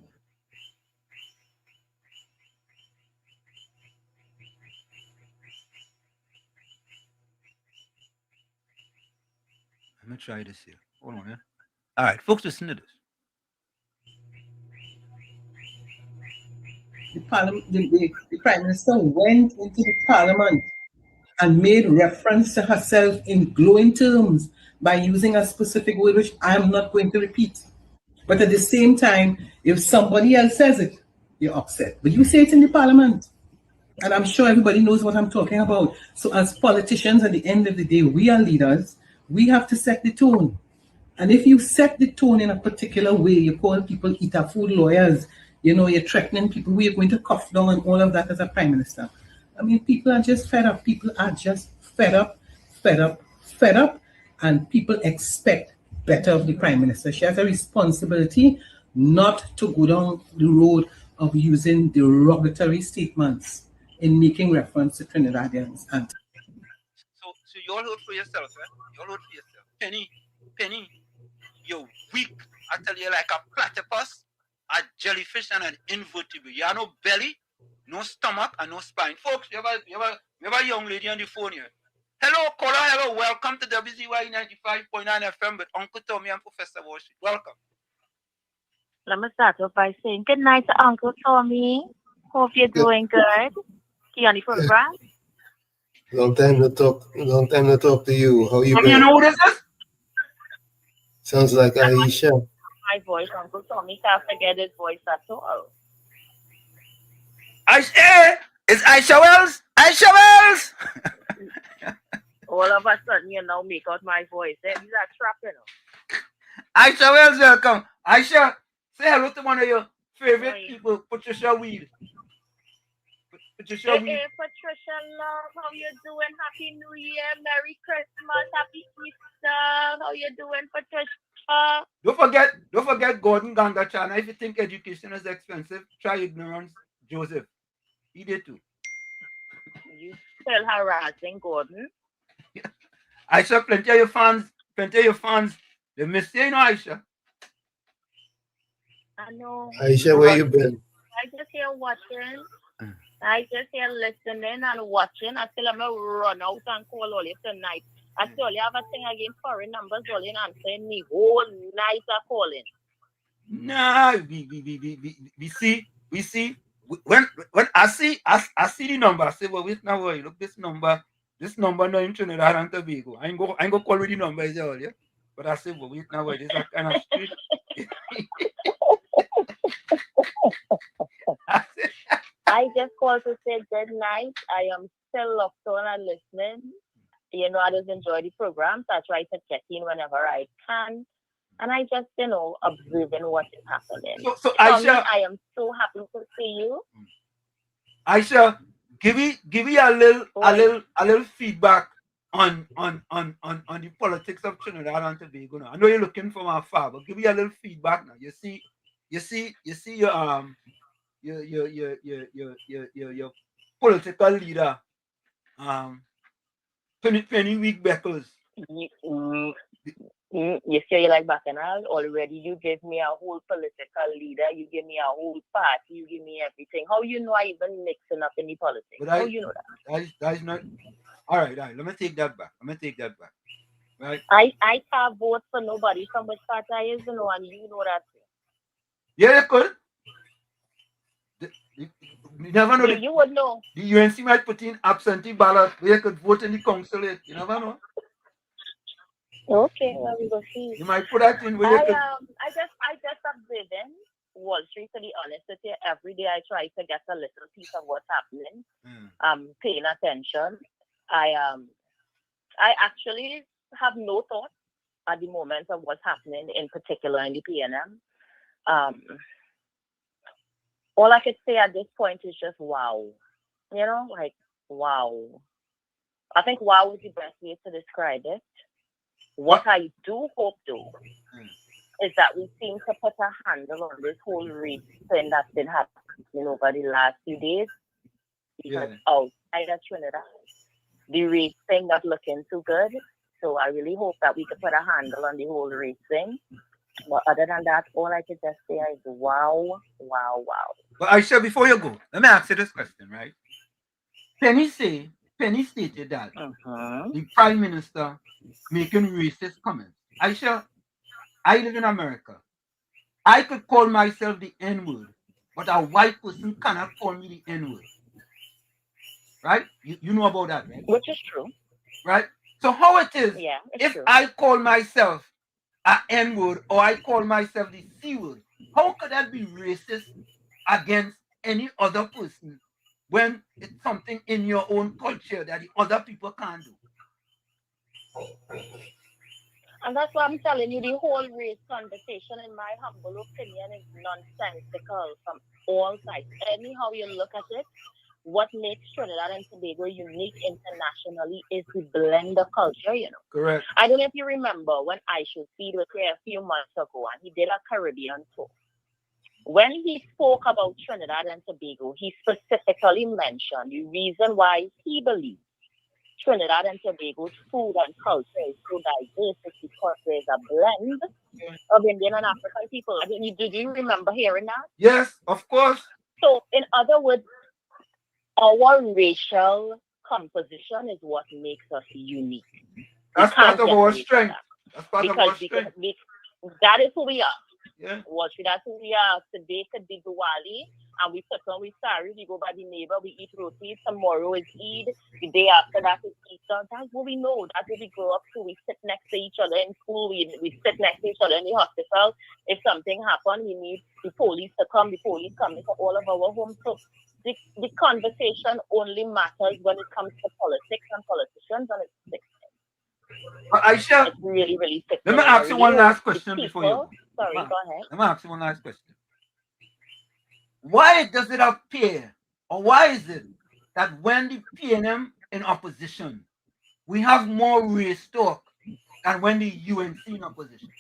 [SPEAKER 5] Let me try this here. Hold on, man. All right, folks, listen to this.
[SPEAKER 7] The Prime Minister went into the Parliament and made reference to herself in glowing terms by using a specific word which I am not going to repeat. But at the same time, if somebody else says it, you're upset. But you say it in the Parliament. And I'm sure everybody knows what I'm talking about. So as politicians, at the end of the day, we are leaders. We have to set the tone. And if you set the tone in a particular way, you call people eater food lawyers, you're threatening people who you're going to cuff down and all of that as a prime minister. I mean, people are just fed up. People are just fed up, and people expect better of the prime minister. She has a responsibility not to go down the road of using derogatory statements in making reference to Trinidadians. And
[SPEAKER 5] so you all heard for yourself, eh? You all heard for yourself. Penny, you're weak. I tell you, like a platypus, a jellyfish, and an invertebrate. You have no belly, no stomach, and no spine. Folks, we have a young lady on the phone here. Hello, caller. Hello. Welcome to WZYE 95.9 FM with Uncle Tommy and Professor Worship. Welcome.
[SPEAKER 3] Let me start off by saying good night to Uncle Tommy. Hope you're doing good. You on the program?
[SPEAKER 12] Long time no talk to you. How you been?
[SPEAKER 5] You know who this is?
[SPEAKER 12] Sounds like Aisha.
[SPEAKER 3] My voice, Uncle Tommy can't forget his voice at all.
[SPEAKER 5] Aisha! It's Aisha Wells! Aisha Wells!
[SPEAKER 3] All of a sudden, make out my voice. These are trapping.
[SPEAKER 5] Aisha Wells, welcome. Aisha, say hello to one of your favorite people, Patricia Weed. Patricia Weed.
[SPEAKER 3] Hey, Patricia Love, how you doing? Happy New Year, Merry Christmas, Happy Easter. How you doing, Patricia?
[SPEAKER 5] Don't forget Gordon Ganga Chana. If you think education is expensive, try ignorance, Joseph. He did too.
[SPEAKER 3] You still harassing Gordon?
[SPEAKER 5] Aisha, plenty of your fans. They miss you, Aisha.
[SPEAKER 3] I know.
[SPEAKER 12] Aisha, where you been?
[SPEAKER 3] I just here watching. I just here listening and watching. I still am going to run out and call all you tonight. I still have a thing against foreign numbers all in answering me whole night are calling.
[SPEAKER 5] Nah, we see. When I see the number, I say, well, wait now, boy, look, this number not in Trinidad and Tobago. I ain't go call with the number is all, yeah. But I say, well, wait now, boy, this is kind of street.
[SPEAKER 3] I just called to say good night. I am still locked on and listening. I just enjoy the program, so I try to check in whenever I can. And I just, observing what is happening.
[SPEAKER 5] So Aisha,
[SPEAKER 3] I am so happy to see you.
[SPEAKER 5] Aisha, give me a little feedback on the politics of Trinidad and Tobago. Now. I know you're looking from afar, but give me a little feedback now. You see your political leader, Penny Week Beckles.
[SPEAKER 3] You say you like Bacchanal already. You give me a whole political leader. You give me a whole party. You give me everything. How you know I even mixing up in the politics? How you know that?
[SPEAKER 5] That is not. All right. Let me take that back. Right.
[SPEAKER 3] I can't vote for nobody from which party I is, and you know that.
[SPEAKER 5] Yeah, you could. You never know.
[SPEAKER 3] You would know.
[SPEAKER 5] The UNC might put in absentee ballot where you could vote in the council. You never know.
[SPEAKER 3] Okay, well, we will see.
[SPEAKER 5] You might put that in where you could.
[SPEAKER 3] I just observing Wall Street, to be honest with you. Every day I try to get a little piece of what's happening. Paying attention. I actually have no thought at the moment of what's happening, in particular in the PNM. All I could say at this point is just wow. Wow. I think wow is the best way to describe it. What I do hope, though, is that we seem to put a handle on this whole race thing that's been happening over the last few days. because outside of Trinidad, the race thing not looking too good. So I really hope that we could put a handle on the whole race thing. But other than that, all I could just say is wow, wow, wow.
[SPEAKER 5] But Aisha, before you go, let me ask you this question, right? Penny stated that the Prime Minister making racist comments. Aisha, I live in America. I could call myself the N-word, but a white person cannot call me the N-word. Right? You know about that, right?
[SPEAKER 3] Which is true.
[SPEAKER 5] Right? So how it is, if
[SPEAKER 3] true.
[SPEAKER 5] I call myself a N-word or I call myself the C-word, how could that be racist against any other person when it's something in your own culture that the other people can't do?
[SPEAKER 3] And that's why I'm telling you, the whole race conversation, in my humble opinion, is nonsensical from all sides. Anyhow you look at it, what makes Trinidad and Tobago unique internationally is the blend of culture, you know.
[SPEAKER 5] Correct.
[SPEAKER 3] I don't know if you remember when Aisha Speed was here a few months ago and he did a Caribbean tour. When he spoke about Trinidad and Tobago, he specifically mentioned the reason why he believes Trinidad and Tobago's food and culture is so diverse is because there's a blend of Indian and African people. Did you remember hearing that?
[SPEAKER 5] Yes, of course.
[SPEAKER 3] So, in other words, our racial composition is what makes us unique.
[SPEAKER 5] That's part of our strength. That's part of our strength.
[SPEAKER 3] That is who we are.
[SPEAKER 5] Yeah.
[SPEAKER 3] Well, that's who we are. Today could be Diwali, and we put on we sorry, we go by the neighbor, we eat roti. Tomorrow is Eid. The day after that is Easter. That's what we know. That's what we grow up to. We sit next to each other in school. We sit next to each other in the hospital. If something happened, we need the police to come. The police coming to all of our homes. So the conversation only matters when it comes to politics and politicians, and it's sick.
[SPEAKER 5] Aisha,
[SPEAKER 3] it's really, really sick.
[SPEAKER 5] Let me ask you one last question before you.
[SPEAKER 3] Sorry, go ahead.
[SPEAKER 5] Let me ask you one last question. Why does it appear, or why is it that when the PNM in opposition, we have more race talk than when the UNC in opposition?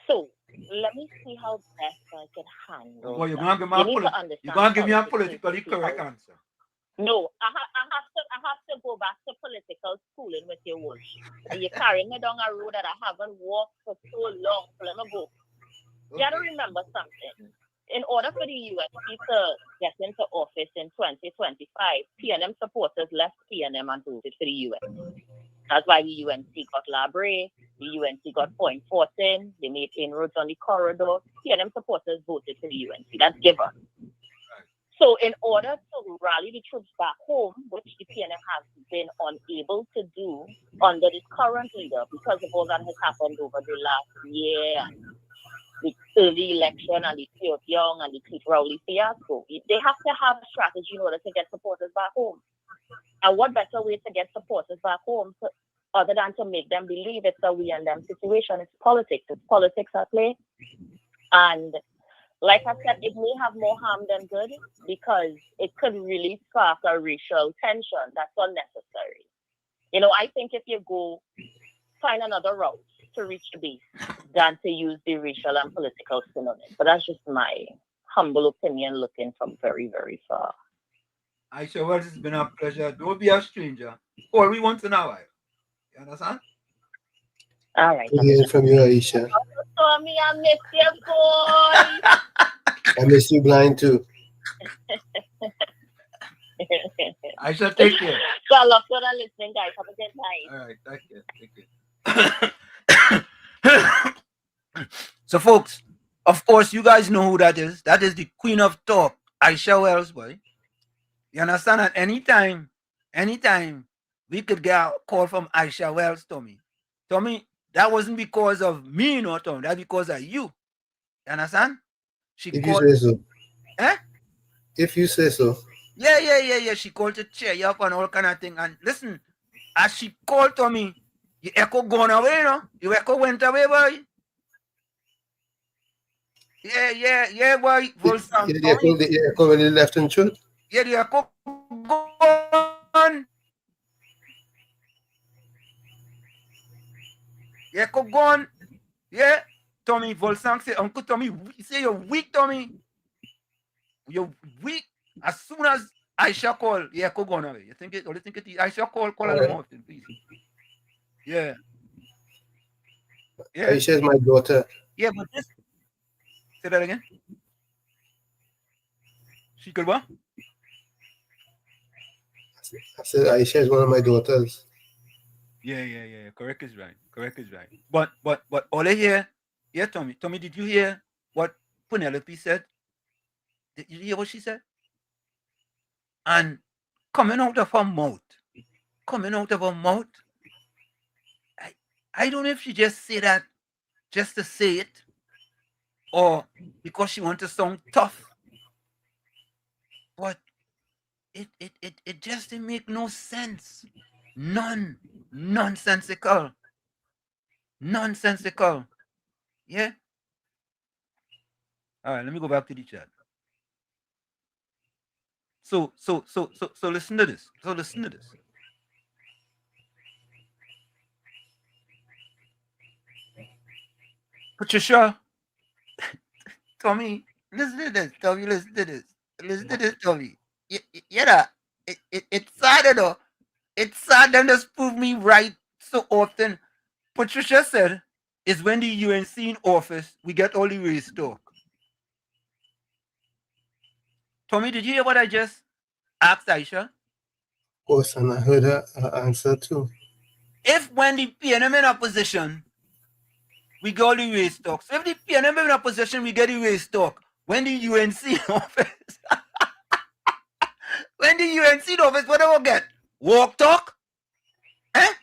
[SPEAKER 3] So let me see how best I can handle.
[SPEAKER 5] Well, you're gonna give me a politically correct answer.
[SPEAKER 3] No, I have to go back to political schooling with your worship. You're carrying me down a road that I haven't walked for so long. So let me go. You got to remember something. In order for the UNC to get into office in 2025, PNM supporters left PNM and voted for the UNC. That's why the UNC got Labre, the UNC got Point Fortin, they made inroads on the corridor. PNM supporters voted for the UNC. That's given. So in order to rally the troops back home, which the PNM has been unable to do under this current leader because of all that has happened over the last year, the early election and the Theo Young and the Keith Rowley fiasco, they have to have a strategy in order to get supporters back home. And what better way to get supporters back home other than to make them believe it's a we and them situation? It's politics. It's politics at play. And like I said, it may have more harm than good because it could really spark a racial tension that's unnecessary. You know, I think if you go find another route to reach the base than to use the racial and political synonym. But that's just my humble opinion looking from very, very far.
[SPEAKER 5] Aisha, well, it's been a pleasure. Don't be a stranger. Call me once in a while. You understand?
[SPEAKER 3] All right.
[SPEAKER 12] Good hearing from you, Aisha.
[SPEAKER 3] Tommy, I miss you, boy.
[SPEAKER 12] I miss you blind too.
[SPEAKER 5] I shall take care.
[SPEAKER 3] So I love for listening, guys. Have a good night.
[SPEAKER 5] All right, thank you. So, folks, of course, you guys know who that is. That is the Queen of Talk, Aisha Wells, boy. You understand? At anytime, we could get a call from Aisha Wells, Tommy. Tommy, that wasn't because of me, you know, Tommy. That's because of you. You understand?
[SPEAKER 12] If you say so.
[SPEAKER 5] Eh?
[SPEAKER 12] If you say so.
[SPEAKER 5] Yeah. She called to cheer you up and all kind of thing. And listen, as she called to me, the echo gone away, you know? The echo went away, boy. Yeah, boy.
[SPEAKER 12] The echo when you left in truth?
[SPEAKER 5] Yeah, the echo gone. The echo gone. Yeah. Tommy Volsang say, Uncle Tommy, you say you're weak, Tommy. we as soon as Aisha call, yeah, go on away. You think it? Or you think it? Aisha call
[SPEAKER 12] All
[SPEAKER 5] her
[SPEAKER 12] right.
[SPEAKER 5] more often, please. Yeah. Yeah.
[SPEAKER 12] Aisha is my daughter.
[SPEAKER 5] Yeah, but this. Say that again. She could what?
[SPEAKER 12] I said Aisha is one of my daughters.
[SPEAKER 5] Yeah. Correct is right. But all I hear, yeah, Tommy, did you hear what Penelope said? Did you hear what she said? And coming out of her mouth, I don't know if she just say that just to say it, or because she wants to sound tough. But it just didn't make no sense. Nonsensical. Yeah. All right, let me go back to the chat. So listen to this. Patricia, Tommy, listen to this. Tommy. Yeah, it's sad, though. It's sad them just prove me right so often. Patricia said, it's when the UNC in office, we get all the race talk. Tommy, did you hear what I just asked Aisha?
[SPEAKER 12] Of course, and I heard her answer too.
[SPEAKER 5] If when the PNM in opposition, we get all the race talk. So if the PNM in opposition, we get the race talk. When the UNC in office, what do we get? Walk talk? Eh?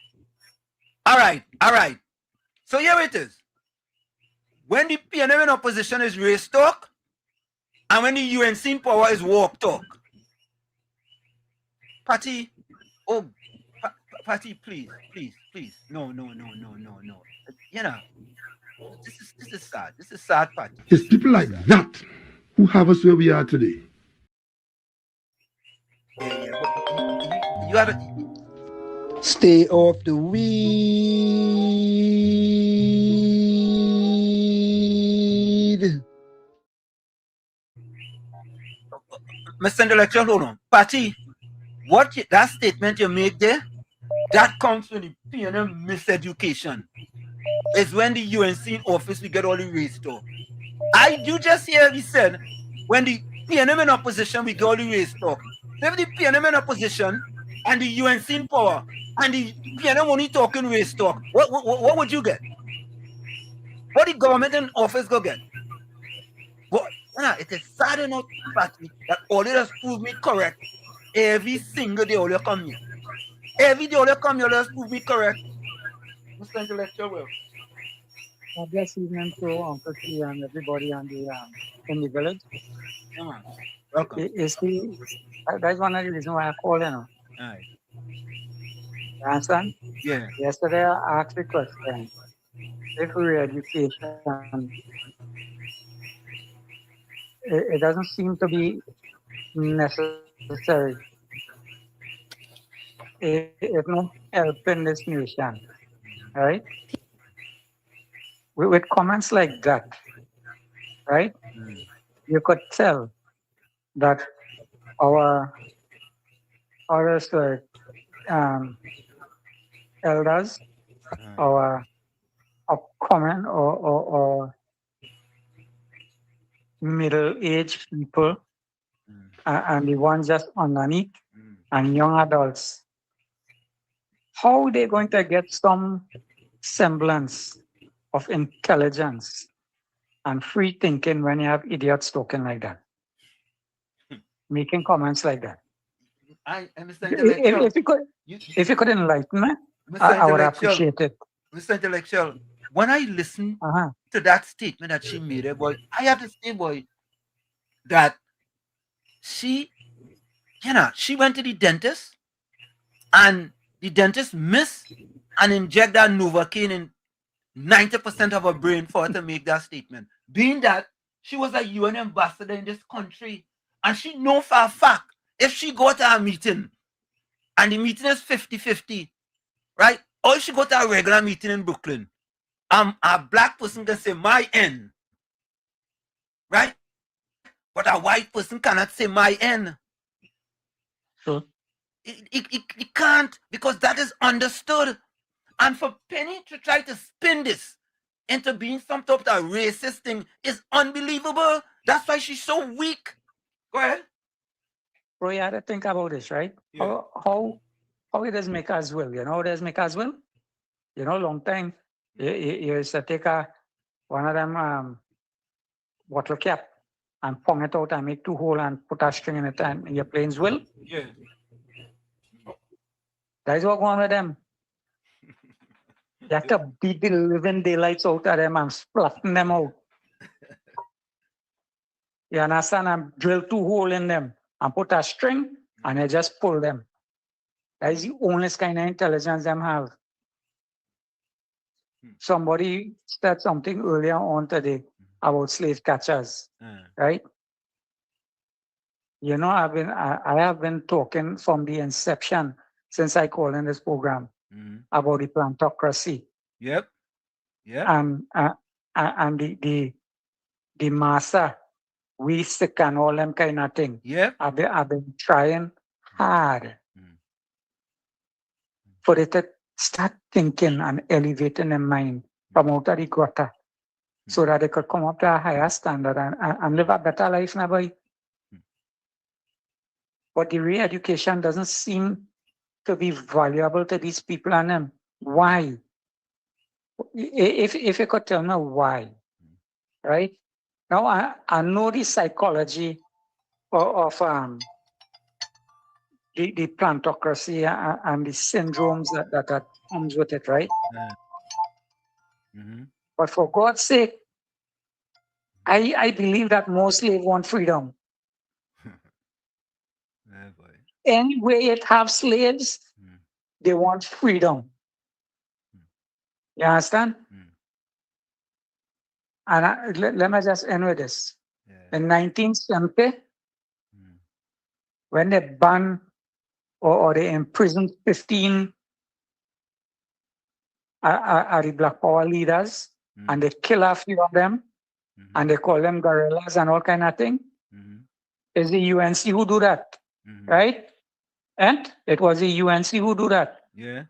[SPEAKER 5] All right. So here it is. When the PNM in opposition is race talk, and when the UNC in power is walk talk. Patty, Patty, please. No. You know, this is sad. This is sad, Patty.
[SPEAKER 15] It's people like that who have us where we are today.
[SPEAKER 5] Yeah. You have it.
[SPEAKER 11] Stay off the weed.
[SPEAKER 5] Mr. Intellectual, hold on. Patty, that statement you make there, that comes from the PNM miseducation. It's when the UNC in office, we get all the race talk. You just hear he said, when the PNM in opposition, we get all the race talk. So if the PNM in opposition and the UNC in power and the PNM only talking race talk, what would you get? What the government in office go get? But it is sad enough, Patty, that all it has proved me correct every single day all you come here. Every day all you come here, let's prove me correct. Mr. Intellectual, well.
[SPEAKER 13] Bless evening to Uncle T and everybody in the village.
[SPEAKER 5] Welcome.
[SPEAKER 13] That's one of the reasons why I called in.
[SPEAKER 5] All right.
[SPEAKER 13] You understand?
[SPEAKER 5] Yeah.
[SPEAKER 13] Yesterday I asked the question, if re-education, it doesn't seem to be necessary. It not helping this nation, right? With comments like that, right? You could tell that our elders, our upcoming or middle-aged people, and the ones just underneath, and young adults, how are they going to get some semblance of intelligence and free thinking when you have idiots talking like that, making comments like that? If you could enlighten me, I would appreciate it.
[SPEAKER 5] Mr. Intellectual, when I listen to that statement that she made, boy, I have to say, boy, that she went to the dentist and the dentist missed and inject that Novocaine in 90% of her brain for her to make that statement. Being that she was a UN ambassador in this country, and she know for a fact, if she go to a meeting, and the meeting is 50-50, right? Or if she go to a regular meeting in Brooklyn, a black person can say, my end, right? But a white person cannot say my N.
[SPEAKER 13] Sure.
[SPEAKER 5] It can't, because that is understood. And for Penny to try to spin this into being some type of racist thing is unbelievable. That's why she's so weak. Go ahead.
[SPEAKER 13] Bro, you had to think about this, right?
[SPEAKER 5] Yeah.
[SPEAKER 13] How it does make us will, you know, it does make us will. You know, long time. You used to take one of them bottle cap and pong it out and make 2 holes and put a string in it and your planes will.
[SPEAKER 5] Yeah.
[SPEAKER 13] That is what going on with them. You have to beat the living daylights out of them and splatting them out. You understand? And drill 2 holes in them and put a string and you just pull them. That is the only kind of intelligence them have. Somebody said something earlier on today about slave catchers, right? You know, I have been talking from the inception since I called in this program about the plantocracy.
[SPEAKER 5] Yep. Yeah.
[SPEAKER 13] And the massa, we sick and all them kind of thing.
[SPEAKER 5] Yep.
[SPEAKER 13] I've been trying hard for it to start thinking and elevating their mind from out of the gutter so that they could come up to a higher standard and live a better life now, boy. But the re-education doesn't seem to be valuable to these people and them. Why? If you could tell me why, right? Now I know the psychology of the plantocracy and the syndromes that comes with it, right? But for God's sake, I believe that most slaves want freedom. Anyway, it have slaves, they want freedom. You understand? And let me just end with this. In 1970, when they banned or they imprisoned 15 the Black Power leaders, and they kill a few of them, and they call them guerrillas and all kind of thing, it's the UNC who do that, right? And it was the UNC who do that.
[SPEAKER 5] Yeah.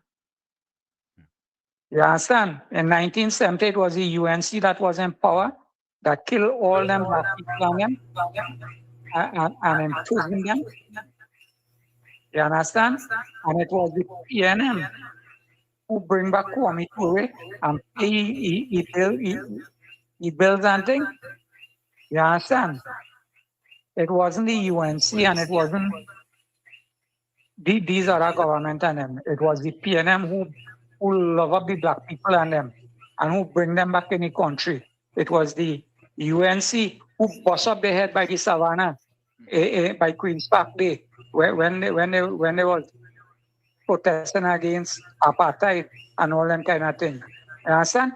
[SPEAKER 13] You understand? In 1970, it was the UNC that was in power, that killed all them black people on them and imprisoned them. You understand? And it was the PNM who bring back Kwame Ture and pay he bills and things. You understand? It wasn't the UNC and it wasn't these other government and them. It was the PNM who love up the black people and them and who bring them back in the country. It was the UNC who bust up their head by the savannah by Queen's Park Day when they was protesting against apartheid and all that kind of thing. You understand?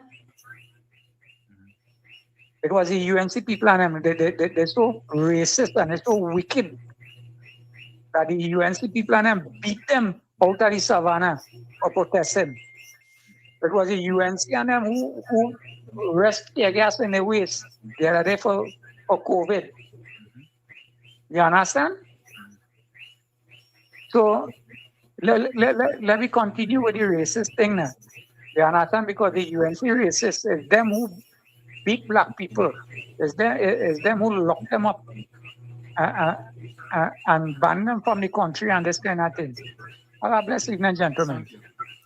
[SPEAKER 13] It was the UNC people and them. They're so racist and they're so wicked that the UNC people and them beat them out of the savannah for protesting. It was the UNC and them who rest tear gas in the waist the other day for COVID. You understand? So let me continue with the racist thing now. You understand? Because the UNC racists is them who beat black people. It's them who lock them up and ban them from the country and this kind of thing. God bless you, gentlemen.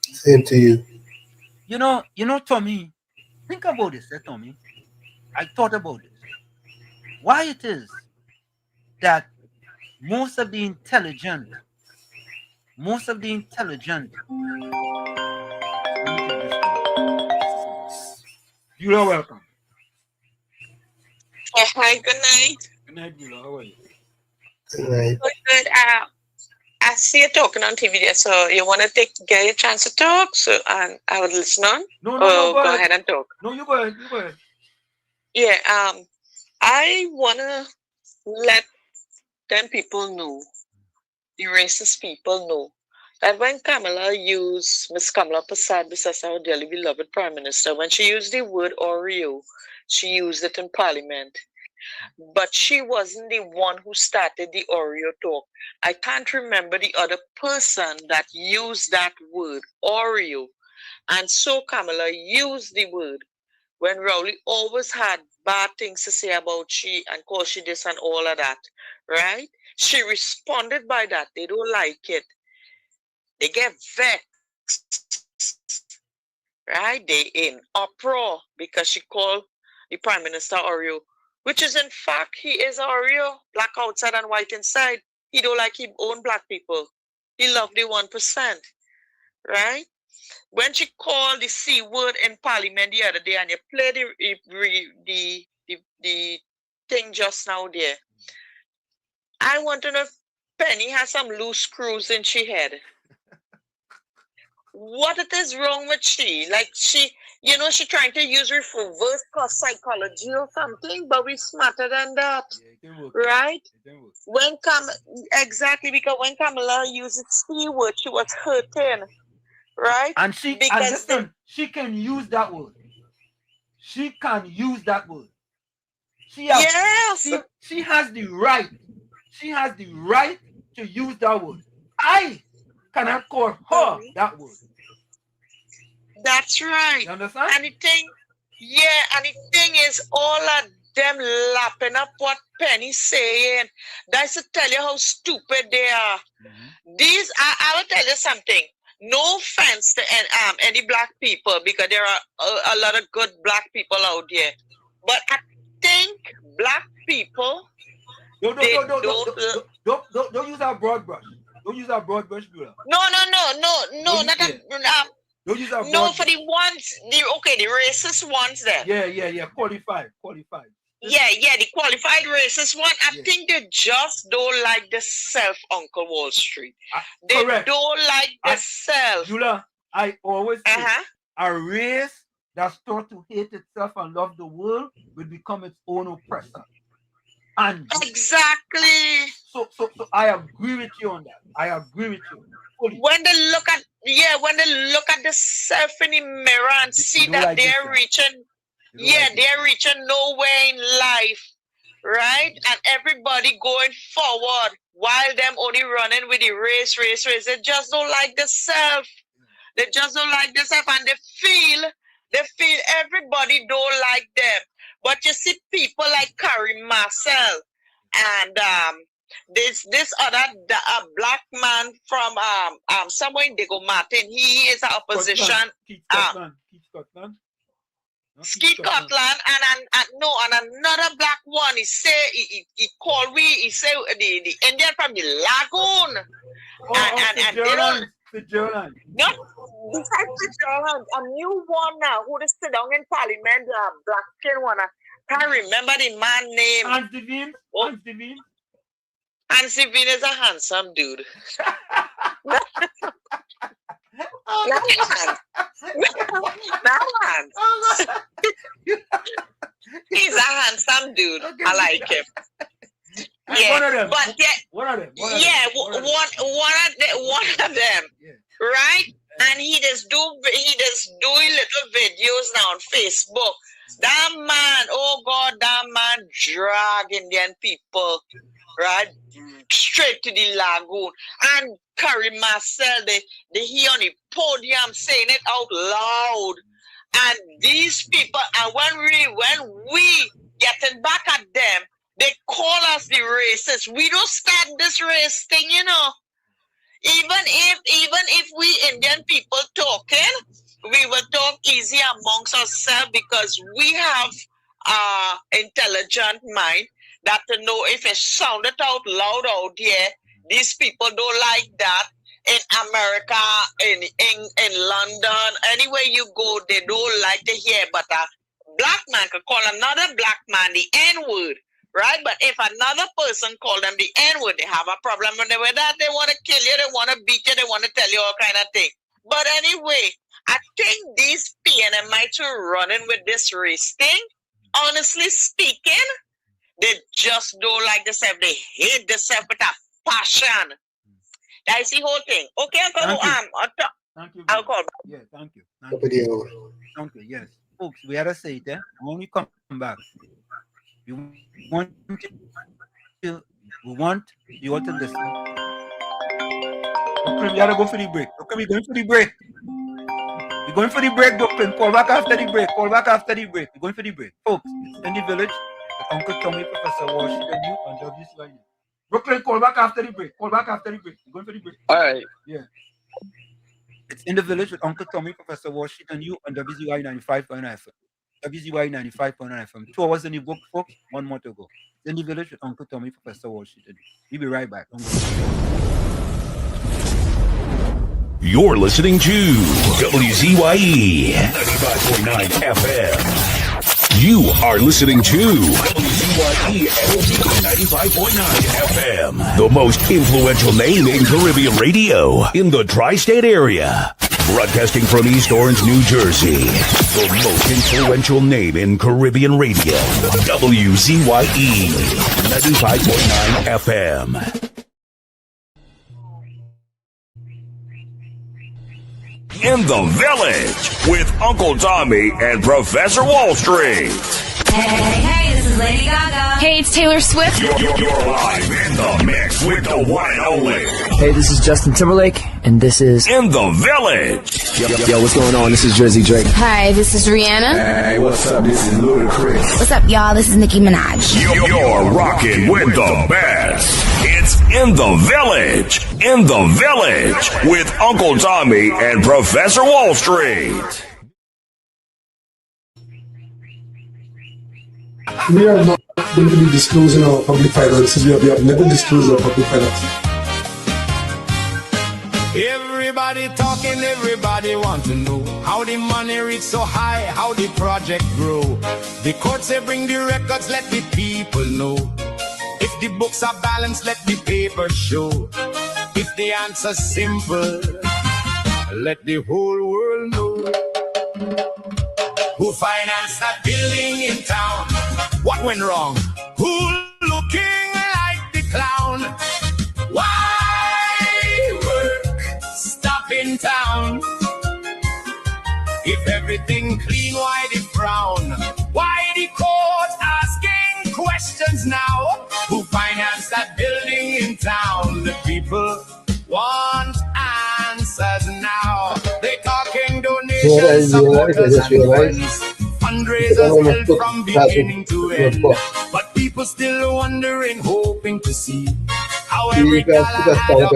[SPEAKER 12] Same to you.
[SPEAKER 5] You know, Tommy, think about this, Tommy. I thought about this. Why it is that most of the intelligent, you are welcome.
[SPEAKER 8] Yeah, hi, good night.
[SPEAKER 5] Good night, Beulah. How are you?
[SPEAKER 12] Good night.
[SPEAKER 8] Good. I see you talking on TV there, so you want to get a chance to talk, so and I would listen on.
[SPEAKER 5] No,
[SPEAKER 8] go ahead and talk.
[SPEAKER 5] No, you go ahead.
[SPEAKER 8] Yeah, I wanna let them people know, the racist people know, that when Miss Kamala Prasad, Mrs. our dearly beloved Prime Minister, when she used the word Oreo, she used it in Parliament. but she wasn't the one who started the Oreo talk. I can't remember the other person that used that word, Oreo. And so Kamala used the word when Rowley always had bad things to say about she and call she this and all of that, right? She responded by that. They don't like it. They get vexed, right? They in uproar because she called the Prime Minister Oreo, which is in fact, he is Oreo, black outside and white inside. He don't like his own black people. He love the 1%, right? When she called the C word in Parliament the other day and you play the thing just now there, I want to know if Penny has some loose screws in she head. What it is wrong with she? Like she trying to use reverse psychology or something, but we smarter than that, right? Exactly, because when Kamala used the C word, she was hurting, right?
[SPEAKER 5] And she can use that word. She can use that word. She has the right. She has the right to use that word. I cannot call her that word.
[SPEAKER 8] That's right.
[SPEAKER 5] You understand?
[SPEAKER 8] And the thing is all of them lapping up what Penny's saying. That's to tell you how stupid they are. These, I will tell you something. No offense to any black people, because there are a lot of good black people out there. But I think black people
[SPEAKER 5] don't use our broad brush. Don't use our broad brush, Bula.
[SPEAKER 8] No,
[SPEAKER 5] don't use our broad
[SPEAKER 8] no, for the ones, the racist ones there.
[SPEAKER 5] Yeah, qualified.
[SPEAKER 8] Yeah, the qualified racist one. I think they just don't like the self, Uncle Wall Street. They don't like the self.
[SPEAKER 5] Jula, I always say a race that's taught to hate itself and love the world will become its own oppressor. And
[SPEAKER 8] exactly.
[SPEAKER 5] So I agree with you on that. I agree with you. Fully.
[SPEAKER 8] When they look at the self in the mirror and see that like they're reaching, they're reaching nowhere in life, right? And everybody going forward while them only running with the race. They just don't like the self. They just don't like the self, and they feel everybody don't like them. But you see people like Carrie Marcel and this other black man from somewhere in Diego Martin. He is an opposition. Skeet Scotland and another black one. He called the Indian from the Lagoon. And they don't. Not besides Fitzgerald, a new one now who is sit down in Parliament, black skin one. I can't remember the man name.
[SPEAKER 5] Hans Devine.
[SPEAKER 8] Hans Devine is a handsome dude. He's a handsome dude. I like him. Yeah,
[SPEAKER 5] one of them.
[SPEAKER 8] But one of them. Right? And he just doing little videos now on Facebook. That man, oh God, that man drag Indian people, right, straight to the lagoon. And Carrie Marcel, they hear on the podium saying it out loud. And these people, and when we getting back at them, they call us the racists. We don't start this race thing, you know. Even if we Indian people talking, we will talk easy amongst ourselves because we have intelligent mind that to know if it sounded out loud out here, these people don't like that. In America, in London, anywhere you go, they don't like to hear. But a black man can call another black man the N-word. Right? But if another person called them the N-word, they have a problem with that. They want to kill you, they want to beat you, they want to tell you all kind of thing. But anyway, I think these PNMites are running with this race thing. Honestly speaking, they just don't like the self. They hate the self with a passion. That's the whole thing. Okay,
[SPEAKER 5] Thank you.
[SPEAKER 8] I'll call back.
[SPEAKER 5] Yeah, thank you. Thank you. Yes. Folks, we had to say it, eh? When we come back, We want you, we want you all to listen. Brooklyn, we gotta go for the break. Okay, we're going for the break. We're going for the break, Brooklyn. Call back after the break. Call back after the break. We're going for the break. Folks, it's in the village. With Uncle Tommy, Professor Washington, you on WZYE. Brooklyn, call back after the break. Call back after the break. We're going for the break.
[SPEAKER 21] All right.
[SPEAKER 5] Yeah. It's in the village with Uncle Tommy, Professor Washington, you on WZYE 95.9 FM. WZYE 95.9 FM. 2 hours in the book, folks. 1 more to go. It's in the village with Uncle Tommy, Professor Washington. We'll be right back.
[SPEAKER 1] You're listening to WZYE 95.9 FM. You are listening to WZYE 95.9 FM, the most influential name in Caribbean radio in the tri-state area. Broadcasting from East Orange, New Jersey, the most influential name in Caribbean radio, WZYE 95.9 FM. In the Village with Uncle Tommy and Professor Wall Street.
[SPEAKER 9] Hey, this is Lady Gaga. Hey, it's Taylor Swift.
[SPEAKER 1] You're live in the mix with the one and only.
[SPEAKER 10] Hey, this is Justin Timberlake, and this is
[SPEAKER 1] In the Village.
[SPEAKER 10] Yo, what's going on? This is Jersey Drake.
[SPEAKER 9] Hi, this is Rihanna.
[SPEAKER 15] Hey, what's up? This is Ludacris.
[SPEAKER 9] What's up, y'all? This is Nicki Minaj.
[SPEAKER 1] You're rocking with the best. It's In the Village. In the Village with Uncle Tommy and Professor Wall Street.
[SPEAKER 15] We are not going to be disclosing our public finances. We have never disclosed our public finances.
[SPEAKER 16] Everybody talking, everybody want to know how the money reach so high, how the project grow. The courts say bring the records, let the people know. If the books are balanced, let the paper show. If the answer's simple, let the whole world know. Who financed that building in town? What went wrong? Who looking like the clown? Why work stop in town? If everything clean, why the frown? Why the court asking questions now? Who financed that building in town? The people want answers now. They talking donations, supporters and friends. Fundraisers held from beginning to end. But people still wondering, hoping to see how every dollar add up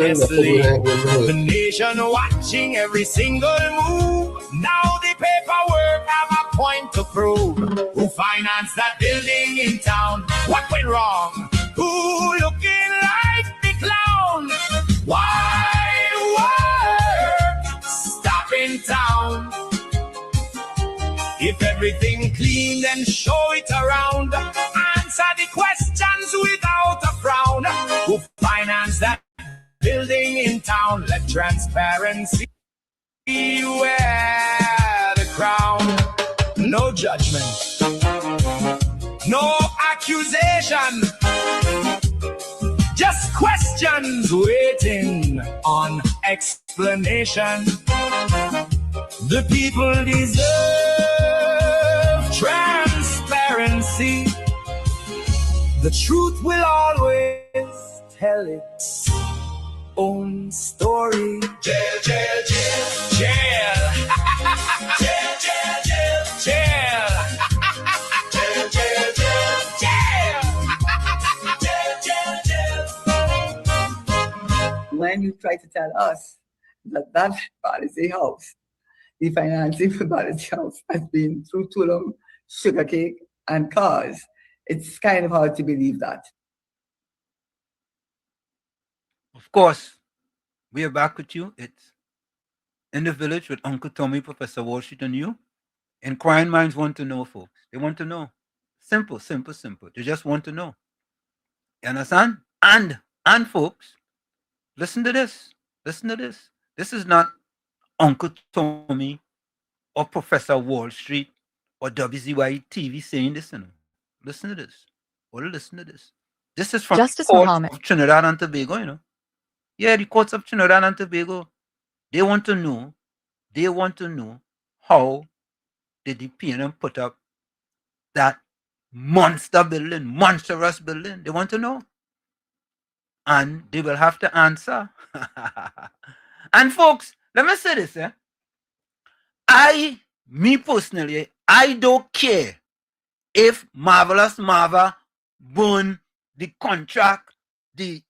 [SPEAKER 16] honestly. The nation watching every single move. Now the paperwork have a point to prove. Who financed that building in town? What went wrong? Who looking like the clown? Why work stop in town? If everything clean, then show it around. Answer the questions without a frown. Who financed that building in town? Let transparency wear the crown. No judgment, no accusation, just questions waiting on explanation. The people deserve transparency. The truth will always tell its own story. Jail, jail, jail, jail. Jail, jail, jail, jail. Jail, jail, jail, jail. Jail, jail, jail.
[SPEAKER 14] When you try to tell us that policy house, the financing for policy house has been through Tulum, sugar cake, and cars, it's kind of hard to believe that.
[SPEAKER 5] Of course, we are back with you. It's In the Village with Uncle Tommy, Professor Washington, you. Inquiring minds want to know, folks. They want to know. Simple, simple, simple. They just want to know. You understand? And folks, listen to this. Listen to this. This is not Uncle Tommy or Professor Wall Street or WZYE TV saying this. You know. Listen to this. Or listen to this. This is from
[SPEAKER 23] Justice
[SPEAKER 5] the courts
[SPEAKER 23] Muhammad.
[SPEAKER 5] of Trinidad and Tobago, you know. Yeah, the courts of Trinidad and Tobago. They want to know how did the PNM put up that monster building, monstrous building. They want to know. And they will have to answer. And folks, let me say this. Me personally, I don't care if Marvelous Marva burn the contract, the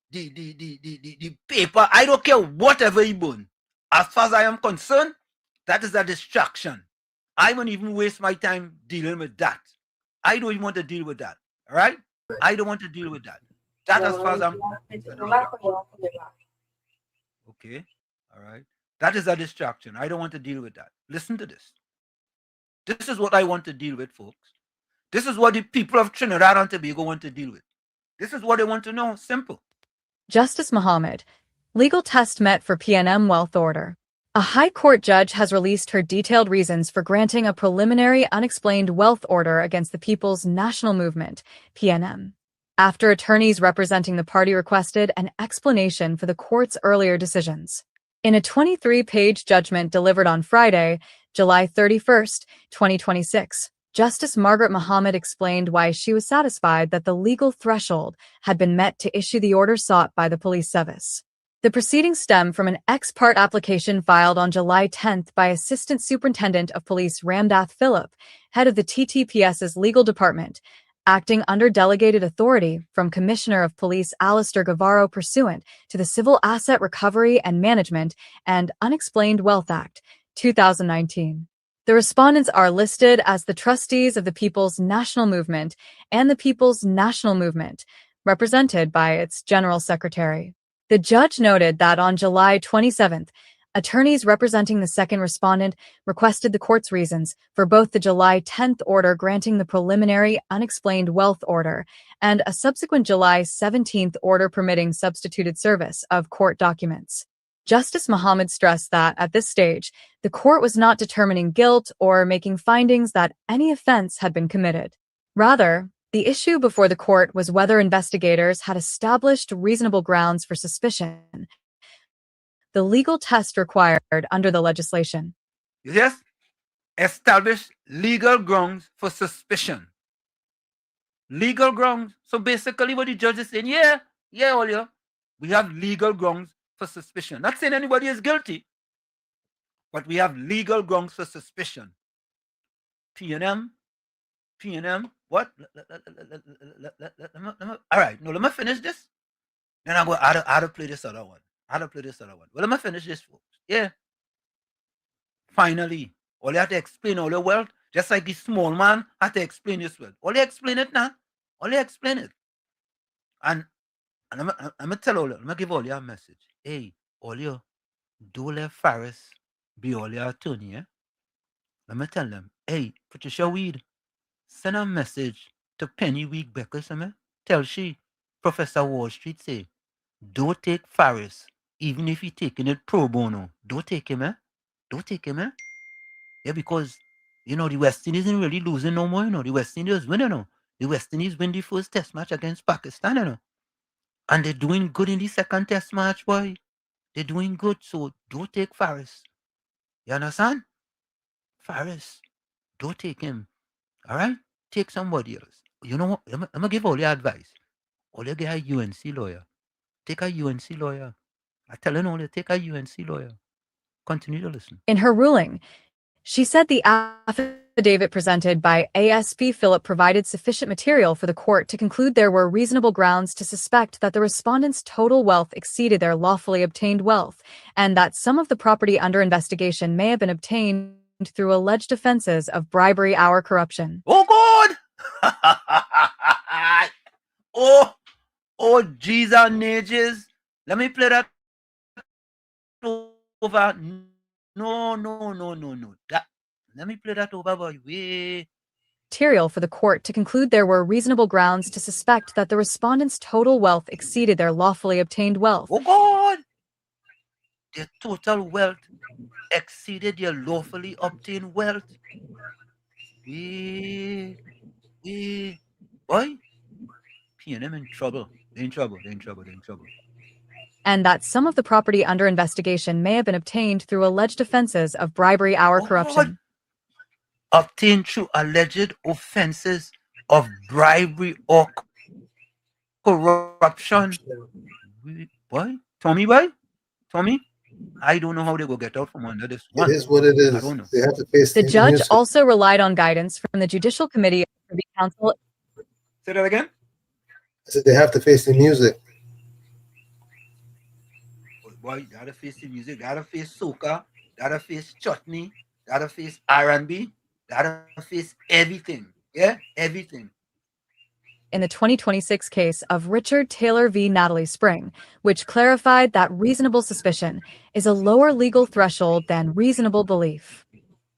[SPEAKER 5] paper. I don't care whatever he burn. As far as I am concerned, that is a distraction. I won't even waste my time dealing with that. I don't even want to deal with that. All right? I don't want to deal with that. That as far as I'm okay. All right. That is a distraction. I don't want to deal with that. Listen to this. This is what I want to deal with, folks. This is what the people of Trinidad and Tobago want to deal with. This is what they want to know. Simple.
[SPEAKER 4] Justice Muhammad. Legal test met for PNM wealth order. A high court judge has released her detailed reasons for granting a preliminary unexplained wealth order against the People's National Movement, PNM, after attorneys representing the party requested an explanation for the court's earlier decisions. In a 23-page judgment delivered on Friday, July 31st, 2026, Justice Margaret Muhammad explained why she was satisfied that the legal threshold had been met to issue the order sought by the police service. The proceedings stem from an ex parte application filed on July 10th by Assistant Superintendent of Police Ramdath Phillip, head of the TTPS's legal department, acting under delegated authority from Commissioner of Police Alistair Guevara pursuant to the Civil Asset Recovery and Management and Unexplained Wealth Act, 2019. The respondents are listed as the trustees of the People's National Movement and the People's National Movement, represented by its General Secretary. The judge noted that on July 27th, attorneys representing the second respondent requested the court's reasons for both the July 10th order granting the preliminary unexplained wealth order and a subsequent July 17th order permitting substituted service of court documents. Justice Muhammad stressed that, at this stage, the court was not determining guilt or making findings that any offense had been committed. Rather, the issue before the court was whether investigators had established reasonable grounds for suspicion, the legal test required under the legislation.
[SPEAKER 5] Yes, establish legal grounds for suspicion. Legal grounds. So basically what the judge is saying, Olio, we have legal grounds for suspicion. Not saying anybody is guilty, but we have legal grounds for suspicion. PNM, what? All right, no, let me finish this. Then I'll go how to play this other one. Well, let me finish this, folks. Yeah. Finally, all you have to explain all your wealth, just like the small man had to explain his wealth. All you explain it now. All you explain it. And I'm going to tell all you, I'm going to give all you a message. Hey, all you, don't let Faris be all your attorney, yeah? Let me tell them, hey, Patricia Weed, send a message to Penny Week Becker, tell she, Professor Wall Street say, don't take Faris, even if he taking it pro bono. Don't take him, Don't take him, Yeah, because, the West Indies isn't really losing no more, The West Indies winning, The West Indies win the first test match against Pakistan, And they're doing good in the second test match, boy. They're doing good, so don't take Faris. You understand? Faris, don't take him. All right? Take somebody else. You know what? I'm going to give all your advice. All you get a UNC lawyer. Take a UNC lawyer. I'm telling all you, take a UNC lawyer. Continue to listen.
[SPEAKER 4] In her ruling, she said the affidavit presented by ASP Phillip provided sufficient material for the court to conclude there were reasonable grounds to suspect that the respondents' total wealth exceeded their lawfully obtained wealth, and that some of the property under investigation may have been obtained through alleged offenses of bribery or corruption.
[SPEAKER 5] Oh, God! Oh, Jesus and ages. Let me play that over. No. Let me play that over, boy.
[SPEAKER 4] Material for the court to conclude there were reasonable grounds to suspect that the respondents' total wealth exceeded their lawfully obtained wealth.
[SPEAKER 5] Oh, God! Their total wealth exceeded their lawfully obtained wealth. Boy, PNM in trouble. They're in trouble.
[SPEAKER 4] And that some of the property under investigation may have been obtained through alleged offenses of bribery or corruption.
[SPEAKER 5] Obtained through alleged offenses of bribery or corruption. Boy, Tommy, boy, Tommy, I don't know how they go get out from under this one.
[SPEAKER 12] It is what it
[SPEAKER 5] I
[SPEAKER 12] is.
[SPEAKER 5] don't know.
[SPEAKER 12] They have to face
[SPEAKER 4] The
[SPEAKER 12] the
[SPEAKER 4] judge
[SPEAKER 12] music.
[SPEAKER 4] also relied on guidance from the Judicial Committee of the Privy Council.
[SPEAKER 5] Say that again?
[SPEAKER 12] I said they have to face the music.
[SPEAKER 5] Boy, gotta face the music, gotta face soca, gotta face chutney, gotta face R&B, gotta face everything. Yeah, everything.
[SPEAKER 4] In the 2026 case of Richard Taylor v. Natalie Spring, which clarified that reasonable suspicion is a lower legal threshold than reasonable belief.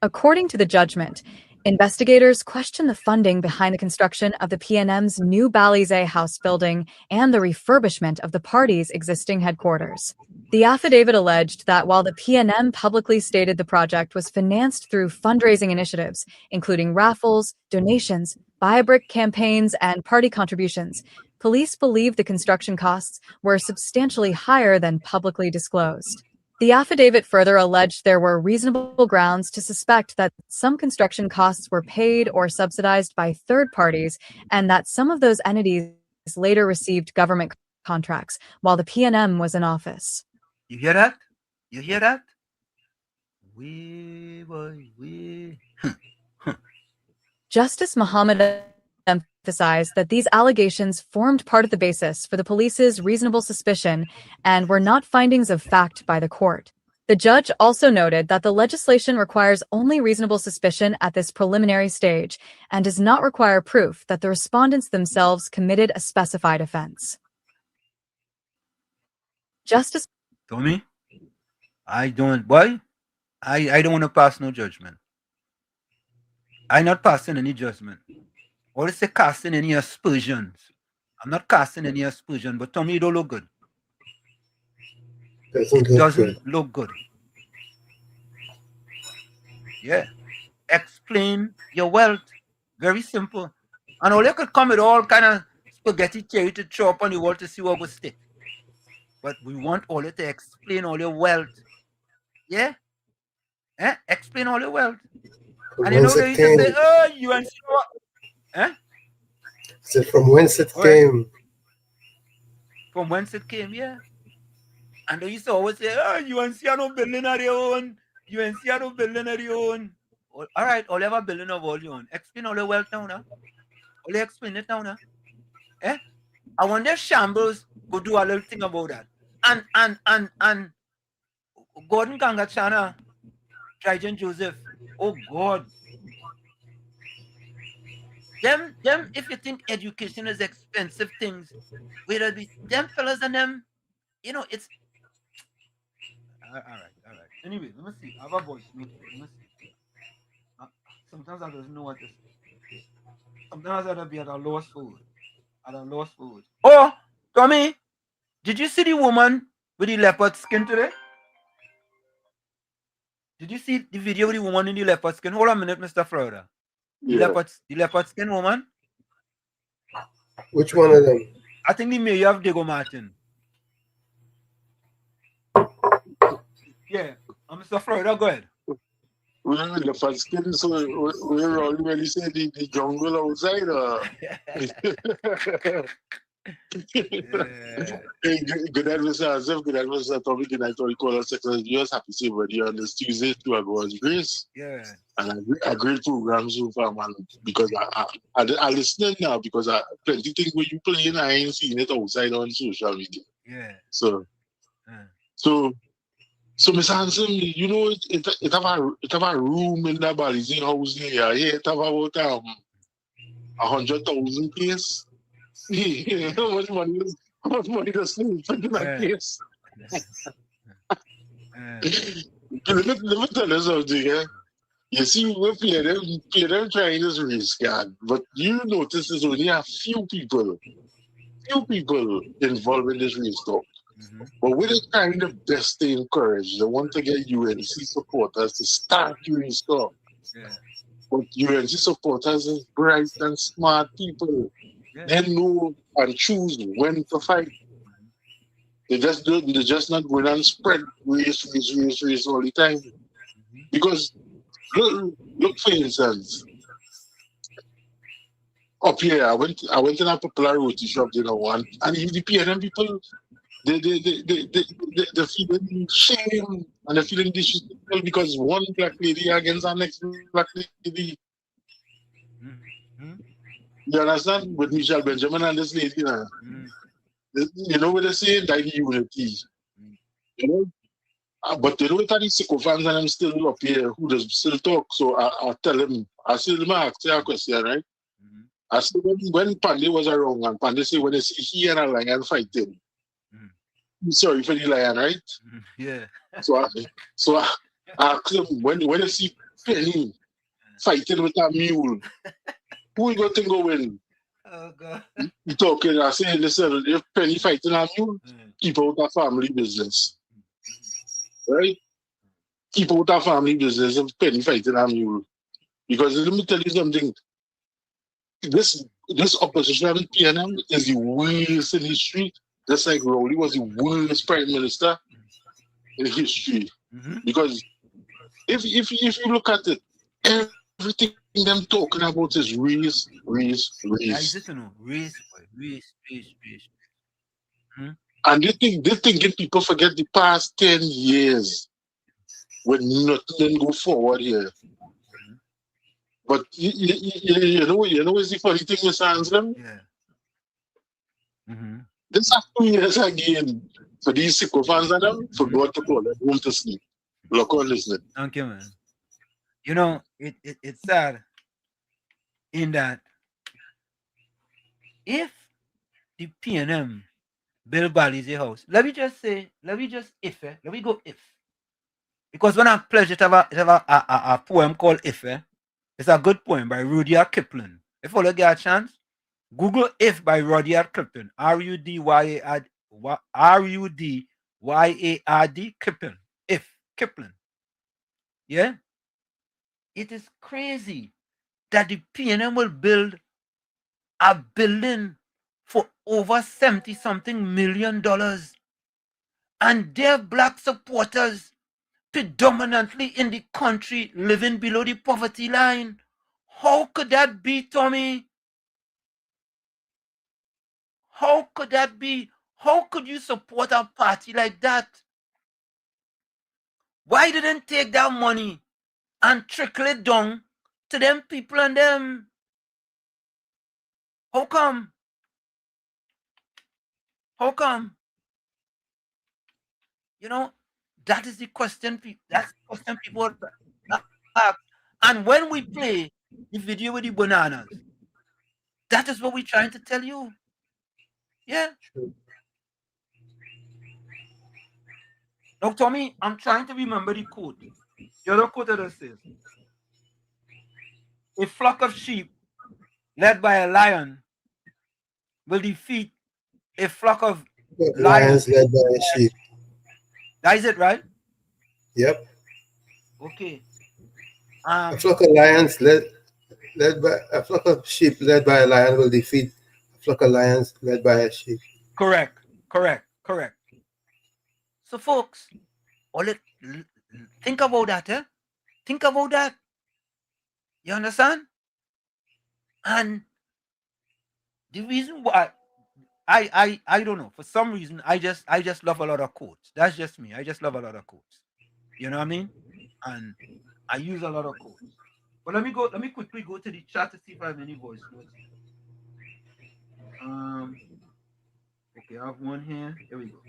[SPEAKER 4] According to the judgment, investigators questioned the funding behind the construction of the PNM's new WZYE house building and the refurbishment of the party's existing headquarters. The affidavit alleged that while the PNM publicly stated the project was financed through fundraising initiatives, including raffles, donations, buy a brick campaigns, and party contributions, police believe the construction costs were substantially higher than publicly disclosed. The affidavit further alleged there were reasonable grounds to suspect that some construction costs were paid or subsidized by third parties, and that some of those entities later received government contracts while the PNM was in office.
[SPEAKER 5] You hear that? You hear that? We.
[SPEAKER 4] Justice Muhammad emphasized that these allegations formed part of the basis for the police's reasonable suspicion and were not findings of fact by the court. The judge also noted that the legislation requires only reasonable suspicion at this preliminary stage and does not require proof that the respondents themselves committed a specified offense. Justice
[SPEAKER 5] Tommy, I don't want to pass no judgment. I'm not passing any judgment. Or say casting any aspersions. I'm not casting any aspersion, but Tommy, it don't look good.
[SPEAKER 12] It
[SPEAKER 5] doesn't look good. Yeah. Explain your wealth. Very simple. And all you could come with all kind of spaghetti cherry to chop on the wall to see what will stick. But we want all you to explain all your wealth. Yeah? Explain all your wealth. And you know they used to say, oh, you and
[SPEAKER 12] So from whence it came.
[SPEAKER 5] From whence it came, yeah. And they used to always say, oh, UNC are no building of your own. UNC are no building of your own. All right, all you have a building of all your own. Explain all your wealth now, now. All you explain it now, now. I wonder if Shambles could do a little thing about that. And Gordon Gangachana, Trajan Joseph, oh God. Them, if you think education is expensive things, whether it be them fellas and them, you know, it's all right. Anyway, let me see. I have a voice note. Let me see. Sometimes I don't know what to say. Sometimes I don't be at a loss for words. Oh, Tommy, did you see the woman with the leopard skin today? Did you see the video with the woman in the leopard skin? Hold on a minute, Mr. Florida.
[SPEAKER 12] Yeah.
[SPEAKER 5] The leopard skin woman?
[SPEAKER 12] Which one of them?
[SPEAKER 5] I think the mayor of Diego Martin. Yeah. Mr. Florida, go ahead.
[SPEAKER 2] Well, the first skin, so we're already saying the jungle outside. Good adversary, good adversary. Topic and I told you call us years happy to but on this Tuesday to a God's grace.
[SPEAKER 5] Yeah.
[SPEAKER 2] And a great program so far, man. Because I listen now because I plenty things when you play and I ain't seen it outside on social media.
[SPEAKER 5] Yeah.
[SPEAKER 2] So Miss Hanson, you know, it have a room in the Balizing house here. Yeah, it have about 100,000 case. How much money does sleep in that case? Let me tell you something, eh? You see, we play them trying this race card, but you notice there's only a few people involved in this race talk. But we're trying the best to encourage. They want to get UNC supporters to start doing stuff.
[SPEAKER 5] Yeah.
[SPEAKER 2] But UNC supporters is bright and smart people. Yeah. They know and choose when to fight. They're just not going and spread race all the time. Because look for instance,
[SPEAKER 17] up here. I went in a popular roti shop, you know, and the PNM people, they feeling shame and they're feeling disrespectful because one black lady against the next black lady. You understand? With Michelle Benjamin and this lady, you know what they say? That unity. You know? But you know what these sycophants and I'm still up here who does still talk. So I tell him, I still ask a question, right? I said when Pandey was around and Pandey said when they see he and a lion fighting, sorry for the lion, right?
[SPEAKER 5] Yeah.
[SPEAKER 17] So I asked him when you see Penny fighting with a mule, who you going to go win?
[SPEAKER 5] Oh God.
[SPEAKER 17] You talking, I say, listen, if Penny fighting a mule, keep out of family business. Right? Keep out of family business if Penny fighting a mule. Because let me tell you something. This opposition in PNM is the worst in history. Just like Rowley was the worst prime minister in history. Because if you look at it, everything them talking about is race.
[SPEAKER 5] Race.
[SPEAKER 17] And they thinking people forget the past 10 years when nothing go forward here. But you know what's the funny thing, Mr. Anselm?
[SPEAKER 5] Yeah.
[SPEAKER 17] This is 2 years again for these sycophants and them forgot to call them home to sleep. Look on listening.
[SPEAKER 5] Thank you, man. You know, it's sad in that if the PNM build Bali's house, let me just go if. Because when I pledge it have a poem called If, it's a good poem by Rudyard Kipling. If you get a chance, Google If by Rudyard Kipling. RUDYARD Kipling. If Kipling. Yeah? It is crazy that the PNM will build a building for over $70-something million. And their black supporters predominantly in the country living below the poverty line. How could that be, Tommy? How could that be? How could you support a party like that? Why didn't take that money and trickle it down to them people and them? How come? How come? You know, that is the question. That's the question people ask. And when we play the video with the bananas, that is what we're trying to tell you. Yeah. Now, Tommy, I'm trying to remember the quote. The other quote that says, a flock of sheep led by a lion will defeat a flock of
[SPEAKER 12] lions led by a sheep.
[SPEAKER 5] That is it, right?
[SPEAKER 12] Yep.
[SPEAKER 5] Okay.
[SPEAKER 12] A flock of lions led by a flock of sheep led by a lion will defeat a flock of lions led by a sheep.
[SPEAKER 5] Correct. So, folks, think about that, eh? Think about that. You understand? And the reason why I don't know, for some reason I just love a lot of quotes. That's just me. I just love a lot of quotes. You know what I mean? And I use a lot of quotes. But let me quickly go to the chat to see if I have any voice notes. Okay, I have one here. Here we go.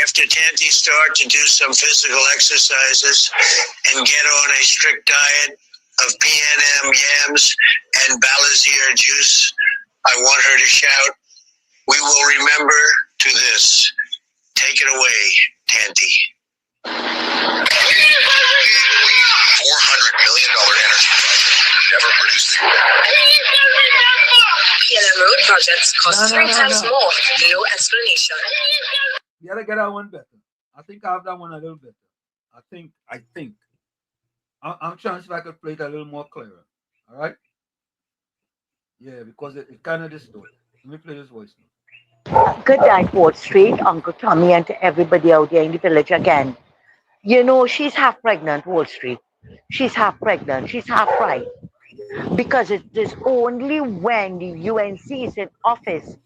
[SPEAKER 18] After Tanti start to do some physical exercises and get on a strict diet of PNM yams and Balazier juice, I want her to shout, "We will remember to this." Take it away, Tanti. $400 million energy project never produced.
[SPEAKER 9] PNM road projects cost 3 times more. No explanation.
[SPEAKER 5] You gotta get that one better. I think I have that one a little better. I think. I'm trying to see if I could play it a little more clearer. All right? Yeah, because it kind of distorted. Let me play this voice now.
[SPEAKER 3] Good night, Wall Street, Uncle Tommy, and to everybody out there in the village again. You know, she's half pregnant, Wall Street. She's half pregnant. She's half right. Because it is only when the UNC is in office,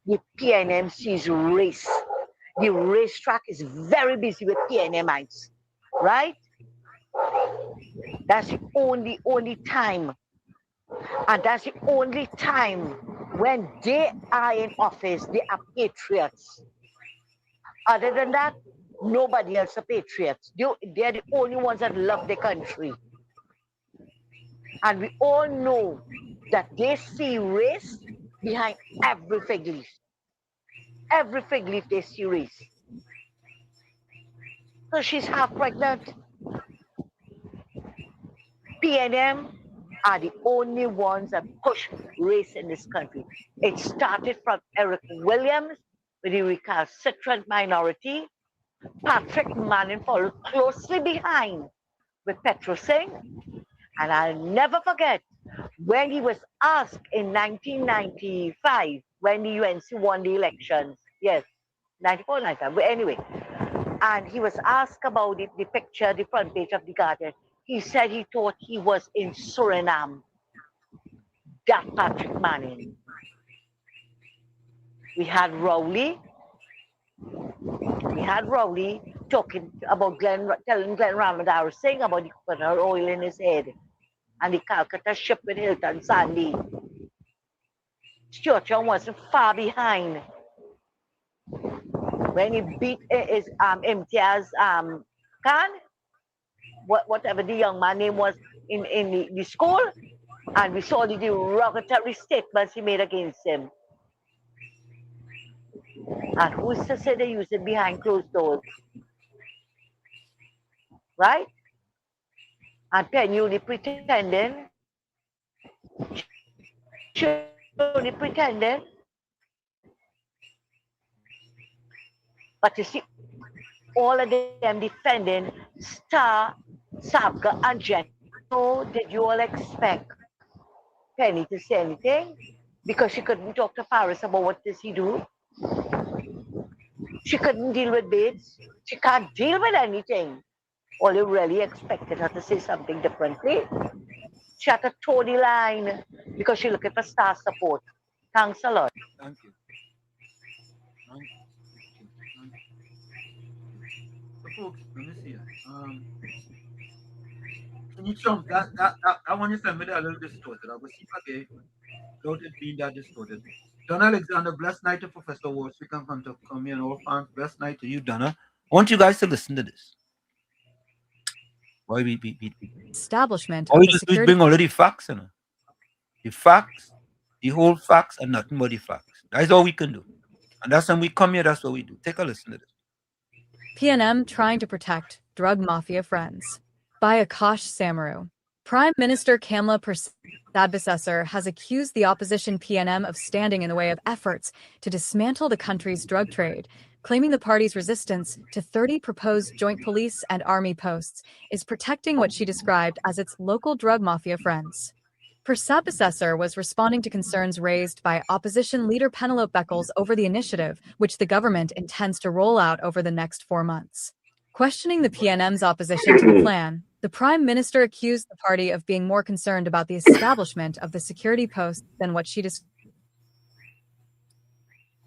[SPEAKER 3] the PNM sees race. The racetrack is very busy with PNMites, right? That's the only time. And that's the only time when they are in office, they are patriots. Other than that, nobody else are patriots. They're the only ones that love their country. And we all know that they see race behind every fig leaf. Every fig leaf they see race. So she's half pregnant. PNM are the only ones that push race in this country. It started from Eric Williams with the recalcitrant minority. Patrick Manning followed closely behind with Petro Singh. And I'll never forget when he was asked in 1995, when the UNC won the elections. Yes, 94, 95. But anyway, and he was asked about the picture, the front page of the Guardian. He said he thought he was in Suriname. That Patrick Manning. We had Rowley talking about telling Glenn Ramadar Singh about the coconut oil in his head and the Calcutta ship with Hilton Sandy. Stuart Young wasn't far behind when he beat his Imtiaz Khan, whatever the young man name was in the school, and we saw the derogatory statements he made against him. And who's to say they use it behind closed doors? Right? And Penny only pretending. She only pretending. But you see, all of them defending Star, Sabka, and Jen. So did you all expect Penny to say anything? Because she couldn't talk to Faris about what does he do. She couldn't deal with Bates. She can't deal with anything. All you really expected her to say something differently. She had to toe the line because she's looking for star support. Thanks a lot.
[SPEAKER 5] Thank you. So folks, let me see. Can you jump that one you sent me there a little distorted? I will see if I get without it being that distorted. Donna Alexander, blessed night to Professor Walsh. We can come here and all fans. Blessed night to you, Donna. I want you guys to listen to this. Why we
[SPEAKER 4] establishment
[SPEAKER 5] all
[SPEAKER 4] of
[SPEAKER 5] we
[SPEAKER 4] the
[SPEAKER 5] just
[SPEAKER 4] security
[SPEAKER 5] bring already facts, you know. The facts, the whole facts, and nothing but the facts. That's all we can do. And that's when we come here, that's what we do. Take a listen to this.
[SPEAKER 4] PNM trying to protect drug mafia friends. By Akash Samaru. Prime Minister Kamla Persad has accused the opposition PNM of standing in the way of efforts to dismantle the country's drug trade, claiming the party's resistance to 30 proposed joint police and army posts is protecting what she described as its local drug mafia friends. Persad was responding to concerns raised by opposition leader Penelope Beckles over the initiative, which the government intends to roll out over the next 4 months. Questioning the PNM's opposition to the plan, the Prime Minister accused the party of being more concerned about the establishment of the security posts than what she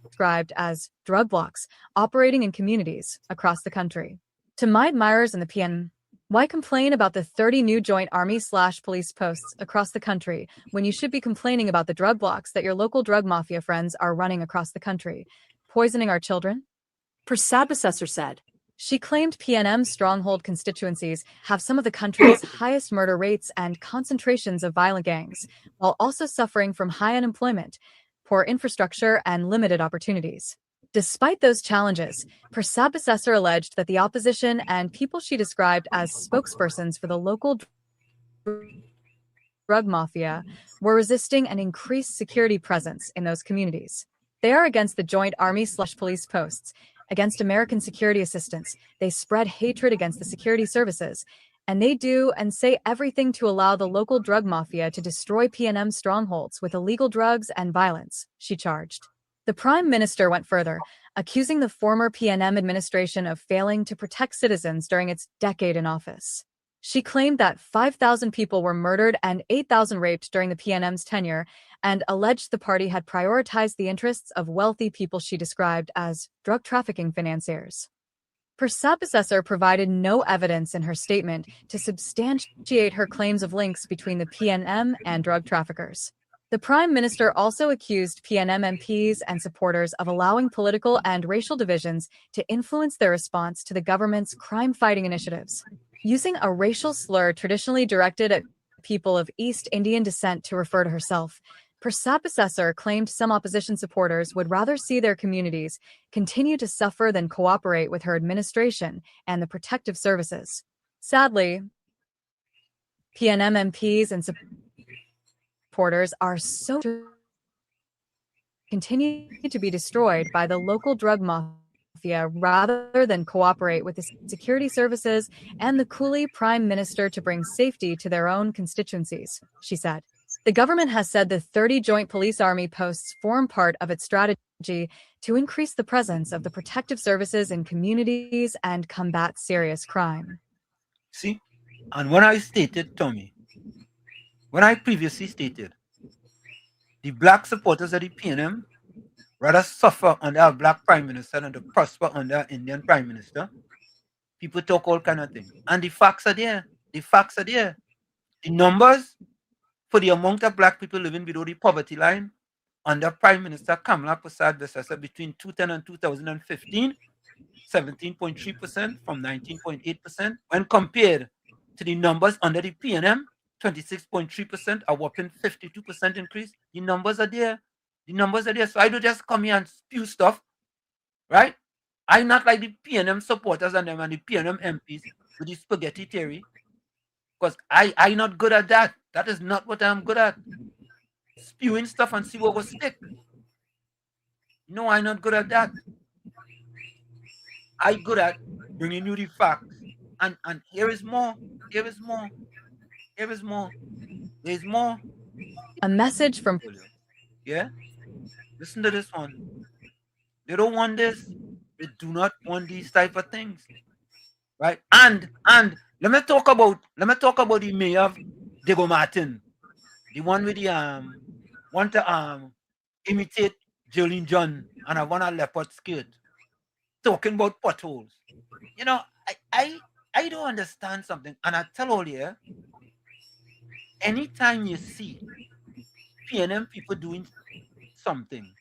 [SPEAKER 4] described as drug blocks operating in communities across the country. To my admirers in the PNM, why complain about the 30 new joint army/police posts across the country when you should be complaining about the drug blocks that your local drug mafia friends are running across the country, poisoning our children? Persad said. She claimed PNM stronghold constituencies have some of the country's highest murder rates and concentrations of violent gangs, while also suffering from high unemployment, poor infrastructure, and limited opportunities. Despite those challenges, Persad alleged that the opposition and people she described as spokespersons for the local drug mafia were resisting an increased security presence in those communities. They are against the joint army/police posts, against American security assistance. They spread hatred against the security services, and they do and say everything to allow the local drug mafia to destroy PNM strongholds with illegal drugs and violence, she charged. The Prime Minister went further, accusing the former PNM administration of failing to protect citizens during its decade in office. She claimed that 5,000 people were murdered and 8,000 raped during the PNM's tenure, and alleged the party had prioritized the interests of wealthy people she described as drug trafficking financiers. Persapasessor provided no evidence in her statement to substantiate her claims of links between the PNM and drug traffickers. The Prime Minister also accused PNM MPs and supporters of allowing political and racial divisions to influence their response to the government's crime-fighting initiatives. Using a racial slur traditionally directed at people of East Indian descent to refer to herself, Persapasessor claimed some opposition supporters would rather see their communities continue to suffer than cooperate with her administration and the protective services. Sadly, PNM MPs and supporters are so continue to be destroyed by the local drug mafia rather than cooperate with the security services and the Coolie Prime Minister to bring safety to their own constituencies, she said. The government has said the 30 Joint Police Army posts form part of its strategy to increase the presence of the protective services in communities and combat serious crime.
[SPEAKER 5] See, and when I stated, Tommy, when I previously stated, the black supporters of the PNM rather suffer under a black prime minister than to prosper under an Indian prime minister. People talk all kind of things. And the facts are there. The facts are there. The numbers for the amount of black people living below the poverty line under Prime Minister Kamala Persad-Bissessor between 2010 and 2015, 17.3% from 19.8%. When compared to the numbers under the PNM, 26.3%, a whopping 52% increase. The numbers are there. The numbers are there. So I don't just come here and spew stuff, right? I'm not like the PNM supporters and them and the PNM MPs with the spaghetti theory, because I'm not good at that. That is not what I'm good at. Spewing stuff and see what will stick. No, I'm not good at that. I'm good at bringing you the facts. And here is more. Here is more. Here is more. There's more.
[SPEAKER 4] A message from...
[SPEAKER 5] Yeah? Listen to this one. They don't want this. They do not want these type of things. Right? And let me talk about the mayor of Diego Martin. The one with the want to imitate Jolene John and I want a leopard skirt. Talking about potholes. You know, I don't understand something. And I tell all you, anytime you see PNM people doing something,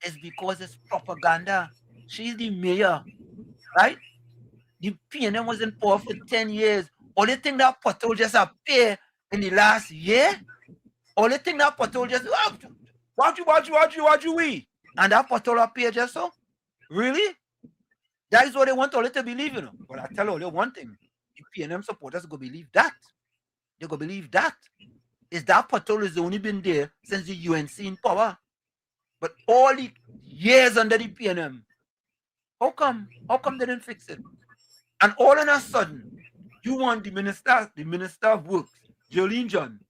[SPEAKER 5] it's because it's propaganda. She's the mayor, right? The PNM was in power for 10 years. Or they think that pothole just appeared in the last year? Or they think that pothole just, watch you, we. And that pothole appeared just so? Really? That is what they want all to believe, you know. But I tell you one thing. The PNM supporters go believe that. They go believe that. Is that pothole has only been there since the UNC in power. But all the years under the PNM, how come they didn't fix it? And all of a sudden, you want the minister of works, Jolene John,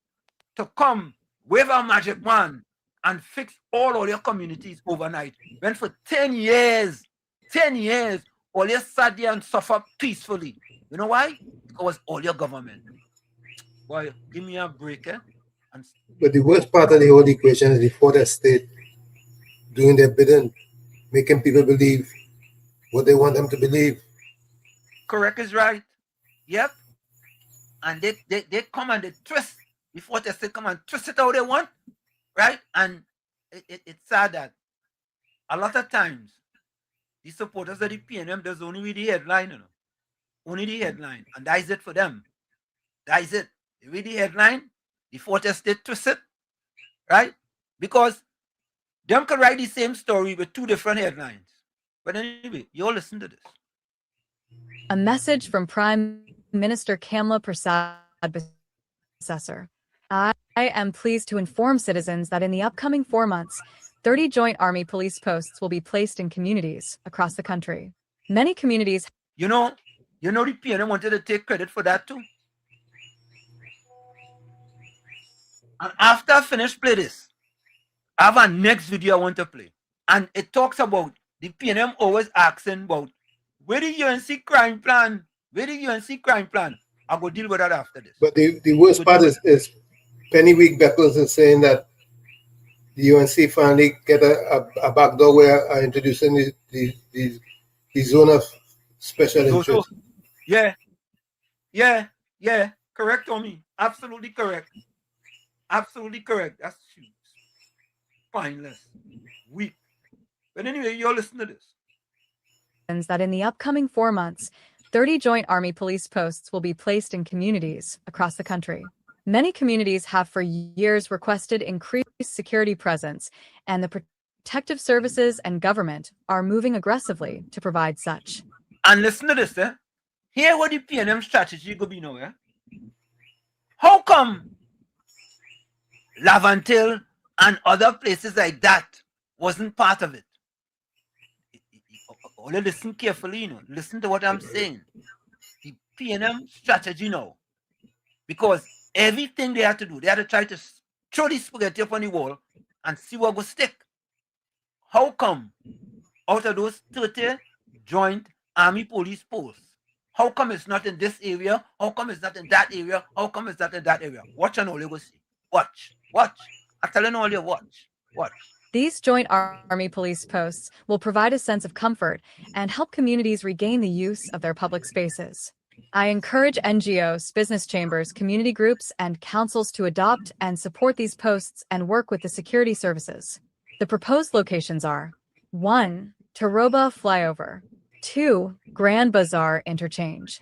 [SPEAKER 5] to come wave a magic wand and fix all of your communities overnight. When for 10 years, all you sat there and suffer peacefully. You know why? Because all your government. Boy, give me a break, eh?
[SPEAKER 12] But the worst part of the whole equation is the fourth estate doing their bidding, making people believe what they want them to believe.
[SPEAKER 5] Correct is right. Yep. And they come and they twist before they say come and twist it how they want, right? And it's sad that a lot of times the supporters of the PNM does only read the headline, you know. Only the headline. And that is it for them. That is it. They read the headline, the fourth estate twist it, right? Because them can write the same story with two different headlines. But anyway, you all listen to this.
[SPEAKER 4] A message from Prime Minister Kamala Persad-Bissessor. I am pleased to inform citizens that in the upcoming 4 months, 30 Joint Army police posts will be placed in communities across the country. Many communities...
[SPEAKER 5] You know the PNM wanted to take credit for that too. And after I finish play this, I have a next video I want to play. And it talks about the PNM always asking about where the UNC crime plan? Where the UNC crime plan? I'll go deal with that after this.
[SPEAKER 12] But the worst part is Pennyweek Beckles is saying that the UNC finally get a backdoor way of introducing the zone of special interest.
[SPEAKER 5] Yeah. Correct, Tommy. Absolutely correct. Absolutely correct. That's spineless, weak. But anyway, you'll listen to this.
[SPEAKER 4] That in the upcoming 4 months, 30 Joint Army police posts will be placed in communities across the country. Many communities have for years requested increased security presence, and the protective services and government are moving aggressively to provide such.
[SPEAKER 5] And listen to this, eh? Here what the PNM strategy go be now, eh? How come Lavantil and other places like that wasn't part of it? Only listen carefully, you know. Listen to what I'm saying. The PNM strategy now. Because everything they had to do, they had to try to throw the spaghetti up on the wall and see what will stick. How come out of those 30 joint army police posts, how come it's not in this area? How come it's not in that area? How come it's not in that area? Watch and all you go see. Watch. I'm telling all you, watch.
[SPEAKER 4] These Joint Army police posts will provide a sense of comfort and help communities regain the use of their public spaces. I encourage NGOs, business chambers, community groups, and councils to adopt and support these posts and work with the security services. The proposed locations are 1. Taroba Flyover, 2. Grand Bazaar Interchange,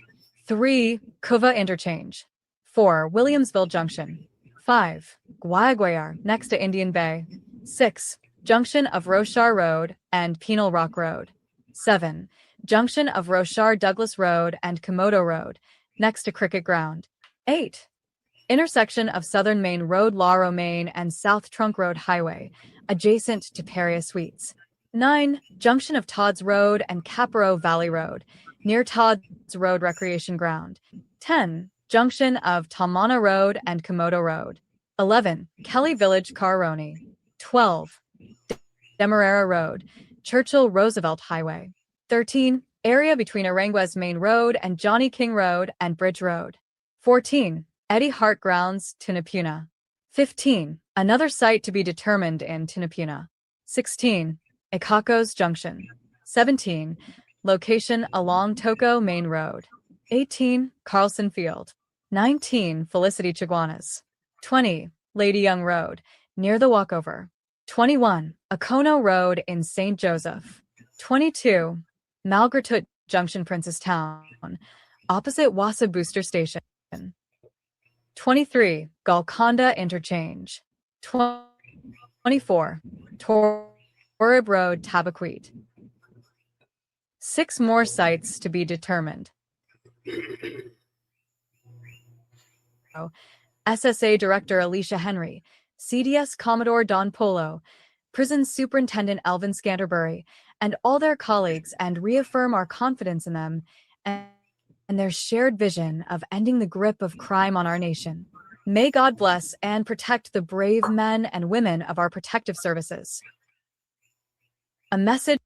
[SPEAKER 4] 3. Kuva Interchange, 4. Williamsville Junction, 5. Guayaguayar next to Indian Bay, 6. Junction of Rochar Road and Penal Rock Road, 7. Junction of Rochar Douglas Road and Komodo Road next to Cricket Ground, 8. Intersection of Southern Main Road, Lauro Main and South Trunk Road Highway adjacent to Peria Suites, 9. Junction of Todd's Road and Caparo Valley Road near Todd's Road Recreation Ground, 10. Junction of Tamana Road and Komodo Road, 11. Kelly Village Caroni, 12. Demerara Road, Churchill Roosevelt Highway, 13. Area between Aranguez Main Road and Johnny King Road and Bridge Road, 14. Eddie Hart Grounds, Tunapuna, 15. Another site to be determined in Tunapuna, 16. Icacos Junction, 17. Location along Toco Main Road, 18. Carlson Field, 19. Felicity Chiguanas, 20. Lady Young Road, near the walkover, 21. Ocono Road in St. Joseph, 22. Malgratut Junction, Princestown, opposite Wassa Booster Station, 23. Golconda Interchange, 24. Torib Road, Tabaquite. 6 more sites to be determined. SSA Director Alicia Henry, CDS Commodore Don Polo, Prison Superintendent Alvin Scanterbury, and all their colleagues, and reaffirm our confidence in them and their shared vision of ending the grip of crime on our nation. May God bless and protect the brave men and women of our protective services. A message.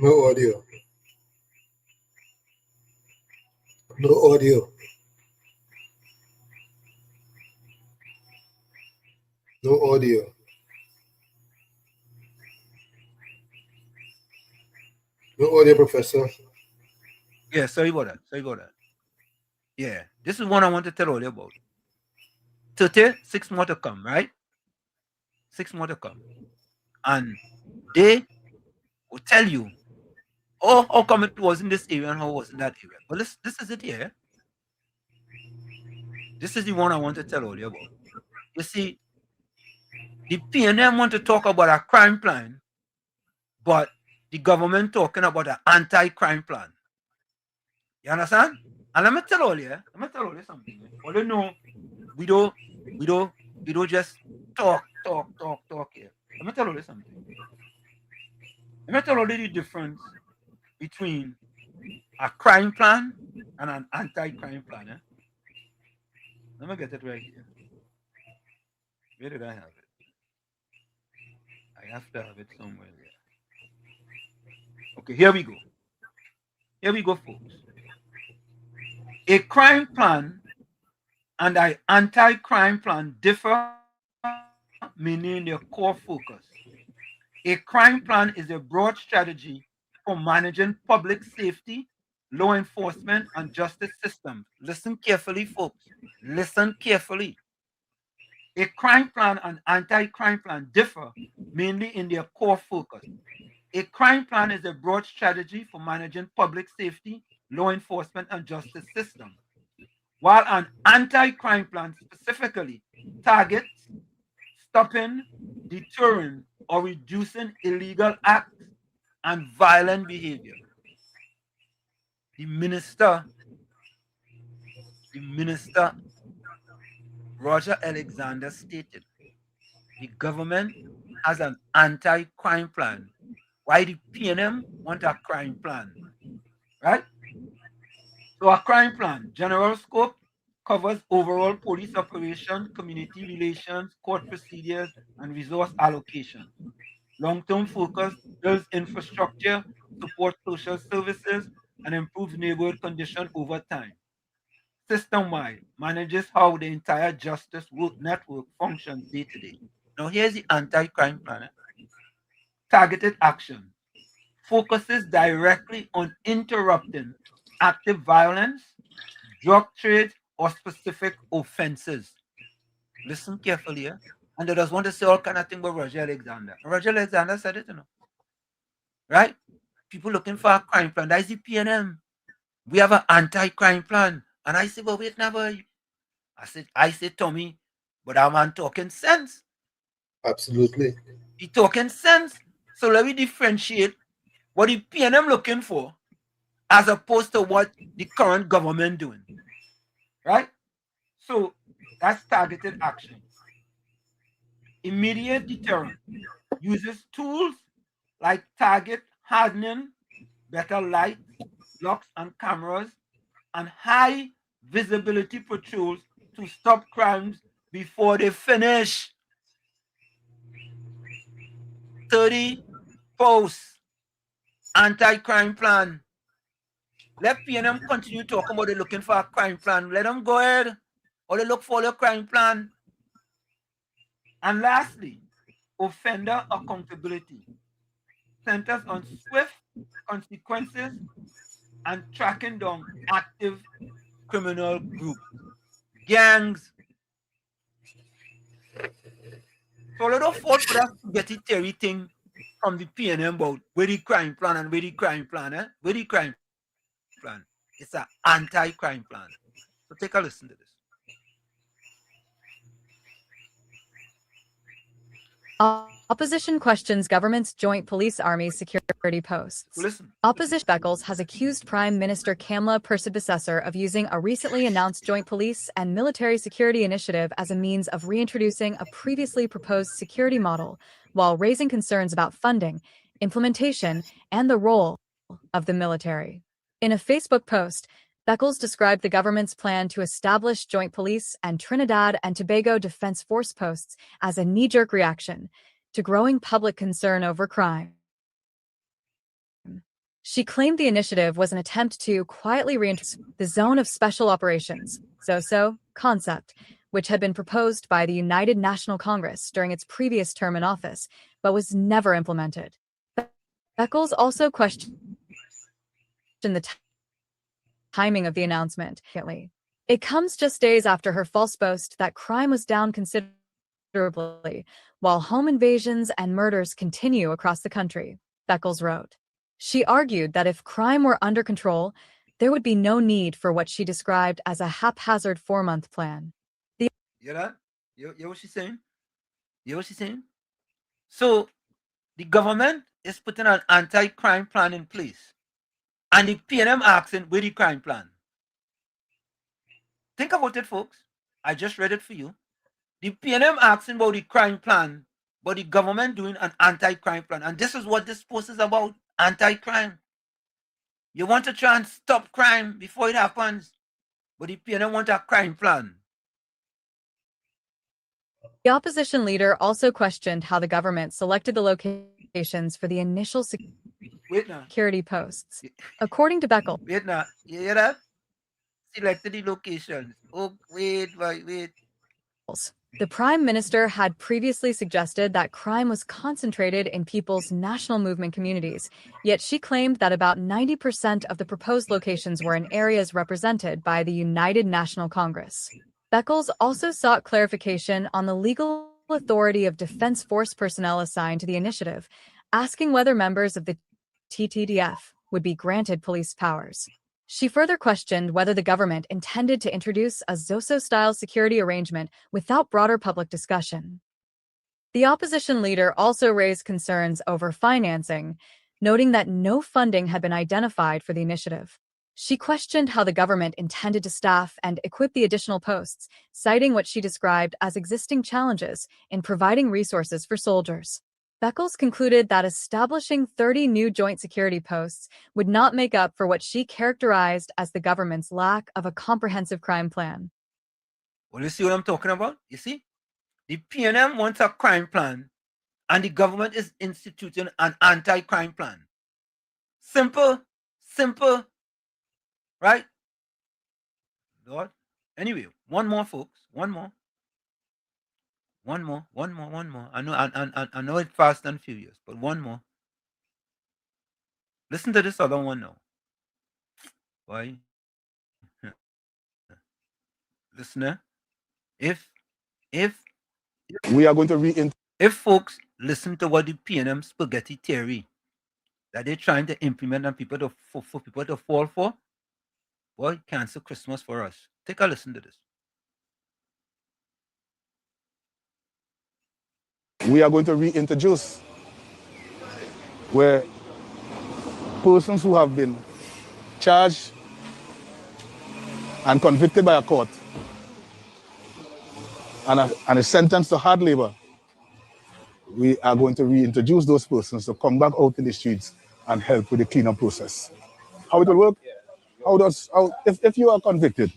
[SPEAKER 12] No audio. No audio. No audio. No audio, Professor.
[SPEAKER 5] Yeah, sorry about that. Yeah, this is one I want to tell all you about. 6 more to come, right? 6 more to come. And they will tell you, oh, how come it was in this area and how it was in that area. But this is it here. This is the one I want to tell all you about. You see, the PNM want to talk about a crime plan, but the government talking about an anti-crime plan. You understand? And let me tell all you something. All you know, we don't just talk here. Let me tell you something. Let me tell you the difference between a crime plan and an anti-crime plan. Eh? Let me get it right here. Where did I have it? I have to have it somewhere there. Okay, here we go. Here we go, folks. A crime plan and an anti-crime plan differ, meaning their core focus. A crime plan is a broad strategy for managing public safety, law enforcement, and justice systems. Listen carefully, folks. Listen carefully. A crime plan and anti-crime plan differ mainly in their core focus. A crime plan is a broad strategy for managing public safety, law enforcement, and justice systems, while an anti-crime plan specifically targets stopping, deterring, or reducing illegal acts and violent behavior. The minister, Roger Alexander, stated the government has an anti-crime plan. Why the PNM want a crime plan? Right? So a crime plan, general scope, covers overall police operation, community relations, court procedures, and resource allocation. Long-term focus builds infrastructure, supports social services, and improves neighborhood conditions over time. System-wide, manages how the entire justice network functions day to day. Now here's the anti-crime plan. Targeted action focuses directly on interrupting active violence, drug trade, or specific offenses. Listen carefully, yeah? And they just want to say all kind of thing about Roger Alexander. Roger Alexander said it, right? People looking for a crime plan. That is the PNM. We have an anti-crime plan. And I said, well, wait, never. I said, Tommy, but our man talking sense.
[SPEAKER 12] Absolutely.
[SPEAKER 5] He talking sense. So let me differentiate what the PNM looking for as opposed to what the current government doing. Right? So that's targeted action. Immediate deterrent uses tools like target hardening, better lights, locks and cameras, and high visibility patrols to stop crimes before they finish. 30 posts, anti-crime plan. Let PNM continue talking about they looking for a crime plan. Let them go ahead. Or they look for a crime plan. And lastly, offender accountability centers on swift consequences and tracking down active criminal groups, gangs. So let us fall for that spaghetti theory thing from the PNM about where the crime plan and where the crime plan, where the crime plan. It's an anti-crime plan. So take a listen to this.
[SPEAKER 4] Opposition questions government's Joint Police Army security posts.
[SPEAKER 5] Listen.
[SPEAKER 4] Opposition Beckles has accused Prime Minister Kamla Persibasessor of using a recently announced joint police and military security initiative as a means of reintroducing a previously proposed security model, while raising concerns about funding, implementation, and the role of the military. In a Facebook post, Beckles described the government's plan to establish joint police and Trinidad and Tobago Defense Force posts as a knee-jerk reaction to growing public concern over crime. She claimed the initiative was an attempt to quietly reintroduce the Zone of Special Operations, ZOSO, concept, which had been proposed by the United National Congress during its previous term in office, but was never implemented. Beckles also questioned the timing of the announcement. It comes just days after her false boast that crime was down considerably, while home invasions and murders continue across the country, Beckles wrote. She argued that if crime were under control, there would be no need for what she described as a haphazard 4-month plan.
[SPEAKER 5] You hear that? You hear what she's saying? You hear what she's saying? So, the government is putting an anti-crime plan in place. And the PNM asking, where the crime plan? Think about it, folks. I just read it for you. The PNM asking about the crime plan, but the government doing an anti-crime plan. And this is what this post is about, anti-crime. You want to try and stop crime before it happens, but the PNM want a crime plan.
[SPEAKER 4] The opposition leader also questioned how the government selected the locations for the initial security posts. According to Beckel,
[SPEAKER 5] Wait now, you hear that? Selected the locations. Oh, wait.
[SPEAKER 4] the Prime Minister had previously suggested that crime was concentrated in People's National Movement communities, yet she claimed that about 90% of the proposed locations were in areas represented by the United National Congress. Beckles also sought clarification on the legal authority of Defense Force personnel assigned to the initiative, asking whether members of the TTDF would be granted police powers. She further questioned whether the government intended to introduce a Zoso-style security arrangement without broader public discussion. The opposition leader also raised concerns over financing, noting that no funding had been identified for the initiative. She questioned how the government intended to staff and equip the additional posts, citing what she described as existing challenges in providing resources for soldiers. Beckles concluded that establishing 30 new joint security posts would not make up for what she characterized as the government's lack of a comprehensive crime plan.
[SPEAKER 5] Well, you see what I'm talking about? You see? The PNM wants a crime plan, and the government is instituting an anti-crime plan. Simple, right? Lord. Anyway, one more, folks. One more. I know it's fast and furious, but one more. Listen to this other one now. Why? Listener, if
[SPEAKER 19] we are going to
[SPEAKER 5] if folks listen to what the PNM spaghetti theory that they're trying to implement and people to for people to fall for, boy, cancel Christmas for us. Take a listen to this.
[SPEAKER 19] We are going to reintroduce where persons who have been charged and convicted by a court and is sentenced to hard labor, we are going to reintroduce those persons to come back out in the streets and help with the cleanup process. How it will work? If you are convicted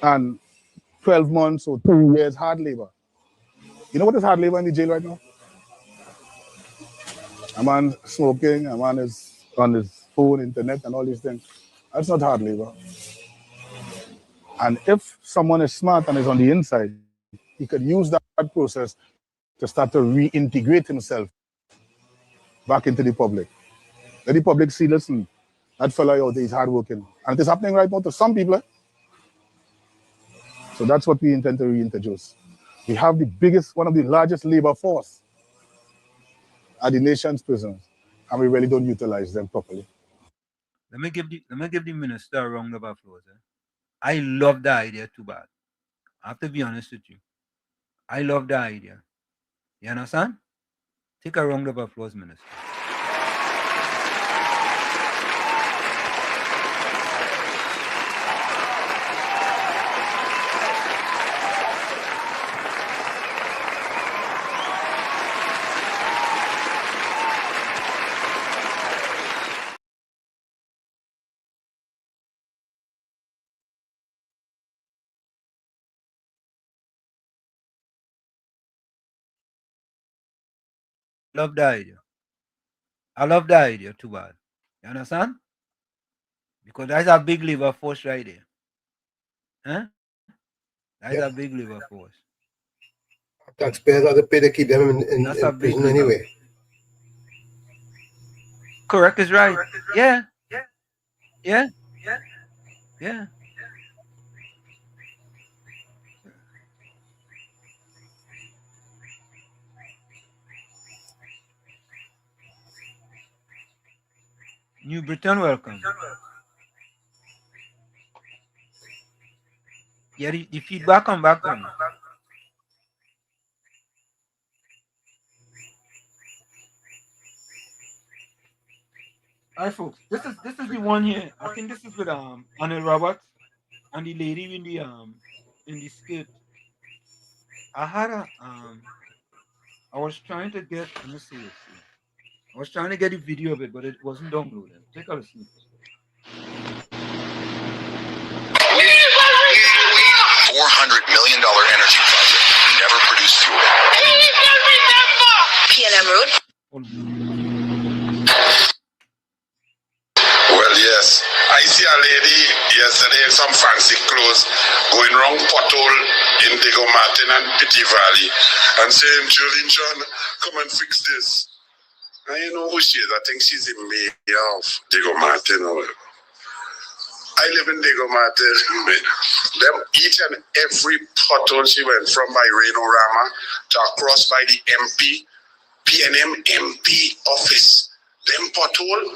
[SPEAKER 19] and 12 months or 2 years hard labor, you know what is hard labor in the jail right now? A man smoking, a man is on his phone, internet, and all these things. That's not hard labor. And if someone is smart and is on the inside, he could use that process to start to reintegrate himself back into the public. Let the public see, listen, that fella out there is hardworking. And it is happening right now to some people. So that's what we intend to reintroduce. We have the biggest, one of the largest labor force at the nation's prisons, and we really don't utilize them properly.
[SPEAKER 5] Let me give the minister a round of applause. I love the idea too bad. I have to be honest with you. I love the idea. You understand? Take a round of applause, minister. Love the idea. I love the idea too bad. You understand? Because that's a big labor force right there. Huh? That's a big labor force.
[SPEAKER 12] Taxpayers have to pay to keep them in prison anyway.
[SPEAKER 5] Correct is right. Yeah. New Britain, welcome. Yeah, the feedback come back on. All right, folks. This is the one here. I think this is with Anil Roberts and the lady in the skirt. I had a I was trying to get. Let me see this. I I was trying to get a video of it, but it wasn't downloaded. Take a listen.
[SPEAKER 20] $400 million energy project never produced fuel.
[SPEAKER 9] PNM Road.
[SPEAKER 20] Well, yes. I see a lady yesterday in some fancy clothes going round pothole in Diego Martin and Pity Valley and saying, Jolene John, come and fix this. And you know who she is? I think she's the mayor of Diego Martin. I live in Diego Martin. Them each and every pothole she went from by Reno-Rama to across by the MP, PNM MP office. Them pothole,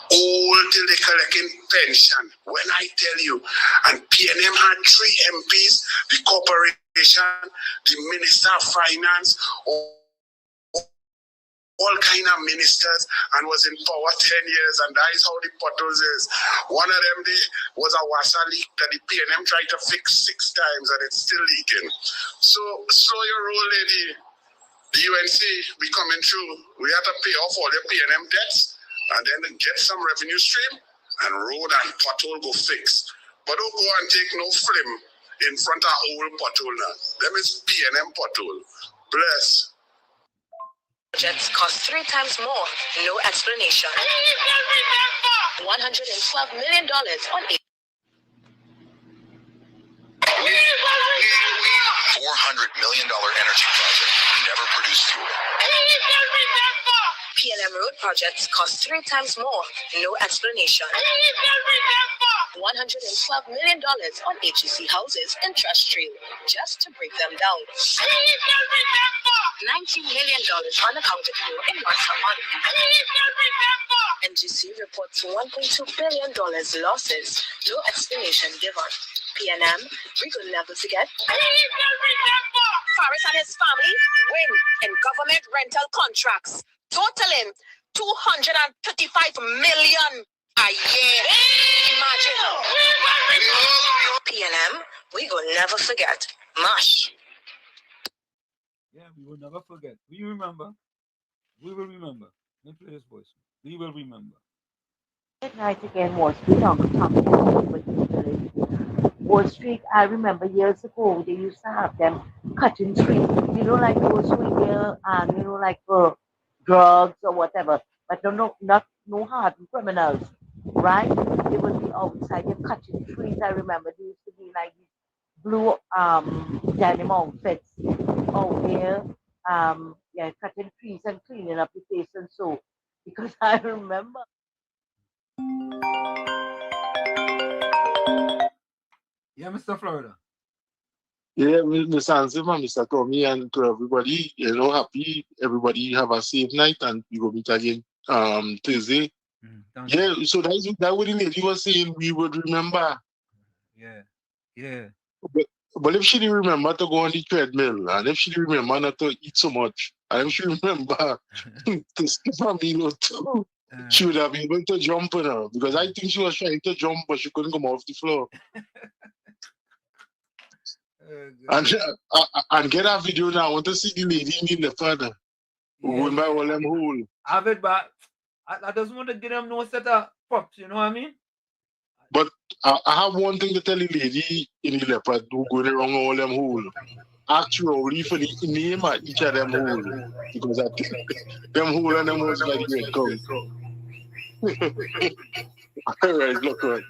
[SPEAKER 20] all till they collecting pension. When I tell you, and PNM had 3 MPs, the corporation, the Minister of Finance, all kind of ministers, and was in power 10 years, and that is how the potholes is. One of them day was a water leak that the PNM tried to fix 6 times, and it's still leaking. So slow your roll, lady. The UNC be coming through. We have to pay off all the PNM debts, and then get some revenue stream, and road and pothole go fix. But don't go and take no film in front of old pothole now. Them is PNM pothole. Bless.
[SPEAKER 9] Projects cost 3 times more. No explanation. $112 million on $400
[SPEAKER 20] million energy project never produced fuel.
[SPEAKER 9] PNM Road projects cost 3 times more. No explanation. $112 million on HEC houses in Trust Trail, just to break them down. $19 million unaccounted for in Mastermont. NGC reports $1.2 billion losses. No explanation given. PNM, we will never forget.
[SPEAKER 22] Faris and his family win in government rental contracts, totaling $235 million a year. Imagine.
[SPEAKER 9] PNM, we will never forget. MASH.
[SPEAKER 5] Yeah, we will never forget. We remember. We will remember. Let me play this voice. We will remember.
[SPEAKER 23] Good night again, Wall Street. Uncle Tommy with the village. Wall Street, I remember years ago, they used to have them cutting trees. You know, like those who here, you know, like for drugs or whatever. But no hardened criminals, right? They would be outside, they're cutting trees. I remember there used to be like these blue denim outfits out there, cutting trees and cleaning up the place and so. Because I remember.
[SPEAKER 5] Yeah, Mr. Florida.
[SPEAKER 17] Yeah, Mr. Ansima, Mr. Tommy, and to everybody, happy. Everybody have a safe night, and we will meet again Thursday. Yeah, so that what the lady was saying, we would remember.
[SPEAKER 5] Yeah.
[SPEAKER 17] But if she didn't remember to go on the treadmill, and if she didn't remember not to eat so much, and if she remember to skip a meal too, she would have been able to jump on her. Because I think she was trying to jump, but she couldn't come off the floor. And get a video now. I want to see the lady in the father going by all them hole.
[SPEAKER 5] Have it, but I just want to get them no set of props, you know what I mean?
[SPEAKER 17] But I have one thing to tell the lady in the leopard who going around all them hole. Actually, for the name of each of them hole. Because I think them hole and them holes like great come. All right, look right.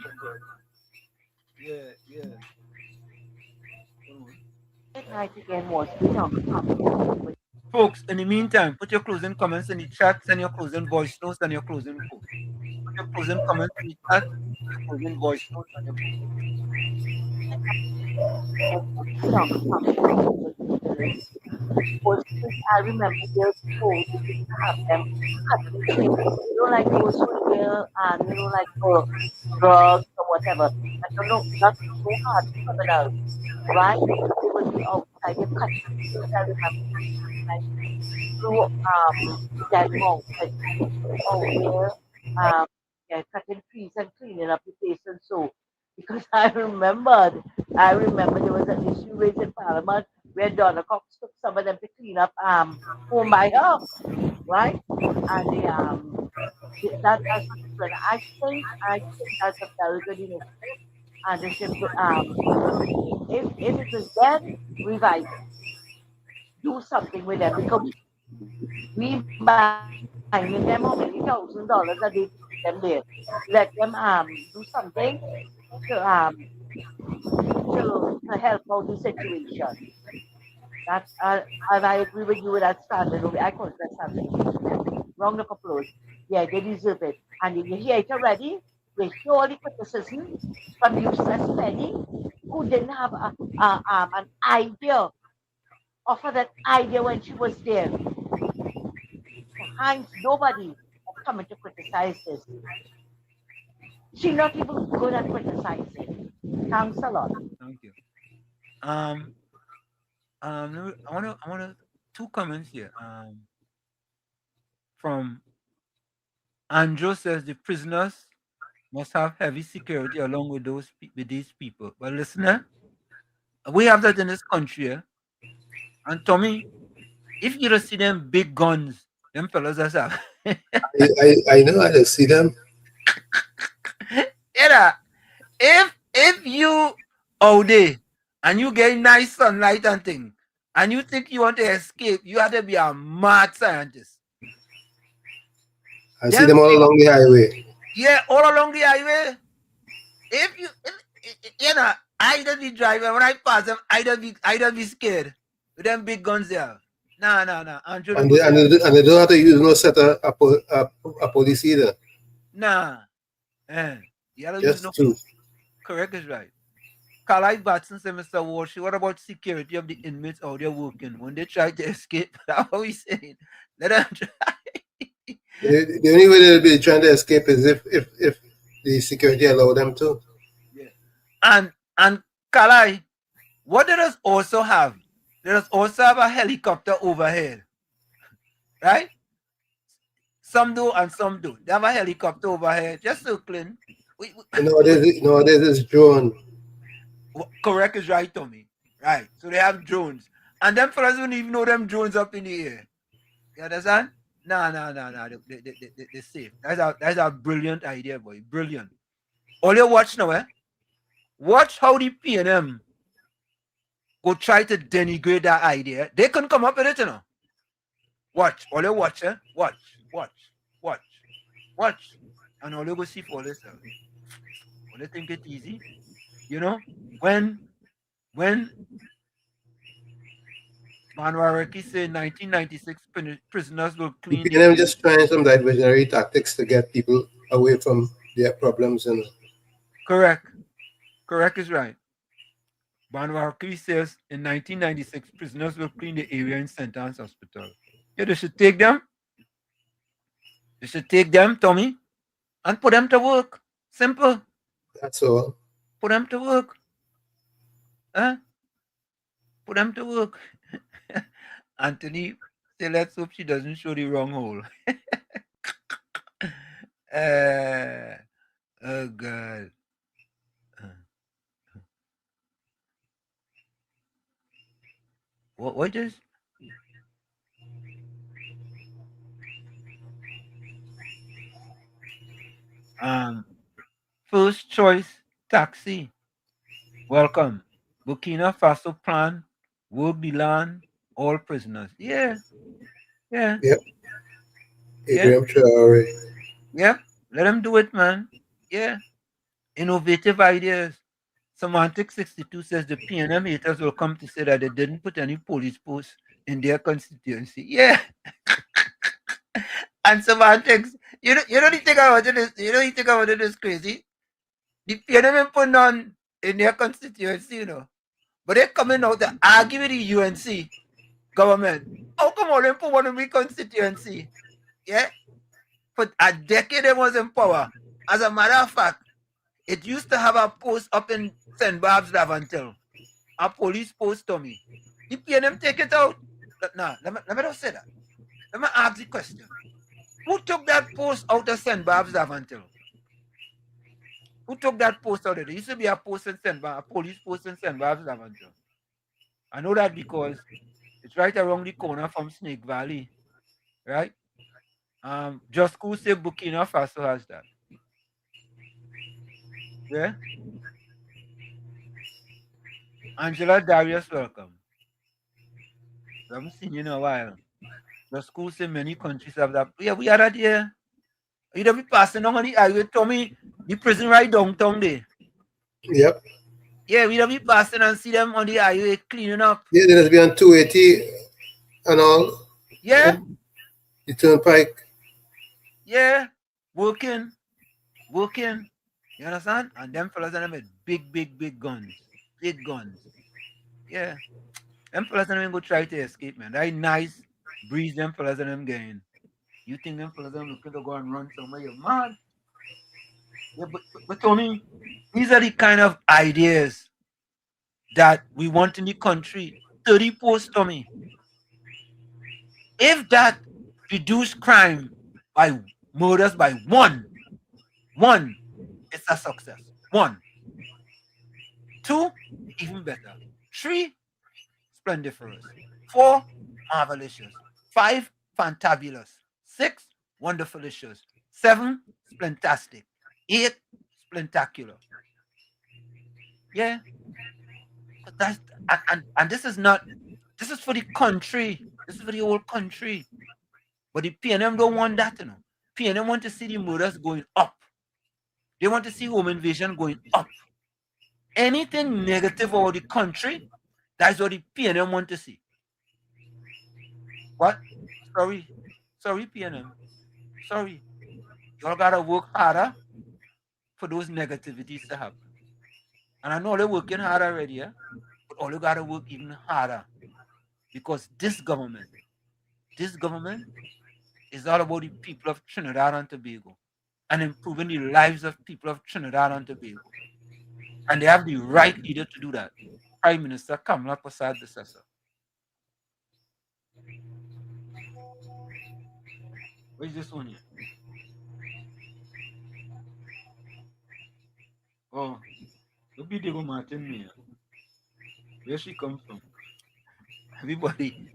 [SPEAKER 5] Yeah.
[SPEAKER 23] Good night again, Wall Street. Uncle Tommy.
[SPEAKER 5] Folks, in the meantime, put your closing comments in the chat, send your closing voice notes and your closing post. Put your closing comments in the chat, your closing voice notes and your
[SPEAKER 23] I remember years ago, we used to have them cutting trees. You know, like those who here, you know, like for drugs or whatever. But not so hard criminals, right? They would be outside, they're cutting trees. I remember like through denim outfits out there, cutting trees and cleaning up the place and so. Because I remember there was an issue raised in Parliament where Donna Cox took some of them to clean up home by her, right? And that's what I think that's a very good initiative. And they should if it was dead, revive it. Do something with them because we buying them how many $1,000 a day to keep them there. Let them do something to help out the situation. That and I agree with you with that standard. I call it that standard. Round of applause. Yeah, they deserve it. And you hear it already. You hear all the criticism from useless Penny, who didn't have an idea, offer that idea when she was there. Behind nobody has coming to criticize this. She's not even good at criticizing. Thanks a lot.
[SPEAKER 5] Thank you. I want to two comments here. From Andrew says the prisoners must have heavy security along with these people. But listener, we have that in this country. And Tommy, if you don't see them big guns, them fellas that's have.
[SPEAKER 12] I know I don't see them.
[SPEAKER 5] Yeah, if you out there and you get nice sunlight and thing, and you think you want to escape, you have to be a mad scientist.
[SPEAKER 12] I see them all along the highway.
[SPEAKER 5] Yeah, all along the highway. If I don't be driving. When I pass them, I don't be scared with them big guns there. Nah.
[SPEAKER 12] And they don't have to use no set a police either.
[SPEAKER 5] Nah. You don't
[SPEAKER 12] Just
[SPEAKER 5] use no.
[SPEAKER 12] two.
[SPEAKER 5] Correct is right. Carly Batson said, Mr. Walsh, what about security of the inmates out there working? When they try to escape, that's what we saying. Let them try.
[SPEAKER 12] The only way they'll be trying to escape is if the security allow them to.
[SPEAKER 5] Yeah. And Carly, what let us also have? Let us also have a helicopter overhead. Right? Some do and some don't. They have a helicopter overhead, just circling.
[SPEAKER 12] Nowadays it's drone.
[SPEAKER 5] Correct is right, Tommy. Right. So they have drones. And them fellas don't even know them drones up in the air. You understand? No. They're safe. That's a brilliant idea, boy. Brilliant. All you watch now, watch how the PNM go try to denigrate that idea. They couldn't come up with it, you know. Watch. All you watch, Watch. And all you go see for yourself. All you think it's easy. You know, when Manwaraki said 1996 prisoners will clean.
[SPEAKER 12] PNM just trying some diversionary tactics to get people away from their problems.
[SPEAKER 5] Correct is right. Manwaraki says in 1996 prisoners will clean the area in St. Anne's Hospital. Yeah, they should take them. They should take them, Tommy, and put them to work. Simple.
[SPEAKER 12] That's all.
[SPEAKER 5] Put them to work. Put them to work. Anthony, say let's hope she doesn't show the wrong hole. Oh God. What is? First choice taxi. Welcome. Burkina Faso plan. Work the land. All prisoners. Yeah.
[SPEAKER 12] Yep. Abraham Traore.
[SPEAKER 5] Yep. Let them do it, man. Yeah. Innovative ideas. Semantic 62 says the PNM haters will come to say that they didn't put any police posts in their constituency. Yeah. And semantics, you don't think about it. You don't think about it is crazy. The PNM put none in their constituency, you know. But they're coming out to argue with the UNC government. How come all them put one in the constituency? Yeah? For a decade they was in power. As a matter of fact, it used to have a post up in St. Barb's Lavantel. A police post, Tommy. The PNM take it out. Nah, let me not say that. Let me ask the question. Who took that post out of St. Barb's Lavantel? Who took that post out of there? There used to be a post in St. Barb's, a police post in St. Barb's Lavantel. I know that because it's right around the corner from Snake Valley, right? Just Cool say Burkina Faso has that. Yeah. Angela Darius, welcome. We haven't seen you in a while. Just Cool say many countries have that. Yeah, we are that here. You don't be passing on the highway, Tommy. The prison right downtown there.
[SPEAKER 12] Yep.
[SPEAKER 5] Yeah, we don't be passing and see them on the highway cleaning up.
[SPEAKER 12] Yeah, there's be on 280 and all.
[SPEAKER 5] Yeah.
[SPEAKER 12] The turnpike.
[SPEAKER 5] Yeah. Working. You understand? And them fellas and them with big guns. Big guns. Yeah. Them fellas and them go try to escape, man. That nice breeze them fellas and them getting. You think them fellas and them looking to go and run somewhere? You're mad. Yeah, but Tony, these are the kind of ideas that we want in the country. 30 posts, Tommy. If that reduce crime by murders by one, it's a success. 1. 2, even better. 3, splendiferous. 4, marvelous. 5, fantabulous. 6, wonderfulicious. 7, splentastic. 8, splentacular. Yeah. That's and this is not. This is for the country. This is for the whole country. But the PNM don't want that, you know. PNM want to see the murders going up. They want to see home invasion going up. Anything negative about the country, that's what the PNM want to see. What? Sorry, PNM. Sorry. Y'all gotta work harder for those negativities to happen. And I know they're working hard already, yeah? But all you gotta work even harder. Because this government is all about the people of Trinidad and Tobago and improving the lives of people of Trinidad and Tobago. And they have the right leader to do that. Prime Minister Kamala Prasad Desessa. Where's this one here? Oh, look at Diego Martin Mia. Where she come from? Everybody.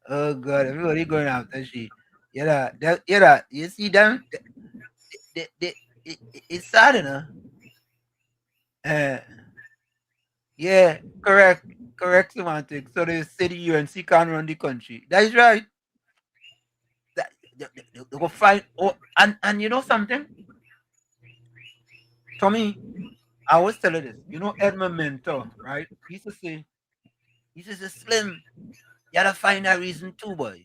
[SPEAKER 5] Oh God, everybody going after she. You see them? It's sad, you know. Yeah, correct semantics. So they say the UNC can't run the country. That is right. They go find. Oh, and you know something, Tommy, I always tell you this. You know Edmund Mentor, right? He used to say, Slim, you gotta find a reason too, boy.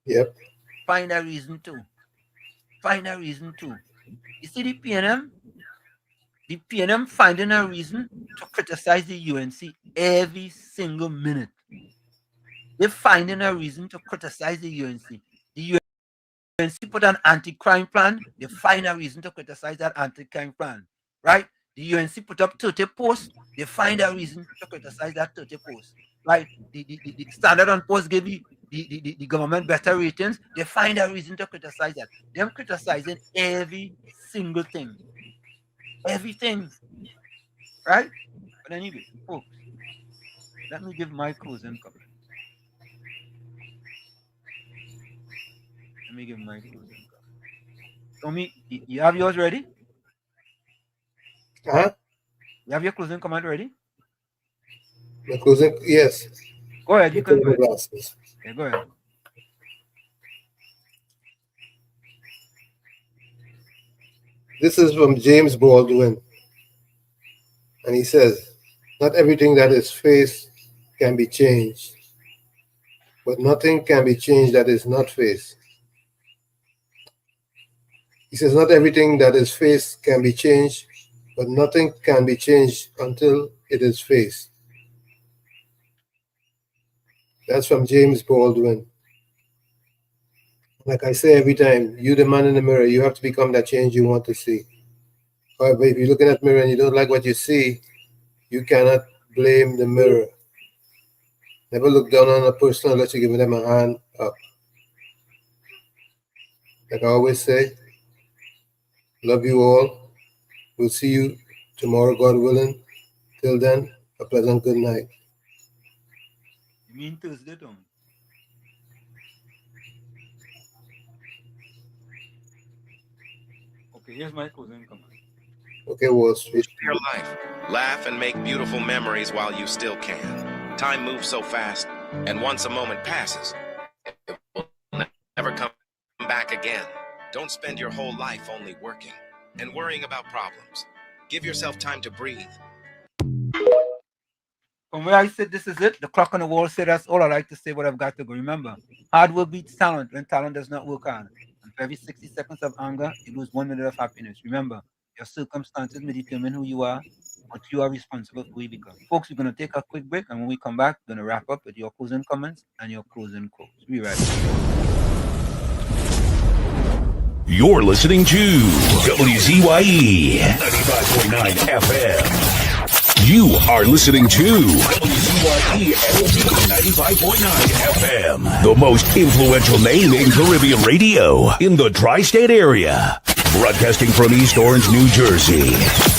[SPEAKER 12] Yep.
[SPEAKER 5] Find a reason too. You see the PNM? The PNM finding a reason to criticize the UNC every single minute. They're finding a reason to criticize the UNC. The UNC put an anti-crime plan. They find a reason to criticize that anti-crime plan, right? The UNC put up 30 posts. They find a reason to criticize that 30 posts, right? The Standard and Post give the government better ratings. They find a reason to criticize that. Them criticizing every single thing. Everything, right? But anyway, folks, let me give my closing comment. Tommy, you have yours ready?
[SPEAKER 12] Huh?
[SPEAKER 5] You have your closing comment ready?
[SPEAKER 12] My closing, yes.
[SPEAKER 5] Go ahead, you can go ahead.
[SPEAKER 12] Glasses.
[SPEAKER 5] Yeah, go ahead.
[SPEAKER 12] This is from James Baldwin. And he says, not everything that is faced can be changed, but nothing can be changed that is not faced. He says, not everything that is faced can be changed, but nothing can be changed until it is faced. That's from James Baldwin. Like I say every time, you the man in the mirror, you have to become that change you want to see. However, if you're looking at the mirror and you don't like what you see, you cannot blame the mirror. Never look down on a person unless you're giving them a hand up. Like I always say, love you all. We'll see you tomorrow, God willing. Till then, a pleasant good night.
[SPEAKER 5] You mean Thursday, Tom? Okay, here's my closing comment.
[SPEAKER 12] Okay, Wall Street.
[SPEAKER 6] Your life. Laugh and make beautiful memories while you still can. Time moves so fast, and once a moment passes, it will never come back again. Don't spend your whole life only working and worrying about problems. Give yourself time to breathe.
[SPEAKER 5] From where I said this is it, the clock on the wall said that's all I like to say, but I've got to go. Remember, hard work beats talent when talent does not work hard. And for every 60 seconds of anger, you lose 1 minute of happiness. Remember, your circumstances may determine who you are, but you are responsible for who you become. Folks, we're going to take a quick break, and when we come back, we're going to wrap up with your closing comments and your closing quotes. Be right back.
[SPEAKER 1] You're listening to WZYE 95.9 FM. You are listening to WZYE 95.9 FM, the most influential name in Caribbean radio in the tri-state area. Broadcasting from East Orange, New Jersey,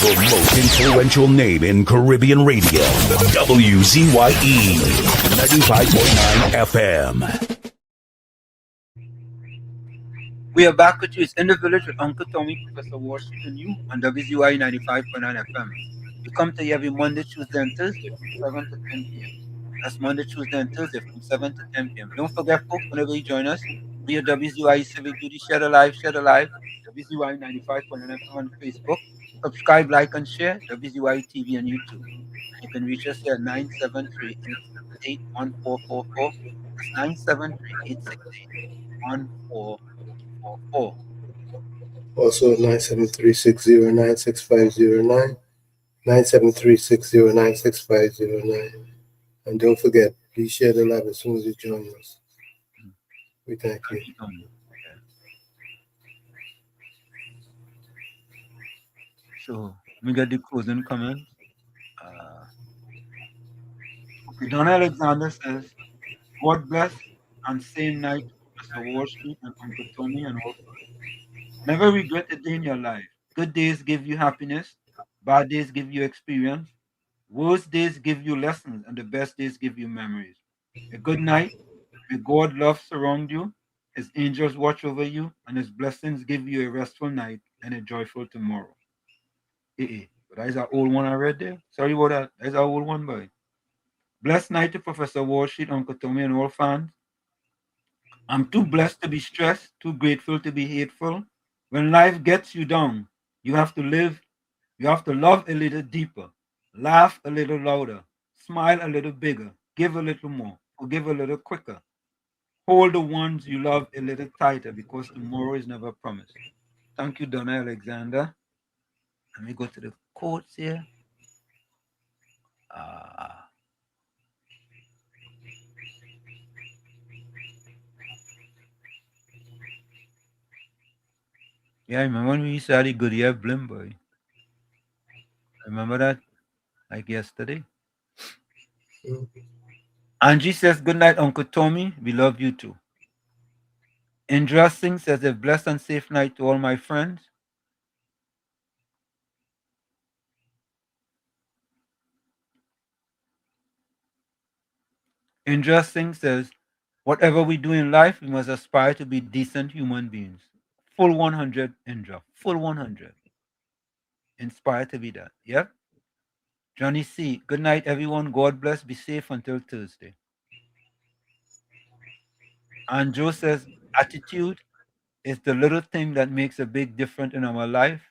[SPEAKER 1] the most influential name in Caribbean radio, WZYE 95.9 FM.
[SPEAKER 5] We are back with you. It's in the village with Uncle Tommy, Professor Washington, and you on WZYE 95.9 FM. We come to you every Monday, Tuesday, and Thursday from 7 to 10 p.m. That's Monday, Tuesday, and Thursday from 7 to 10 p.m. Don't forget, folks, whenever you join us, we are WZYE Civic Duty, share the live, WZYE 95.9 FM on Facebook. Subscribe, like, and share WZYE TV and YouTube. And you can reach us here at 973-868-1444. That's 973-868-1444.
[SPEAKER 12] Also 973-609-6509, 973-609-6509. And don't forget, please share the live as soon as you join us. We thank you.
[SPEAKER 5] So, we get the closing comments. Okay, Don Alexander says, God bless and same night to Professor Wall Street and Uncle Tommy and all. Never regret a day in your life. Good days give you happiness. Bad days give you experience. Worst days give you lessons. And the best days give you memories. A good night. May God love surround you. His angels watch over you. And his blessings give you a restful night and a joyful tomorrow. But that is our old one I read there. Sorry about that. That's our old one, boy. Blessed night to Professor Wall Street, Uncle Tommy, and all fans. I'm too blessed to be stressed, too grateful to be hateful. When life gets you down, you have to love a little deeper, laugh a little louder, smile a little bigger, give a little more, forgive a little quicker. Hold the ones you love a little tighter because tomorrow is never promised. Thank you, Donna Alexander. Let me go to the quotes here. Yeah, I remember when we used to have the Goodyear Blim, boy. Remember that? Like yesterday. Angie says, good night, Uncle Tommy. We love you too. Indra Singh says, a blessed and safe night to all my friends. Indra Singh says, whatever we do in life, we must aspire to be decent human beings. Full 100, Indra. Full 100. Inspired to be that. Yep. Johnny C. Good night, everyone. God bless. Be safe until Thursday. And Joe says, attitude is the little thing that makes a big difference in our life.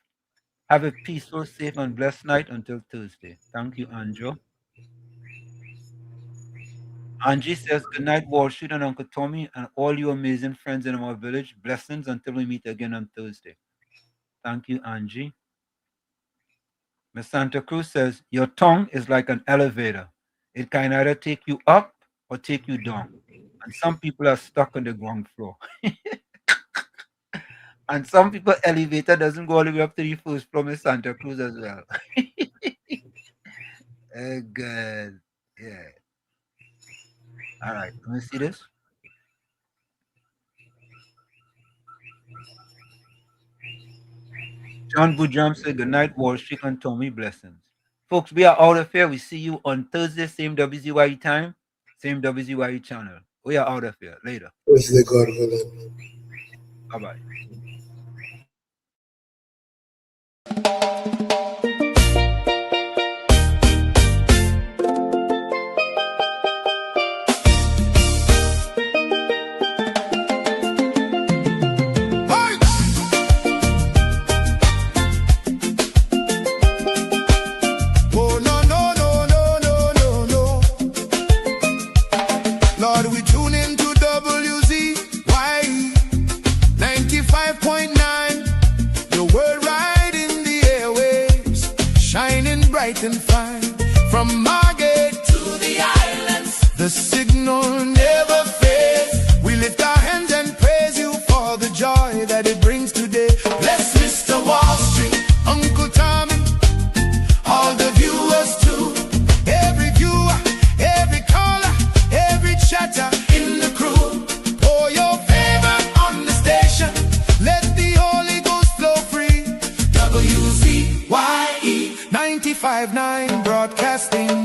[SPEAKER 5] Have a peaceful, safe, and blessed night until Thursday. Thank you, Anjo. Angie says, good night, Wall Street and Uncle Tommy and all you amazing friends in our village. Blessings until we meet again on Thursday. Thank you, Angie. Miss Santa Cruz says, your tongue is like an elevator. It can either take you up or take you down. And some people are stuck on the ground floor. And some people elevator doesn't go all the way up to the first floor, Miss Santa Cruz as well. Good. Yeah. All right. Let me see this. John Bujam said, good night, Wall Street and Tommy. Blessings. Folks, we are out of here. We see you on Thursday, same WZYE time. Same WZYE channel. We are out of here. Later.
[SPEAKER 12] Praise the God for that.
[SPEAKER 5] Bye-bye.
[SPEAKER 16] Oh, no, no, no, no, no, no, no. Lord, we tune into WZYE 95.9. The world right in the airwaves, shining bright and fine. From Margate to the islands, the signal never fades. We lift our hands and praise you for the joy that it brings today. Bless Mr. Wall Street, Uncle Tommy, all the viewers too. Every viewer, every caller, every chatter in the crew. Pour your favor on the station, let the Holy Ghost flow free. WZYE 95.9 broadcasting